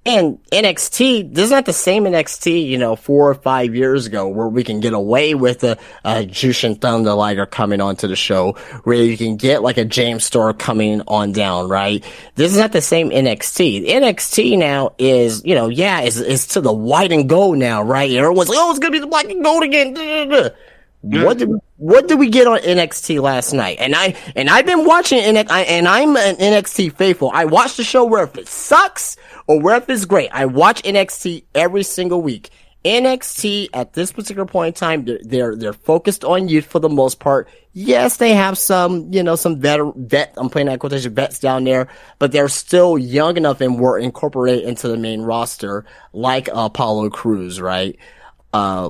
NXT, this is not the same NXT, 4 or 5 years ago where we can get away with a Jushin Thunder Liger coming onto the show, where you can get like a James Storr coming on down, right? This is not the same NXT. NXT now is, is to the white and gold now, right? Everyone's like, oh, it's gonna be the black and gold again. What did we get on NXT last night? And I've been watching and I'm an NXT faithful. I watch the show where if it sucks or where if it's great. I watch NXT every single week. NXT at this particular point in time, they're focused on youth for the most part. Yes, they have some vet. I'm playing that quotation vets down there, but they're still young enough and were incorporated into the main roster, like Apollo Crews, right?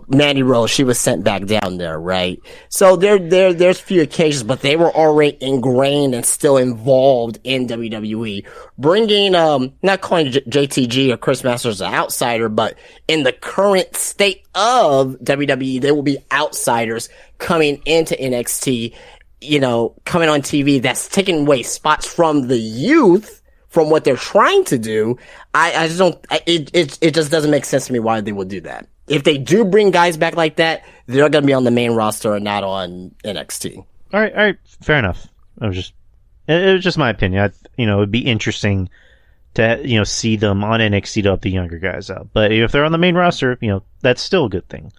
Mandy Rose, she was sent back down there, right? So there's few occasions, but they were already ingrained and still involved in WWE. Bringing, not calling JTG or Chris Masters an outsider, but in the current state of WWE, they will be outsiders coming into NXT, coming on TV that's taking away spots from the youth, from what they're trying to do. I just don't, it just doesn't make sense to me why they would do that. If they do bring guys back like that, they're going to be on the main roster and not on NXT. All right, fair enough. It was just my opinion. It would be interesting to see them on NXT to help the younger guys out. But if they're on the main roster, that's still a good thing.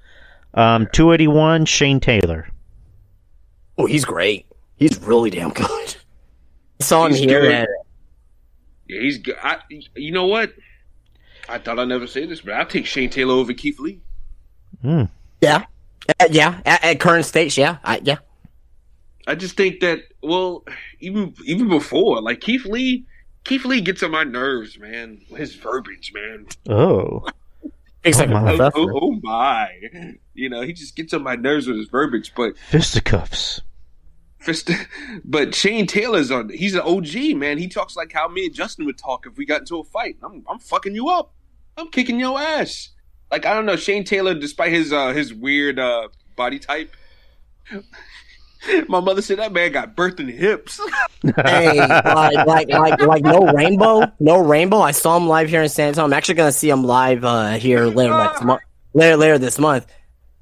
281, Shane Taylor. Oh, he's great. He's really damn good. I saw him here. Yeah, he's good. You know what? I thought I'd never say this, but I'll take Shane Taylor over Keith Lee. Yeah. At current stage, yeah. I just think that, well, even before, like Keith Lee gets on my nerves, man. His verbiage, man. Oh. It's like Oh my. You know, he just gets on my nerves with his verbiage, but Fisticuffs. But Shane Taylor's he's an OG, man. He talks like how me and Justin would talk if we got into a fight. I'm fucking you up. I'm kicking your ass. Like, I don't know, Shane Taylor, despite his weird body type, my mother said that man got birthed in the hips. Hey, like no rainbow. I saw him live here in San Antonio. I'm actually gonna see him live here later this month.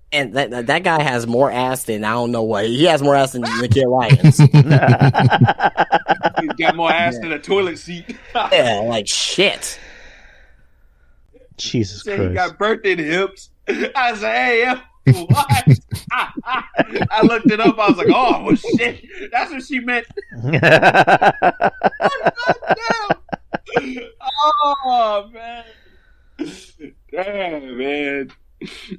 And that guy has more ass than I don't know what. He has more ass than the Kid Lions. He's got more ass than a toilet seat. Yeah, like shit. Jesus Christ. He got birthed in the hips. I said, hey, what? I looked it up. I was like, oh, well, shit. That's what she meant. Oh, man. Damn, man.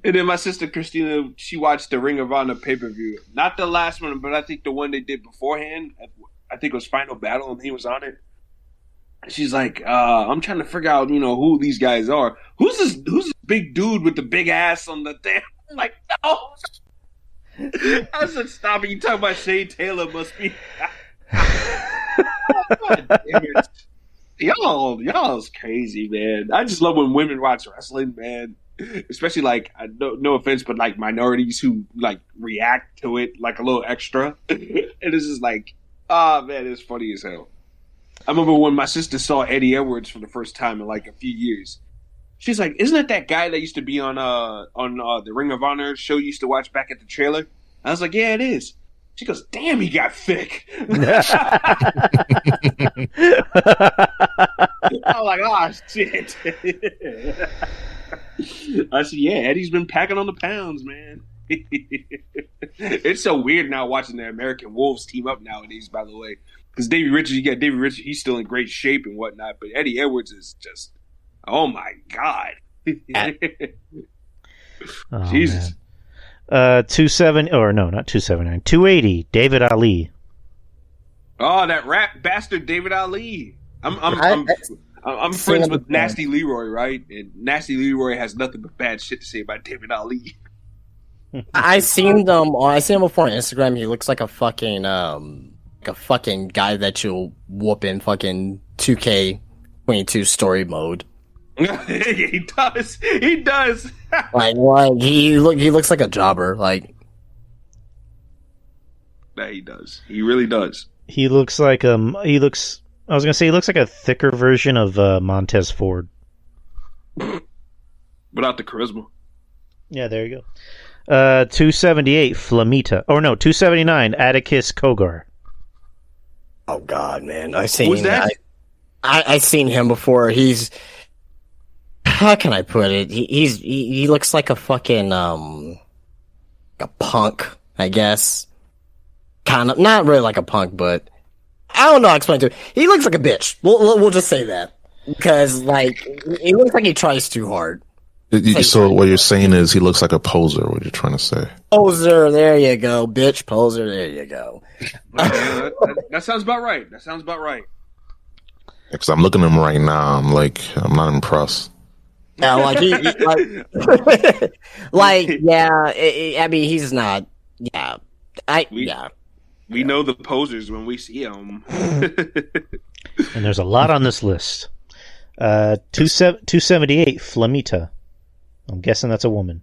And then my sister Christina, she watched the Ring of Honor pay-per-view. Not the last one, but I think the one they did beforehand. I think it was Final Battle, and he was on it. She's like, I'm trying to figure out, who these guys are. Who's this big dude with the big ass on the thing? I'm like, no. I said, stop it. You talking about Shane Taylor must be. God damn it. Y'all's crazy, man. I just love when women watch wrestling, man. Especially, like, no offense, but, like, minorities who, like, react to it, like, a little extra. And it's just like, man, it's funny as hell. I remember when my sister saw Eddie Edwards for the first time in, like, a few years. She's like, isn't that guy that used to be on the Ring of Honor show you used to watch back at the trailer? I was like, yeah, it is. She goes, damn, he got thick. I'm like, oh, shit. I said, yeah, Eddie's been packing on the pounds, man. It's so weird now watching the American Wolves team up nowadays, by the way. Because Davey Richards, he's still in great shape and whatnot, but Eddie Edwards is just, oh my God. Oh, Jesus. 280, David Ali. Oh, that rap bastard David Ali. I'm friends with Nasty Leroy, right? And Nasty Leroy has nothing but bad shit to say about David Ali. I seen him before on Instagram. He looks like a fucking guy that you'll whoop in fucking 2K22 story mode. He does. He does. Like what? He looks like a jobber. Like, yeah, he does. He really does. He looks like I was gonna say he looks like a thicker version of Montez Ford. Without the charisma. Yeah, there you go. 278, Flamita. Or no, 279, Atticus Kogar. oh god, man! I seen Who's that? I seen him before. He's, how can I put it? He looks like a fucking a punk, I guess. Kind of, not really like a punk, but I don't know how to explain it to you. He looks like a bitch. We'll just say that. Because, like, he looks like he tries too hard. So what you're saying is he looks like a poser, what you're trying to say. Poser, there you go. Bitch, poser, there you go. That sounds about right. That sounds about right. Because I'm looking at him right now, I'm not impressed. Yeah, like, I mean, he's not, yeah. We know the posers when we see them. And there's a lot on this list. 278, Flamita. I'm guessing that's a woman.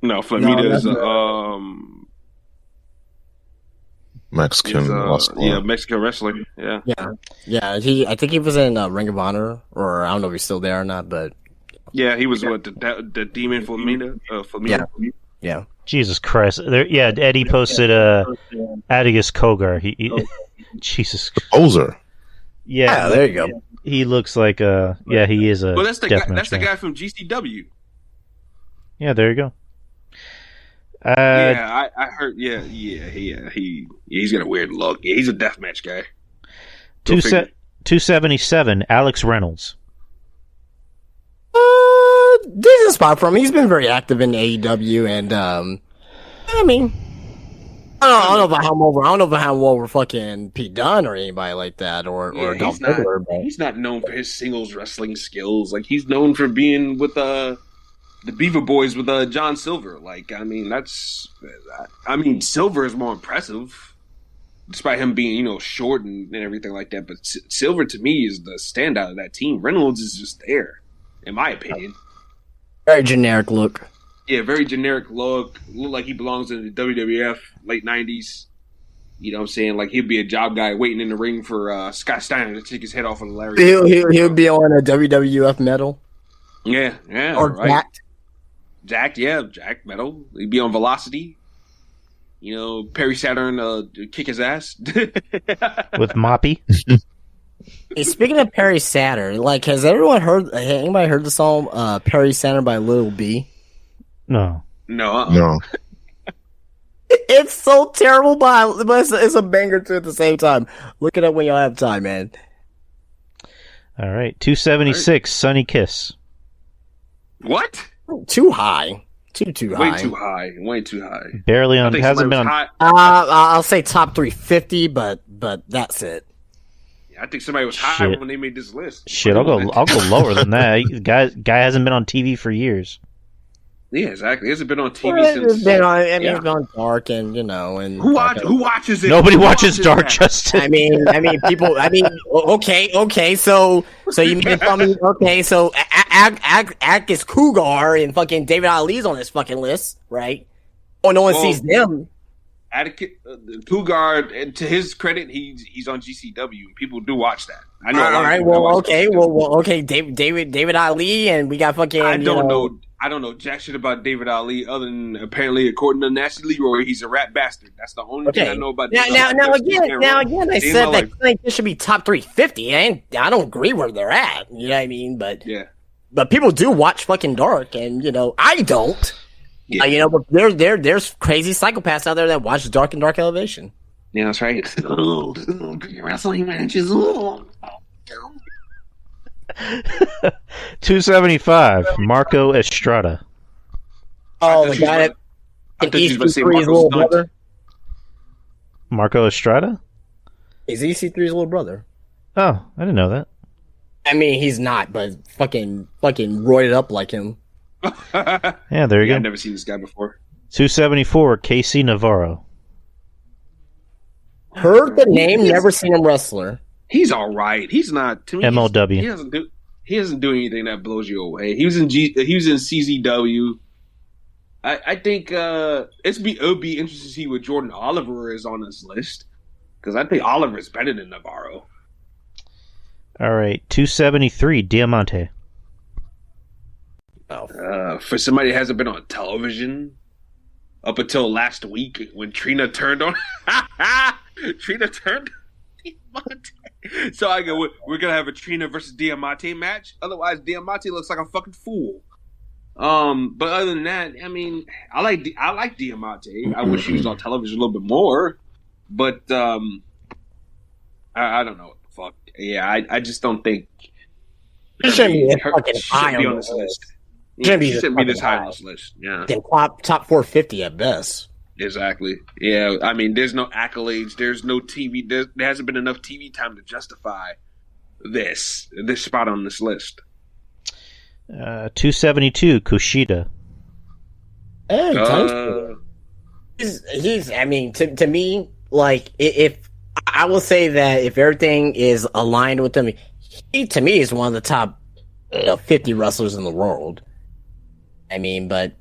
No, Flamita is Mexican wrestler. Yeah, Mexican wrestler. Yeah. I think he was in Ring of Honor, or I don't know if he's still there or not, but Yeah, he was the demon Flamita. yeah. Jesus Christ. Eddie posted Atticus Kogar. Jesus. Poser. Yeah, there you go. He looks like he is a Well, that's the guy. deathmatch That's the guy from GCW. Yeah, there you go. I heard. He's got a weird look. Yeah, he's a deathmatch guy. 277, Alex Reynolds. decent spot for him. He's been very active in AEW, and I mean, I don't know if I don't know if I'm over fucking Pete Dunne or anybody like that, or Dolph Ziggler. But he's not known for his singles wrestling skills. Like, he's known for being with the Beaver Boys with John Silver. Like, I mean, Silver is more impressive, despite him being, short and everything like that. But Silver, to me, is the standout of that team. Reynolds is just there, in my opinion. Very generic look. Yeah, very generic look. Look like he belongs in the WWF late 90s. You know what I'm saying? Like, he'd be a job guy waiting in the ring for Scott Steiner to take his head off of the Larry. He'll be on a WWF medal. Yeah, or right. Jack Metal. He'd be on Velocity. Perry Saturn kick his ass. With Moppy. Hey, speaking of Perry Saturn, like, has anybody heard the song Perry Saturn by Lil B? No. No. It's so terrible, but it's a banger too at the same time. Look it up when y'all have time, man. All right, 276, Sunny Kiss. What? Too high. Too high. Way too high. Barely on. Hasn't been on. I'll say top 350, but that's it. Yeah, I think somebody was high when they made this list. Shit, I'll go lower than that. Guy hasn't been on TV for years. Yeah, exactly. It hasn't been on TV since. It's been on Dark, and and who watches it? Nobody watches Dark, Justin. I mean, people. Okay. So you mean to tell me? Okay, so Agus Cougar and fucking David Ali's on this fucking list, right? Oh, no one sees them. Cougar, and to his credit, he's on GCW. People do watch that. I know. All right. Well, okay. Well, okay. David Ali, and we got fucking. I don't know jack shit about David Ali, other than apparently, according to Nasty Leroy, he's a rat bastard. That's the only thing I know about. Now again, I said that this should be top 350. I don't agree where they're at. You know what I mean? But yeah. But people do watch fucking Dark, and I don't. Yeah. But there's crazy psychopaths out there that watch Dark and Dark Elevation. Yeah, that's right. Wrestling matches. 275, Marco Estrada. Oh, the guy that EC3's little brother. Marco Estrada? Is EC3's little brother? Oh, I didn't know that. I mean, he's not, but fucking roided up like him. Yeah, there you go. I've never seen this guy before. 274, Casey Navarro. Heard the name, never seen him wrestler. He's all right. He's not to me. MLW. He doesn't do anything that blows you away. He was in CZW. I think it would be interesting to see what Jordan Oliver is on this list, because I think Oliver is better than Navarro. All right, 273, Diamante. For somebody that hasn't been on television up until last week when Trina turned on. Trina turned on Diamante. So I go, we're gonna have a Trina versus Diamante match. Otherwise, Diamante looks like a fucking fool. But other than that, I mean, I like Diamante. I wish he was on television a little bit more. But I don't know what the fuck. Yeah, I just don't think He shouldn't be on this list. He shouldn't be this high on this list. Yeah, top 450 at best. Exactly. Yeah, I mean, there's no accolades. There's no TV. There hasn't been enough TV time to justify this spot on this list. 272, Kushida. Hey, he's. I mean, to me, like, if I will say that if everything is aligned with him, he to me is one of the top 50 wrestlers in the world. I mean, but.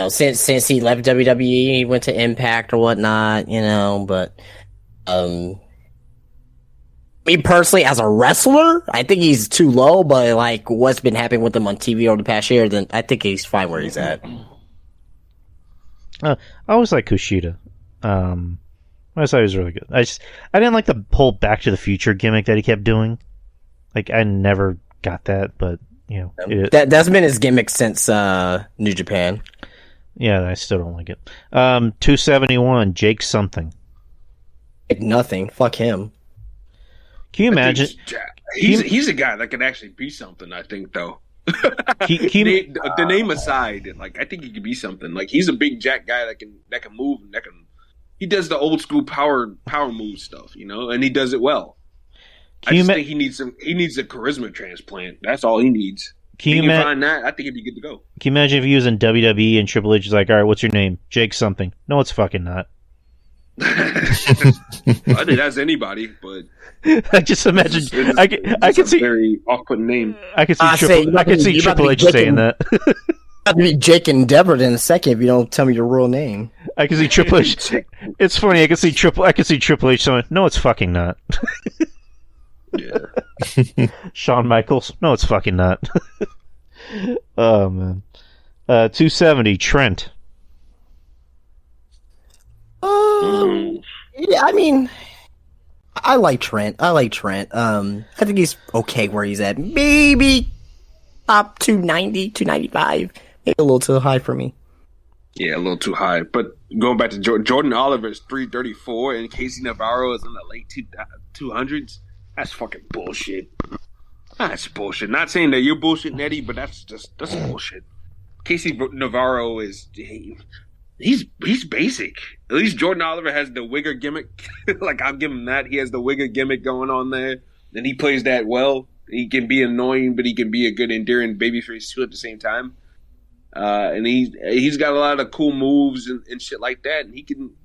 Since he left WWE, he went to Impact or whatnot, but me personally, as a wrestler, I think he's too low, but like what's been happening with him on TV over the past year, then I think he's fine where he's at. I always like Kushida. I thought he was really good. I didn't like the whole Back to the Future gimmick that he kept doing. Like, I never got that, but, that's been his gimmick since New Japan. Yeah, I still don't like it. 271, Jake something. Like nothing. Fuck him. Can you imagine? He's a guy that can actually be something, I think, though. The name aside, like I think he could be something. Like he's a big jack guy that can move and he does the old school power move stuff, and he does it well. I just think he needs a charisma transplant. That's all he needs. Can you find that? I think he'd be good to go. Can you imagine if he was in WWE and Triple H is like, all right, what's your name? Jake something. No, it's fucking not. I think that's anybody, but I just imagine. I can see very off-putting name. I can see Triple H saying that. I'll be Jake Endeavor in a second if you don't tell me your real name. I can see Triple H. It's funny. I can see Triple H saying, "No, it's fucking not." Yeah. Shawn Michaels. No, it's fucking not. Oh man. 270 Trent. Yeah, I mean, I like Trent. I think he's okay where he's at. Maybe top 290, 295. Maybe a little too high for me. Yeah, a little too high. But going back to Jordan Oliver is 334, and Casey Navarro is in the late 200s. That's fucking bullshit. That's bullshit. Not saying that you're bullshitting, Eddie, but that's bullshit. Casey Navarro is he's basic. At least Jordan Oliver has the wigger gimmick. Like I'll give him that. He has the wigger gimmick going on there, and he plays that well. He can be annoying, but he can be a good endearing babyface too at the same time. And he's got a lot of cool moves and shit like that. And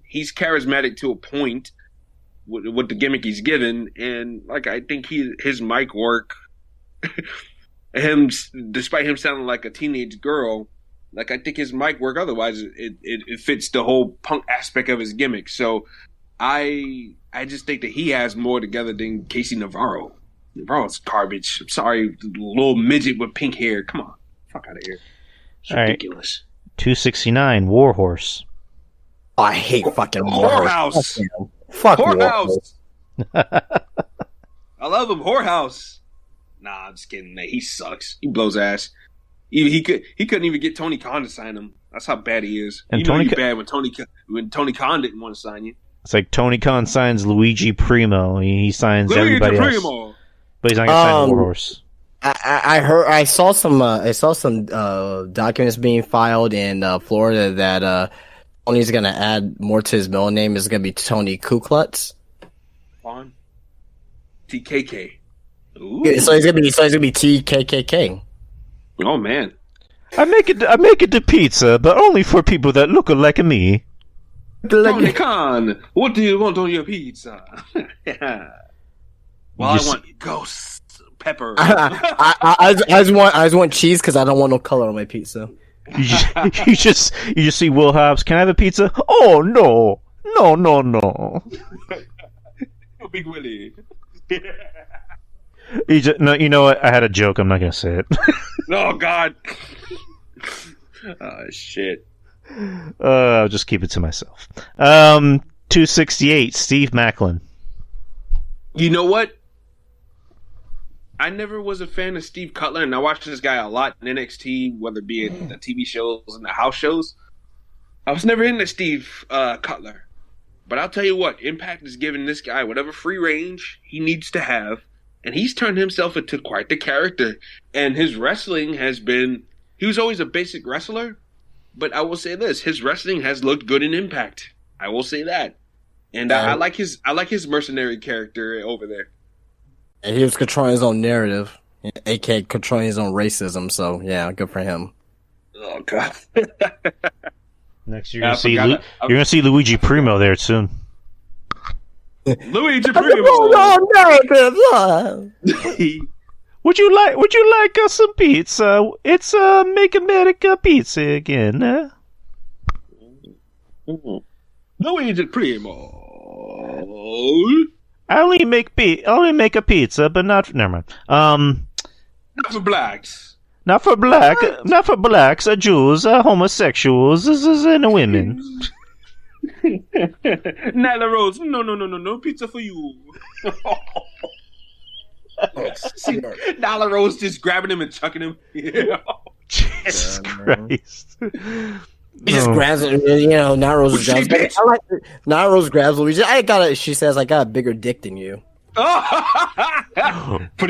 he's charismatic to a point with the gimmick he's given. And like I think his mic work, despite him sounding like a teenage girl, like I think his mic work. Otherwise, it fits the whole punk aspect of his gimmick. So I just think that he has more together than Casey Navarro. Navarro's garbage. I'm sorry, little midget with pink hair. Come on, fuck out of here. It's ridiculous. 269 Warhorse. Oh, I hate fucking Whorehouse. Fuck Whorehouse. I love him. Whorehouse. Nah, I'm just kidding. He sucks. He blows ass. He couldn't even get Tony Khan to sign him. That's how bad he is. And he's bad when Tony Khan didn't want to sign you. It's like Tony Khan signs Luigi Primo. He signs everybody else. But he's not gonna sign Warhorse. I saw some documents being filed in Florida that Tony's gonna add more to his middle name. Is gonna be Tony Kuklutz. Fun. TKK. Ooh. So he's gonna be TKKK. Oh man. I make it to pizza, but only for people that look like me. Tony Khan, what do you want on your pizza? Well, I want ghost pepper. I just want cheese because I don't want no color on my pizza. You just see Will Hobbs. Can I have a pizza? Oh no. Big Willie. No, you know what? I had a joke. I'm not gonna say it. Oh God. Oh shit. I'll just keep it to myself. 268 Steve Macklin. You know what? I never was a fan of Steve Cutler, and I watched this guy a lot in NXT, whether it be in the TV shows and the house shows. I was never into Steve Cutler. But I'll tell you what, Impact is giving this guy whatever free range he needs to have, and he's turned himself into quite the character. And his wrestling has been... He was always a basic wrestler, but I will say this, his wrestling has looked good in Impact. I will say that. And I like his mercenary character over there. And he was controlling his own narrative, aka controlling his own racism. So yeah, good for him. Oh God! Next, you're gonna see Luigi Primo there soon. Luigi Primo. Would you like some pizza? It's Make America Pizza again. Luigi Primo. I only make a pizza, but not. Never mind. Not for blacks. Not for blacks, Jews, homosexuals, and women. Nyla Rose, no, pizza for you. Nyla Rose just grabbing him and chucking him. Jesus Christ. He just grabs it, Nyla Rose grabs. Nyla Rose grabs Luigi. She says, I got a bigger dick than you. Put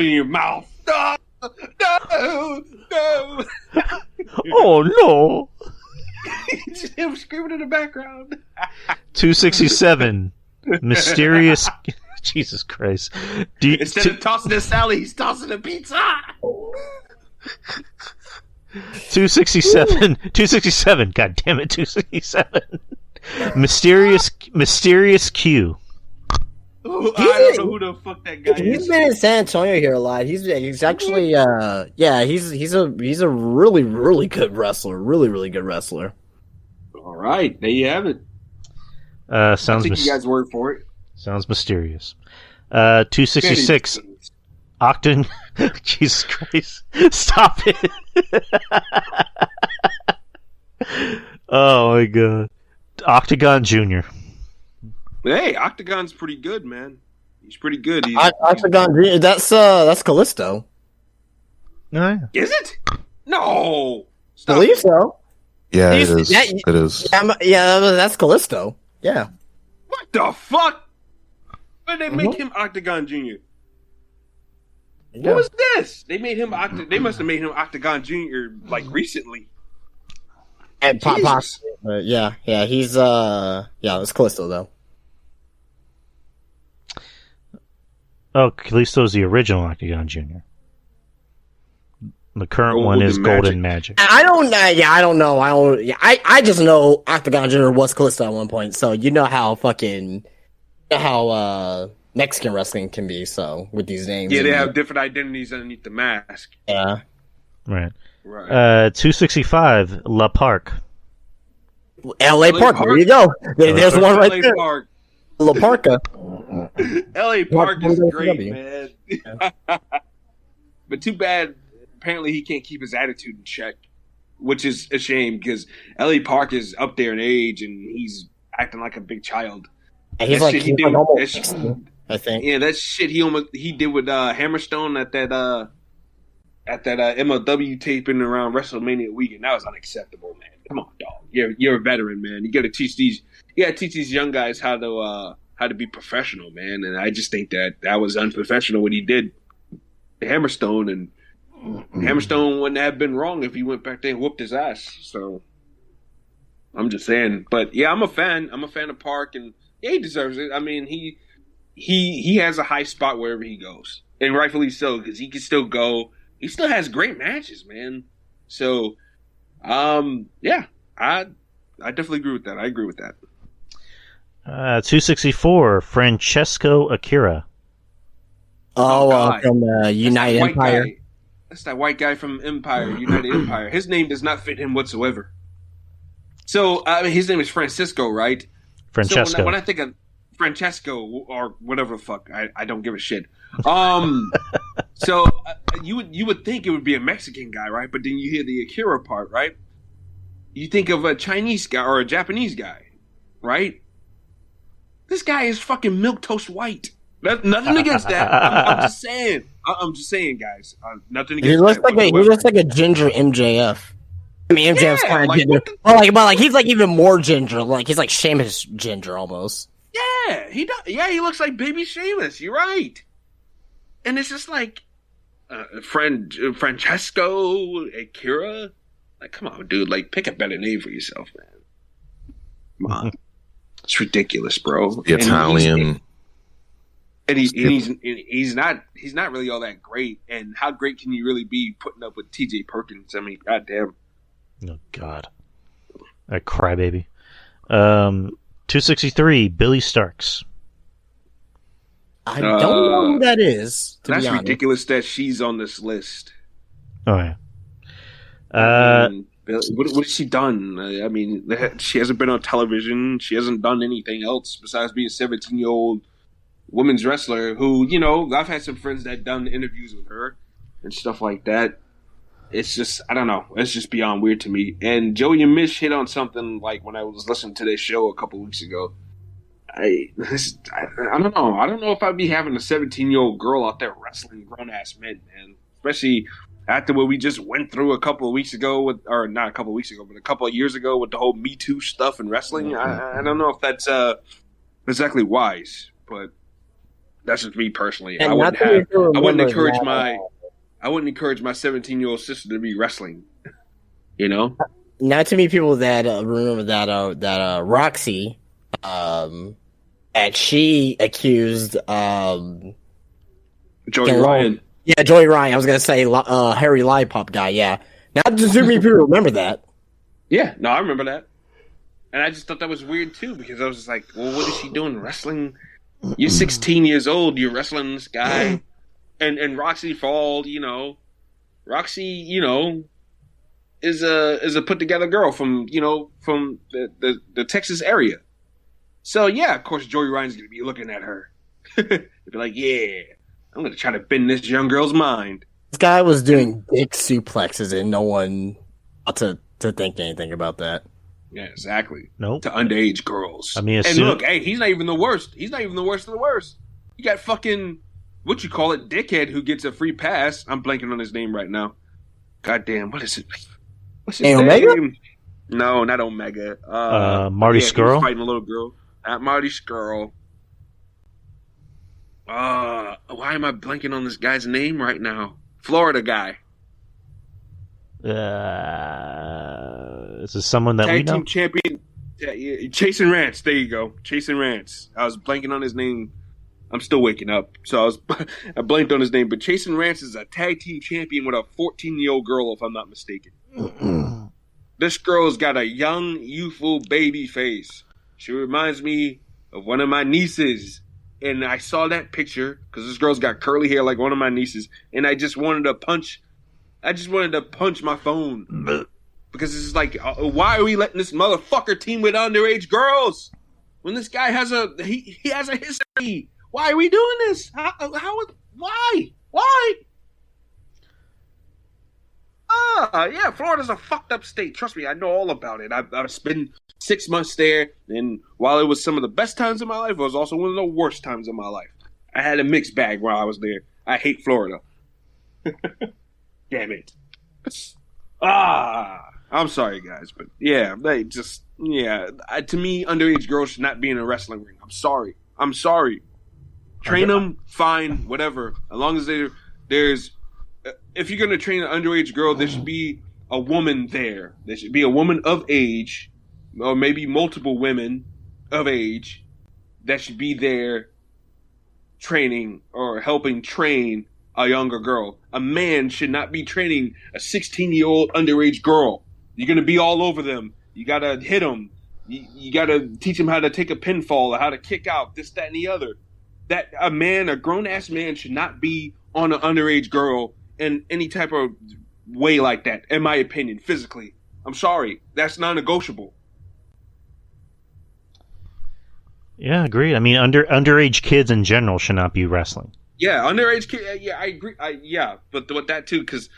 it in your mouth. No. Oh no! Just him screaming in the background. 267. Mysterious. Jesus Christ. Instead of tossing a salad, he's tossing a pizza. 267. 267. God damn it, 267. Mysterious Q. Ooh, I don't know who the fuck that guy He's is. been in San Antonio here a lot. He's actually he's a really good wrestler. Really good wrestler. All right, there you have it. Sounds I think you guys' word for it. sounds mysterious. 266. Octon. Jesus Christ. Stop it. Oh my god. Octagon Jr. Hey, Octagon's pretty good, man. He's pretty good. Octagon. That's Callisto. Oh, yeah. Is it? No. I believe so. Yeah, it He's- is. yeah, It is. That's Callisto. Yeah. What the fuck? Why did they make him Octagon Jr.? What was this? They made him They must have made him Octagon Jr. like recently. And Jesus. possibly. Yeah. He's it's Callisto though. Oh, Kalisto's the original Octagon Jr. The current one Golden is Golden Magic. I don't know. I just know Octagon Jr. was Callisto at one point. So you know how Mexican wrestling can be. So with these names, Yeah, they have different identities underneath the mask. Yeah. Right. Right. 265, La Park. L.A. Park. There you go. There's one right LA there. Park. La Parka. LA Park is great, WCW. man. But too bad. Apparently, he can't keep his attitude in check, which is a shame because LA Park is up there in age and he's acting like a big child. And he's That like, shit he he's did- like almost that 60, I think. Yeah, that shit he did with Hammerstone at that MLW taping around WrestleMania weekend. That was unacceptable, man. Come on, dog. You're a veteran, man. You got to teach these young guys how to be professional, man. And I just think that was unprofessional what he did to Hammerstone, and Hammerstone wouldn't have been wrong if he went back there and whooped his ass. So I'm just saying. But yeah, I'm a fan. I'm a fan of Park, and yeah, he deserves it. I mean, he has a high spot wherever he goes, and rightfully so because he can still go. He still has great matches, man. So, yeah, I definitely agree with that. I agree with that. 264, Francesco Akira. God. From United White Empire. guy. That's that white guy from Empire, United Empire. His name does not fit him whatsoever. So, his name is Francisco, right? Francesco. So when I think of Francesco or whatever the fuck, I don't give a shit. So you would think it would be a Mexican guy, right? But then you hear the Akira part, right? You think of a Chinese guy or a Japanese guy, right? This guy is fucking milquetoast white. Nothing against that. I'm just saying. I'm just saying, guys. Nothing against He looks that. like a ginger MJF. I mean, MJF's Yeah, kind of like, ginger, what but he's like even more ginger. Like he's like Sheamus ginger almost. Yeah, he does. Yeah, he looks like baby Sheamus. You're right. And it's just like, Francesco Akira. Like, come on, dude. Like, pick a better name for yourself, man. Come on. It's ridiculous, bro. The Italian. And he's not really all that great. And how great can you really be putting up with TJ Perkins? I mean, goddamn. Oh, God. A crybaby. 263, Billy Starks. I don't know who that is. To That's be honest. ridiculous that she's on this list. Oh, yeah. What has she done? I mean, she hasn't been on television. She hasn't done anything else besides being a 17-year-old women's wrestler who, you know, I've had some friends that done interviews with her and stuff like that. It's just, I don't know. It's just beyond weird to me. And Joey and Mish hit on something like when I was listening to their show a couple weeks ago. I don't know. I don't know if I'd be having a 17-year-old girl out there wrestling grown-ass men, man. Especially after what we just went through a couple of weeks ago or not a couple of weeks ago, but a couple of years ago with the whole Me Too stuff in wrestling. I don't know if that's exactly wise, but that's just me personally. And I wouldn't nothing to encourage remember my I wouldn't encourage my 17-year-old sister to be wrestling. You know? Not too many people that remember that Roxy, that she accused Joey Ryan. Yeah, Joey Ryan. I was gonna say Harry Lollipop guy. Yeah, not too many people remember that. Yeah, no, I remember that. And I just thought that was weird too, because I was just like, well, what is she doing wrestling? You're 16 years old, you're wrestling this guy. And Roxy Fall, you know, Roxy, you know, is a put together girl from the Texas area. So yeah, of course Joey Ryan's gonna be looking at her. He'll be like, yeah, I'm gonna try to bend this young girl's mind. This guy was doing big suplexes and no one ought to think anything about that. Yeah, exactly. Nope. To underage girls. I mean, and look, hey, he's not even the worst. He's not even the worst of the worst. You got fucking, what you call it, dickhead who gets a free pass. I'm blanking on his name right now. Goddamn, what is it? What's his name? Omega? No, not Omega. Marty Scurll? He was fighting a little girl. Not Marty Scurll. Why am I blanking on this guy's name right now? Florida guy. Is this someone that we Tag know? team champion. Yeah, Chase and Rance. There you go. Chase and Rance. I was blanking on his name. I'm still waking up, so I blanked on his name. But Chase and Rance is a tag team champion with a 14-year-old girl, if I'm not mistaken. This girl's got a young, youthful baby face. She reminds me of one of my nieces. And I saw that picture because this girl's got curly hair like one of my nieces, and I just wanted to punch. I just wanted to punch my phone because it's like, why are we letting this motherfucker team with underage girls when this guy has he has a history? Why are we doing this? Why? Yeah, Florida's a fucked up state. Trust me, I know all about it. I've spent 6 months there, and while it was some of the best times of my life, it was also one of the worst times of my life. I had a mixed bag while I was there. I hate Florida. Damn it. I'm sorry, guys, but yeah, to me, underage girls should not be in a wrestling ring. I'm sorry. Train them, fine, whatever. As long as there's, if you're going to train an underage girl, there should be a woman there. There should be a woman of age, or maybe multiple women of age that should be there training or helping train a younger girl. A man should not be training a 16-year-old underage girl. You're going to be all over them. You got to hit them. You got to teach them how to take a pinfall or how to kick out, this, that, and the other. That a grown-ass man should not be on an underage girl in any type of way like that, in my opinion, physically. I'm sorry. That's non-negotiable. Yeah, agreed. I mean, underage kids in general should not be wrestling. Yeah, underage kid. Yeah, I agree. But with that too, because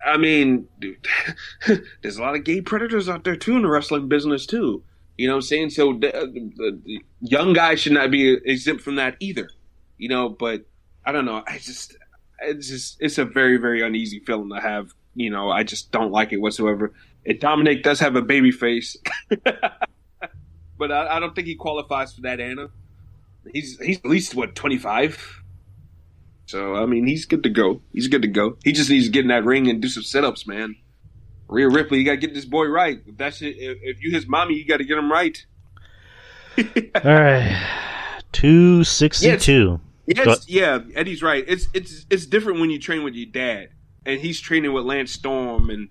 I mean, dude, there's a lot of gay predators out there too in the wrestling business too. You know what I'm saying? So the young guys should not be exempt from that either. You know, but I don't know. It's a very, very uneasy feeling to have. You know, I just don't like it whatsoever. And Dominic does have a baby face, but I don't think he qualifies for that, Anna. He's at least 25. So, I mean, he's good to go. He just needs to get in that ring and do some sit-ups, man. Rhea Ripley, you got to get this boy right. If you his mommy, you got to get him right. All right. 262. Yeah, Eddie's right. It's different when you train with your dad. And he's training with Lance Storm. And,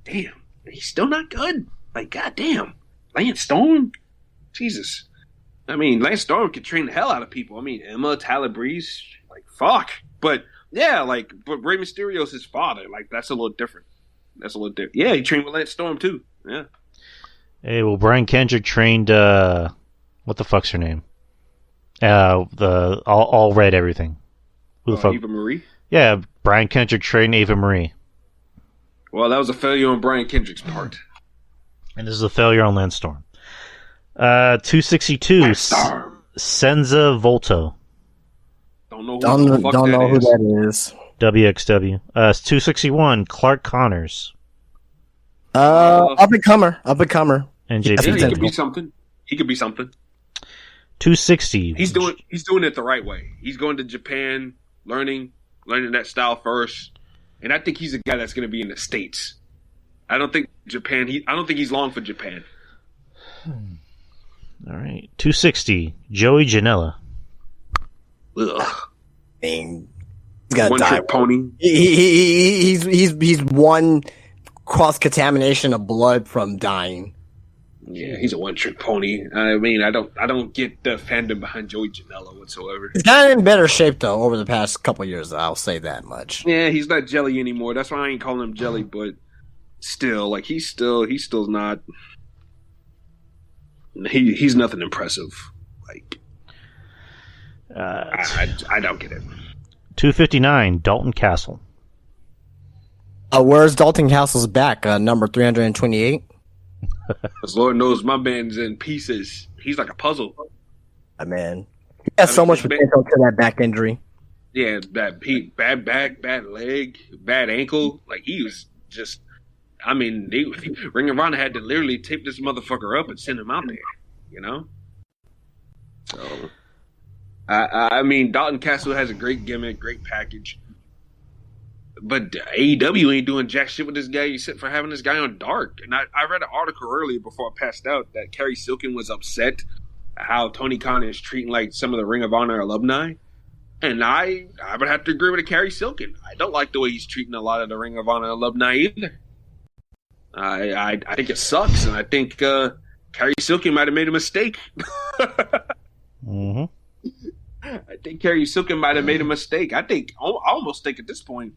damn, he's still not good. Like, goddamn. Lance Storm? Jesus. I mean, Lance Storm can train the hell out of people. I mean, Emma, Tyler Breeze, like, fuck. But, yeah, but Rey Mysterio's his father. Like, that's a little different. Yeah, he trained with Lance Storm, too. Yeah. Hey, well, Brian Kendrick trained, what the fuck's her name? The all red everything. Who the fuck? Eva Marie? Yeah, Brian Kendrick trained Eva Marie. Well, that was a failure on Brian Kendrick's part. And this is a failure on Lance Storm. 262. Senza Volto. Don't know who that is. WXW. 261. Clark Connors. Up and comer. And Yeah, JP. he could be something. 260. He's doing it the right way. He's going to Japan, learning that style first, and I think he's a guy that's going to be in the States. I don't think Japan. I don't think he's long for Japan. All right, 260. Joey Janela. Ugh. He's got One trick pony. He's one cross contamination of blood from dying. Yeah, he's a one trick pony. I mean, I don't get the fandom behind Joey Janela whatsoever. He's gotten in better shape though over the past couple of years. I'll say that much. Yeah, he's not jelly anymore. That's why I ain't calling him jelly. But still, like he's still not. He's nothing impressive. Like I don't get it. 259. Dalton Castle. Where's Dalton Castle's back? Number 328. Because Lord knows my man's in pieces. He's like a puzzle. Man, he has so much potential to that back injury. Yeah, bad back, bad leg, bad ankle. Like he was just. I mean, Ring of Honor had to literally tape this motherfucker up and send him out there. You know. So, I mean, Dalton Castle has a great gimmick, great package. But AEW ain't doing jack shit with this guy except for having this guy on Dark. And I read an article earlier before I passed out that Kerry Silkin was upset how Tony Khan is treating like some of the Ring of Honor alumni. And I would have to agree with Kerry Silkin. I don't like the way he's treating a lot of the Ring of Honor alumni either. I think it sucks, and I think Kerry Silkin might have made a mistake. Mm-hmm. I think Kerry Silkin might have made a mistake. I almost think at this point,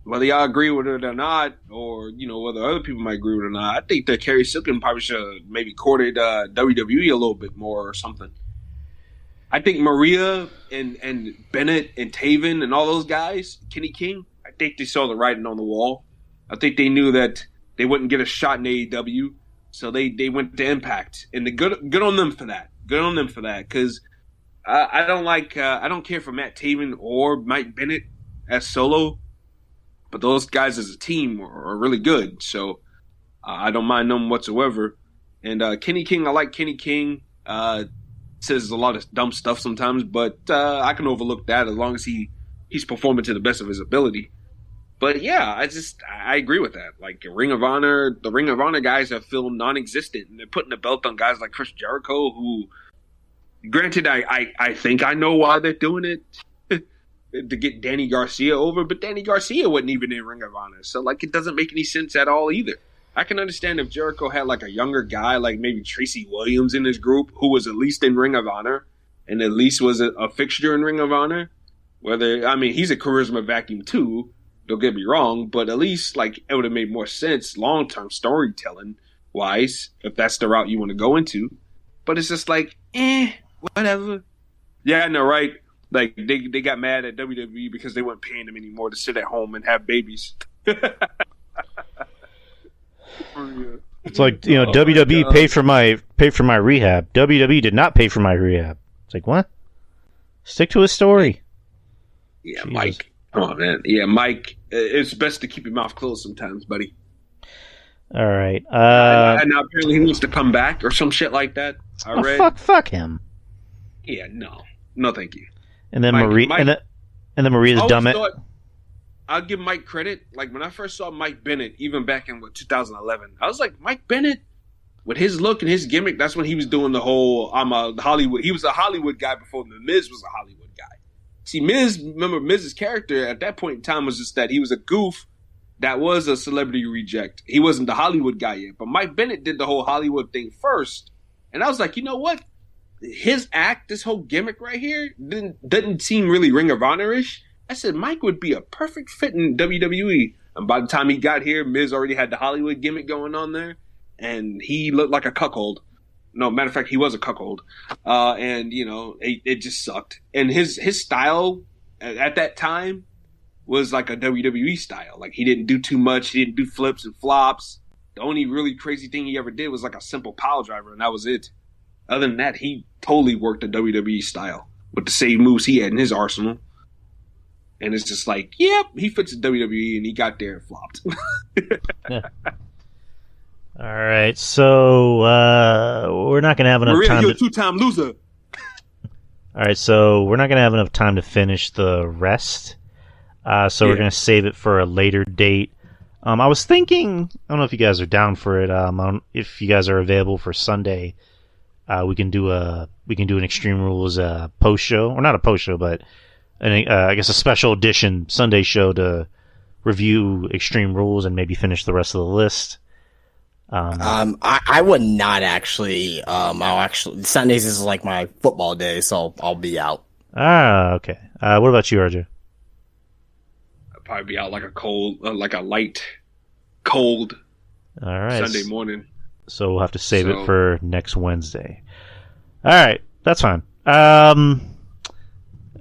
whether y'all agree with it or not, or whether other people might agree with it or not, I think that Kerry Silkin probably should have maybe courted WWE a little bit more or something. I think Maria and Bennett and Taven and all those guys, Kenny King, I think they saw the writing on the wall. I think they knew that they wouldn't get a shot in AEW, so they went to Impact, and good on them for that. Good on them for that, because I don't care for Matt Taven or Mike Bennett as solo. But those guys as a team are really good, so I don't mind them whatsoever. And Kenny King, I like Kenny King. Says a lot of dumb stuff sometimes, but I can overlook that as long as he's performing to the best of his ability. But yeah, I agree with that. Like the Ring of Honor guys have feel non-existent, and they're putting the belt on guys like Chris Jericho, who, granted, I think I know why they're doing it. To get Danny Garcia over, but Danny Garcia wasn't even in Ring of Honor, so like it doesn't make any sense at all either. I can understand if Jericho had like a younger guy, like maybe Tracy Williams in his group, who was at least in Ring of Honor and at least was a fixture in Ring of Honor. He's a charisma vacuum too, don't get me wrong, but at least like it would have made more sense long-term storytelling wise if that's the route you want to go into. But it's just like, whatever. Yeah, I know, right? Like they got mad at WWE because they weren't paying them anymore to sit at home and have babies. It's like WWE paid for my rehab. WWE did not pay for my rehab. It's like, what? Stick to a story. Yeah, Jesus. Mike. Come on, man. Yeah, Mike. It's best to keep your mouth closed sometimes, buddy. All right. And now apparently he wants to come back or some shit like that. I read. Fuck him. Yeah, no, thank you. And then Mike, and then Maria's dumb it. I'll give Mike credit. Like when I first saw Mike Bennett, even back in 2011, I was like, Mike Bennett, with his look and his gimmick, that's when he was doing the whole I'm a Hollywood. He was a Hollywood guy before the Miz was a Hollywood guy. See, remember Miz's character at that point in time was just that he was a goof that was a celebrity reject. He wasn't the Hollywood guy yet. But Mike Bennett did the whole Hollywood thing first. And I was like, you know what? His act, this whole gimmick right here, didn't seem really Ring of Honor-ish. I said Mike would be a perfect fit in WWE. And by the time he got here, Miz already had the Hollywood gimmick going on there. And he looked like a cuckold. No, matter of fact, he was a cuckold. And, it just sucked. And his style at that time was like a WWE style. Like, he didn't do too much. He didn't do flips and flops. The only really crazy thing he ever did was like a simple pile driver, and that was it. Other than that, he totally worked the WWE style with the same moves he had in his arsenal. And it's just like, yep, he fits the WWE, and he got there and flopped. Yeah. All right, so we're not going to have enough time. You're a two-time loser. All right, so we're not going to have enough time to finish the rest. So we're going to save it for a later date. I was thinking, I don't know if you guys are down for it. If you guys are available for Sunday, we can do an Extreme Rules post show, or not a post show, but I guess a special edition Sunday show to review Extreme Rules and maybe finish the rest of the list. I would not actually. Sundays is like my football day, so I'll be out. Okay. What about you, RJ? I'd probably be out like a light, cold All right. Sunday morning. So we'll have to save it for next Wednesday. All right, that's fine. All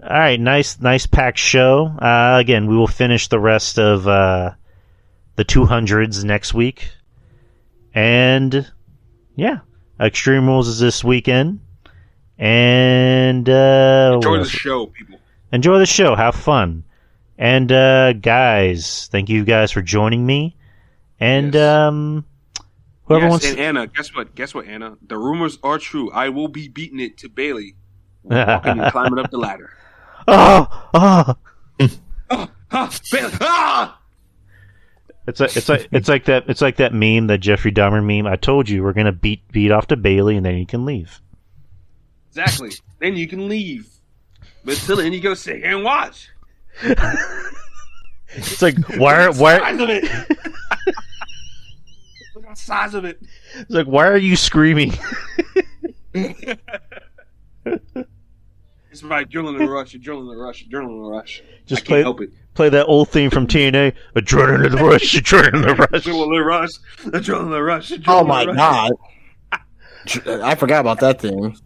right, nice packed show. Again, we will finish the rest of the 200s next week. And, yeah, Extreme Rules is this weekend. And Enjoy the show, people. Enjoy the show. Have fun. And, guys, thank you guys for joining me. And, whoever wants... And Anna, guess what, Anna? The rumors are true. I will be beating it to Bailey. Walking and climbing up the ladder. Oh! Bailey! Ah! It's like that meme, that Jeffrey Dahmer meme. I told you we're gonna beat off to Bailey, and then you can leave. Exactly. Then you can leave. But till then, you go sit here and watch. It's like why? Size of it. Look at the size of it. It's like, why are you screaming? It's my adrenaline rush. Adrenaline rush. Just I can't help it. Play that old theme from TNA. Adrenaline rush. Adrenaline rush. Adrenaline rush. Adrenaline rush. Oh my god! I forgot about that thing.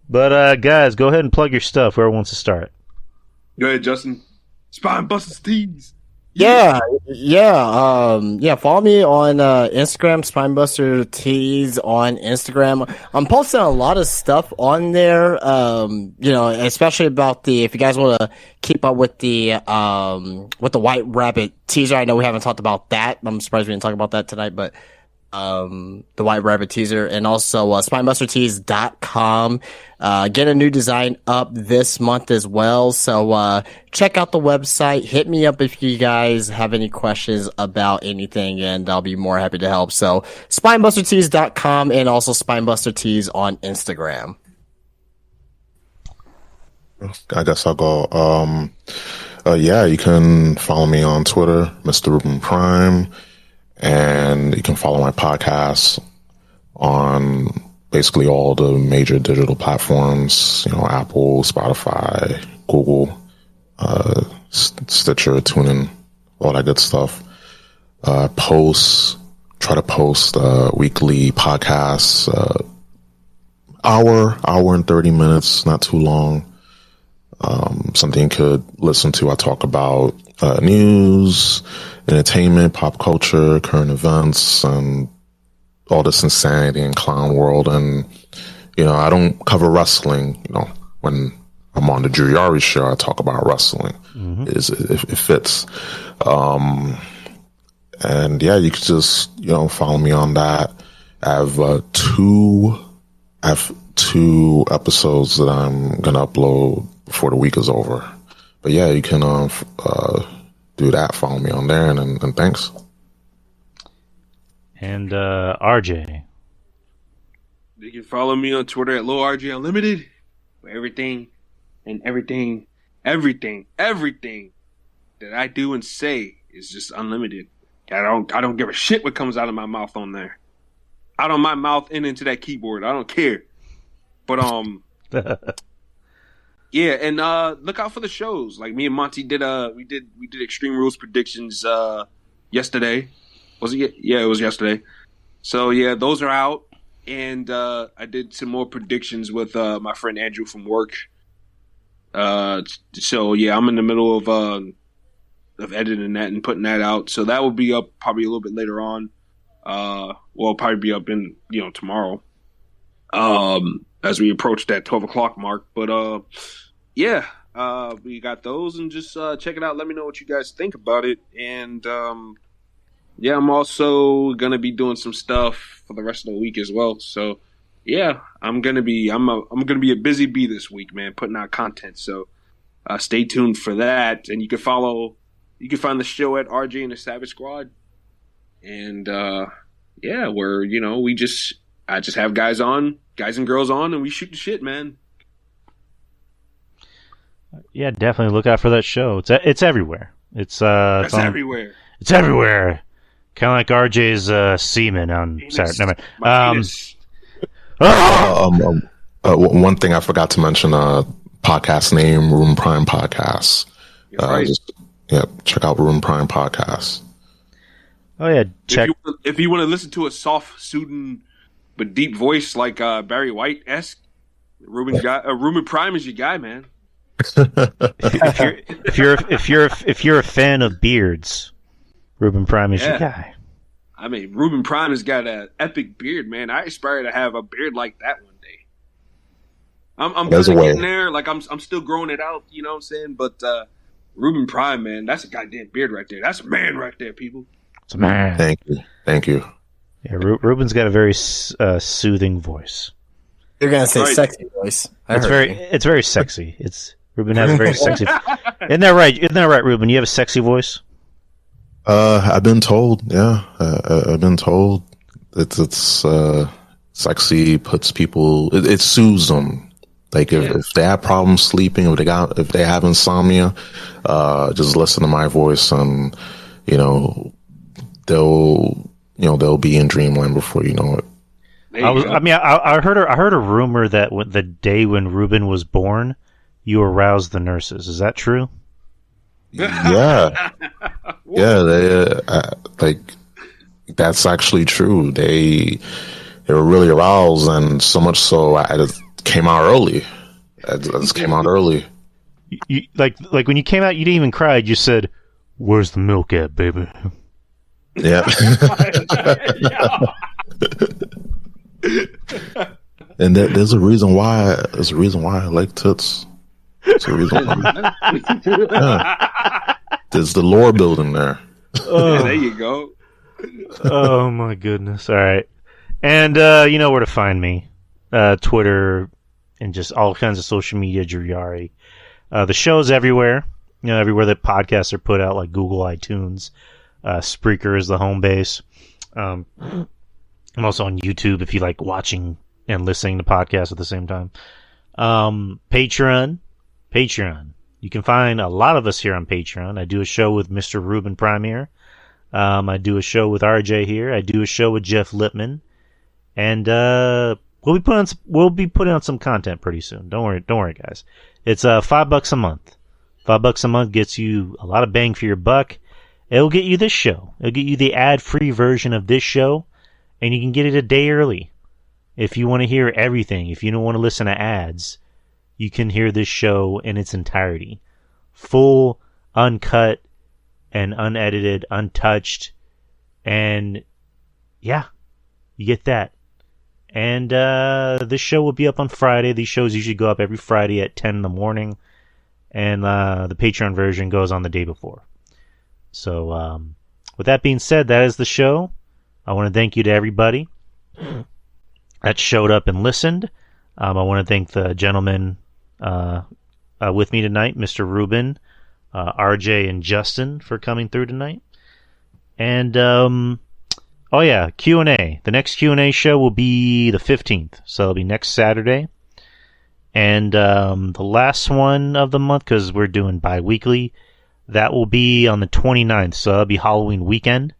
But guys, go ahead and plug your stuff. Whoever wants to start. Go ahead, Justin. Spine Busters Tees. Yeah. Follow me on Instagram, Spinebuster Tees on Instagram. I'm posting a lot of stuff on there. Especially about if you guys want to keep up with the White Rabbit teaser. I know we haven't talked about that. I'm surprised we didn't talk about that tonight, but the White Rabbit teaser, and also spinebustertees.com. Get a new design up this month as well. So check out the website. Hit me up if you guys have any questions about anything, and I'll be more happy to help. So spinebustertees.com, and also spinebustertees on Instagram. I guess I'll go. You can follow me on Twitter, Mr. Reuben Prime. And you can follow my podcast on basically all the major digital platforms, Apple, Spotify, Google, Stitcher, TuneIn, all that good stuff. Try to post weekly podcasts, hour and 30 minutes, not too long. Something you could listen to. I talk about news, entertainment, pop culture, current events, and all this insanity and clown world. And, I don't cover wrestling. When I'm on the Drew Yari show, I talk about wrestling. Mm-hmm. It fits. You could just, follow me on that. I have two episodes that I'm going to upload before the week is over. But yeah, you can do that. Follow me on there, and thanks. And RJ, you can follow me on Twitter at LowRJ Unlimited. Where everything that I do and say is just unlimited. I don't give a shit what comes out of my mouth on there. Out of my mouth and into that keyboard. I don't care. But yeah, and look out for the shows. Like me and Monty did we did Extreme Rules predictions yesterday. Was it? Yeah, it was yesterday. So yeah, those are out, and I did some more predictions with my friend Andrew from work. So yeah, I'm in the middle of editing that and putting that out. So that will be up probably a little bit later on. Probably be up in tomorrow. As we approach that 12 o'clock mark. But we got those, and just check it out. Let me know what you guys think about it. And I'm also gonna be doing some stuff for the rest of the week as well. So yeah, I'm gonna be a busy bee this week, man, putting out content. So Stay tuned for that, and you can find the show at RJ and the Savage Squad, and where I just have guys and girls on, and we shoot the shit, man. Yeah, definitely look out for that show. It's everywhere. It's everywhere. It's everywhere. Kind of like RJ's semen on Saturday. Never mind. One thing I forgot to mention: podcast name Room Prime Podcast. Right. Check out Room Prime Podcast. Oh yeah, check. If you want to listen to a soft, soothing, but deep voice like Barry White-esque, Reuben Prime is your guy, man. if you're a fan of beards, Reuben Prime is your guy. I mean, Reuben Prime has got an epic beard, man. I aspire to have a beard like that one day. I'm kind of getting there. Like I'm still growing it out. You know what I'm saying? But Reuben Prime, man, that's a goddamn beard right there. That's a man right there, people. It's a man. Thank you. Yeah, Reuben's got a very soothing voice. You're gonna say sexy voice. It's very sexy. Reuben has a very sexy. Isn't that right? Isn't that right, Reuben? You have a sexy voice. I've been told. Yeah, I've been told it's sexy. Puts people. It soothes them. Like if they have problems sleeping, if they have insomnia, just listen to my voice, and they'll be in dreamland before you know it. I heard a rumor that the day when Reuben was born, you aroused the nurses. Is that true? Yeah, They that's actually true. They were really aroused, and so much so I just came out early. You, like when you came out, you didn't even cry. You said, "Where's the milk at, baby?" Yeah. And there's a reason why. There's a reason why I like tits. There's a reason why. Yeah. There's the lore building there. Yeah, there you go. Oh my goodness! All right, and you know where to find me: Twitter and just all kinds of social media. Drew Yari. The show's everywhere. Everywhere that podcasts are put out, like Google, iTunes. Spreaker is the home base. I'm also on YouTube if you like watching and listening to podcasts at the same time. Patreon. You can find a lot of us here on Patreon. I do a show with Mr. Reuben Prime here. I do a show with RJ here. I do a show with Jeff Lippman, and we'll be putting on some content pretty soon. Don't worry, guys. It's $5 a month. $5 a month gets you a lot of bang for your buck. It'll get you this show. It'll get you the ad-free version of this show, and you can get it a day early. If you want to hear everything, if you don't want to listen to ads, you can hear this show in its entirety. Full, uncut, and unedited, untouched, and yeah, you get that. And this show will be up on Friday. These shows usually go up every Friday at 10 in the morning, and the Patreon version goes on the day before. So, with that being said, that is the show. I want to thank you to everybody that showed up and listened. I want to thank the gentlemen with me tonight, Mr. Reuben, RJ, and Justin for coming through tonight. And, Q&A. The next Q&A show will be the 15th, so it'll be next Saturday. And the last one of the month, because we're doing bi-weekly, that will be on the 29th, so that'll be Halloween weekend.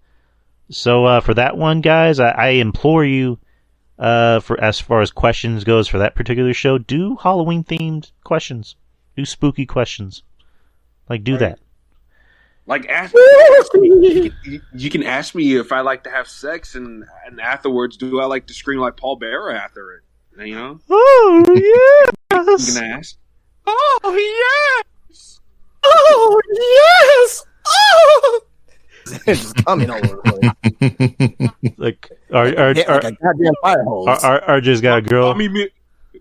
So for that one, guys, I implore you, for as far as questions goes for that particular show, do Halloween-themed questions. Do spooky questions. Do that. Like, you can ask me if I like to have sex, and afterwards, do I like to scream like Paul Bearer after it? You know? Oh, yes! You can ask. Oh, yes! Oh, yes! Oh! Just coming all over the place. Like a goddamn fire hose. RJ's got a girl.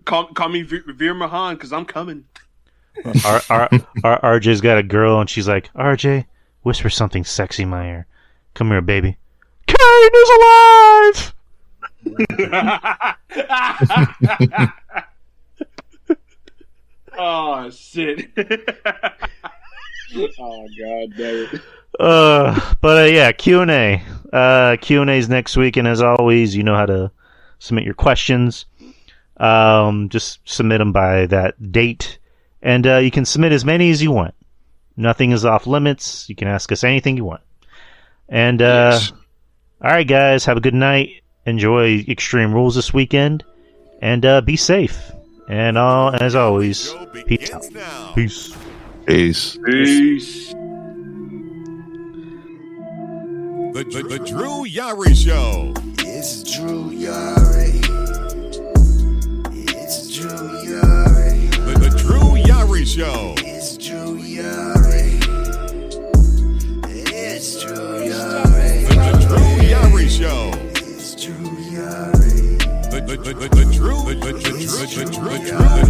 Call me Veer Mahan, because I'm coming. RJ's got a girl, and she's like, RJ, whisper something sexy in my ear. Come here, baby. Kane is alive! Oh, sit. Oh God, damn it. Yeah, Q&A. Q&A's next week, and as always, you know how to submit your questions. Just submit them by that date, and you can submit as many as you want. Nothing is off limits. You can ask us anything you want. And Yes. all right, guys, have a good night. Enjoy Extreme Rules this weekend, and be safe. And as always, Show peace out. begins now. Peace. Peace. Peace. The Drew Yari Show. It's Drew Yari. It's Drew Yari. The Drew Yari Show. It's Drew Yari. It's Drew Yari. The Drew Yari Show. It's Drew Yari. The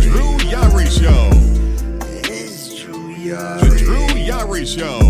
Drew Yari Show. It's Drew Yari. The Drew Yari Show.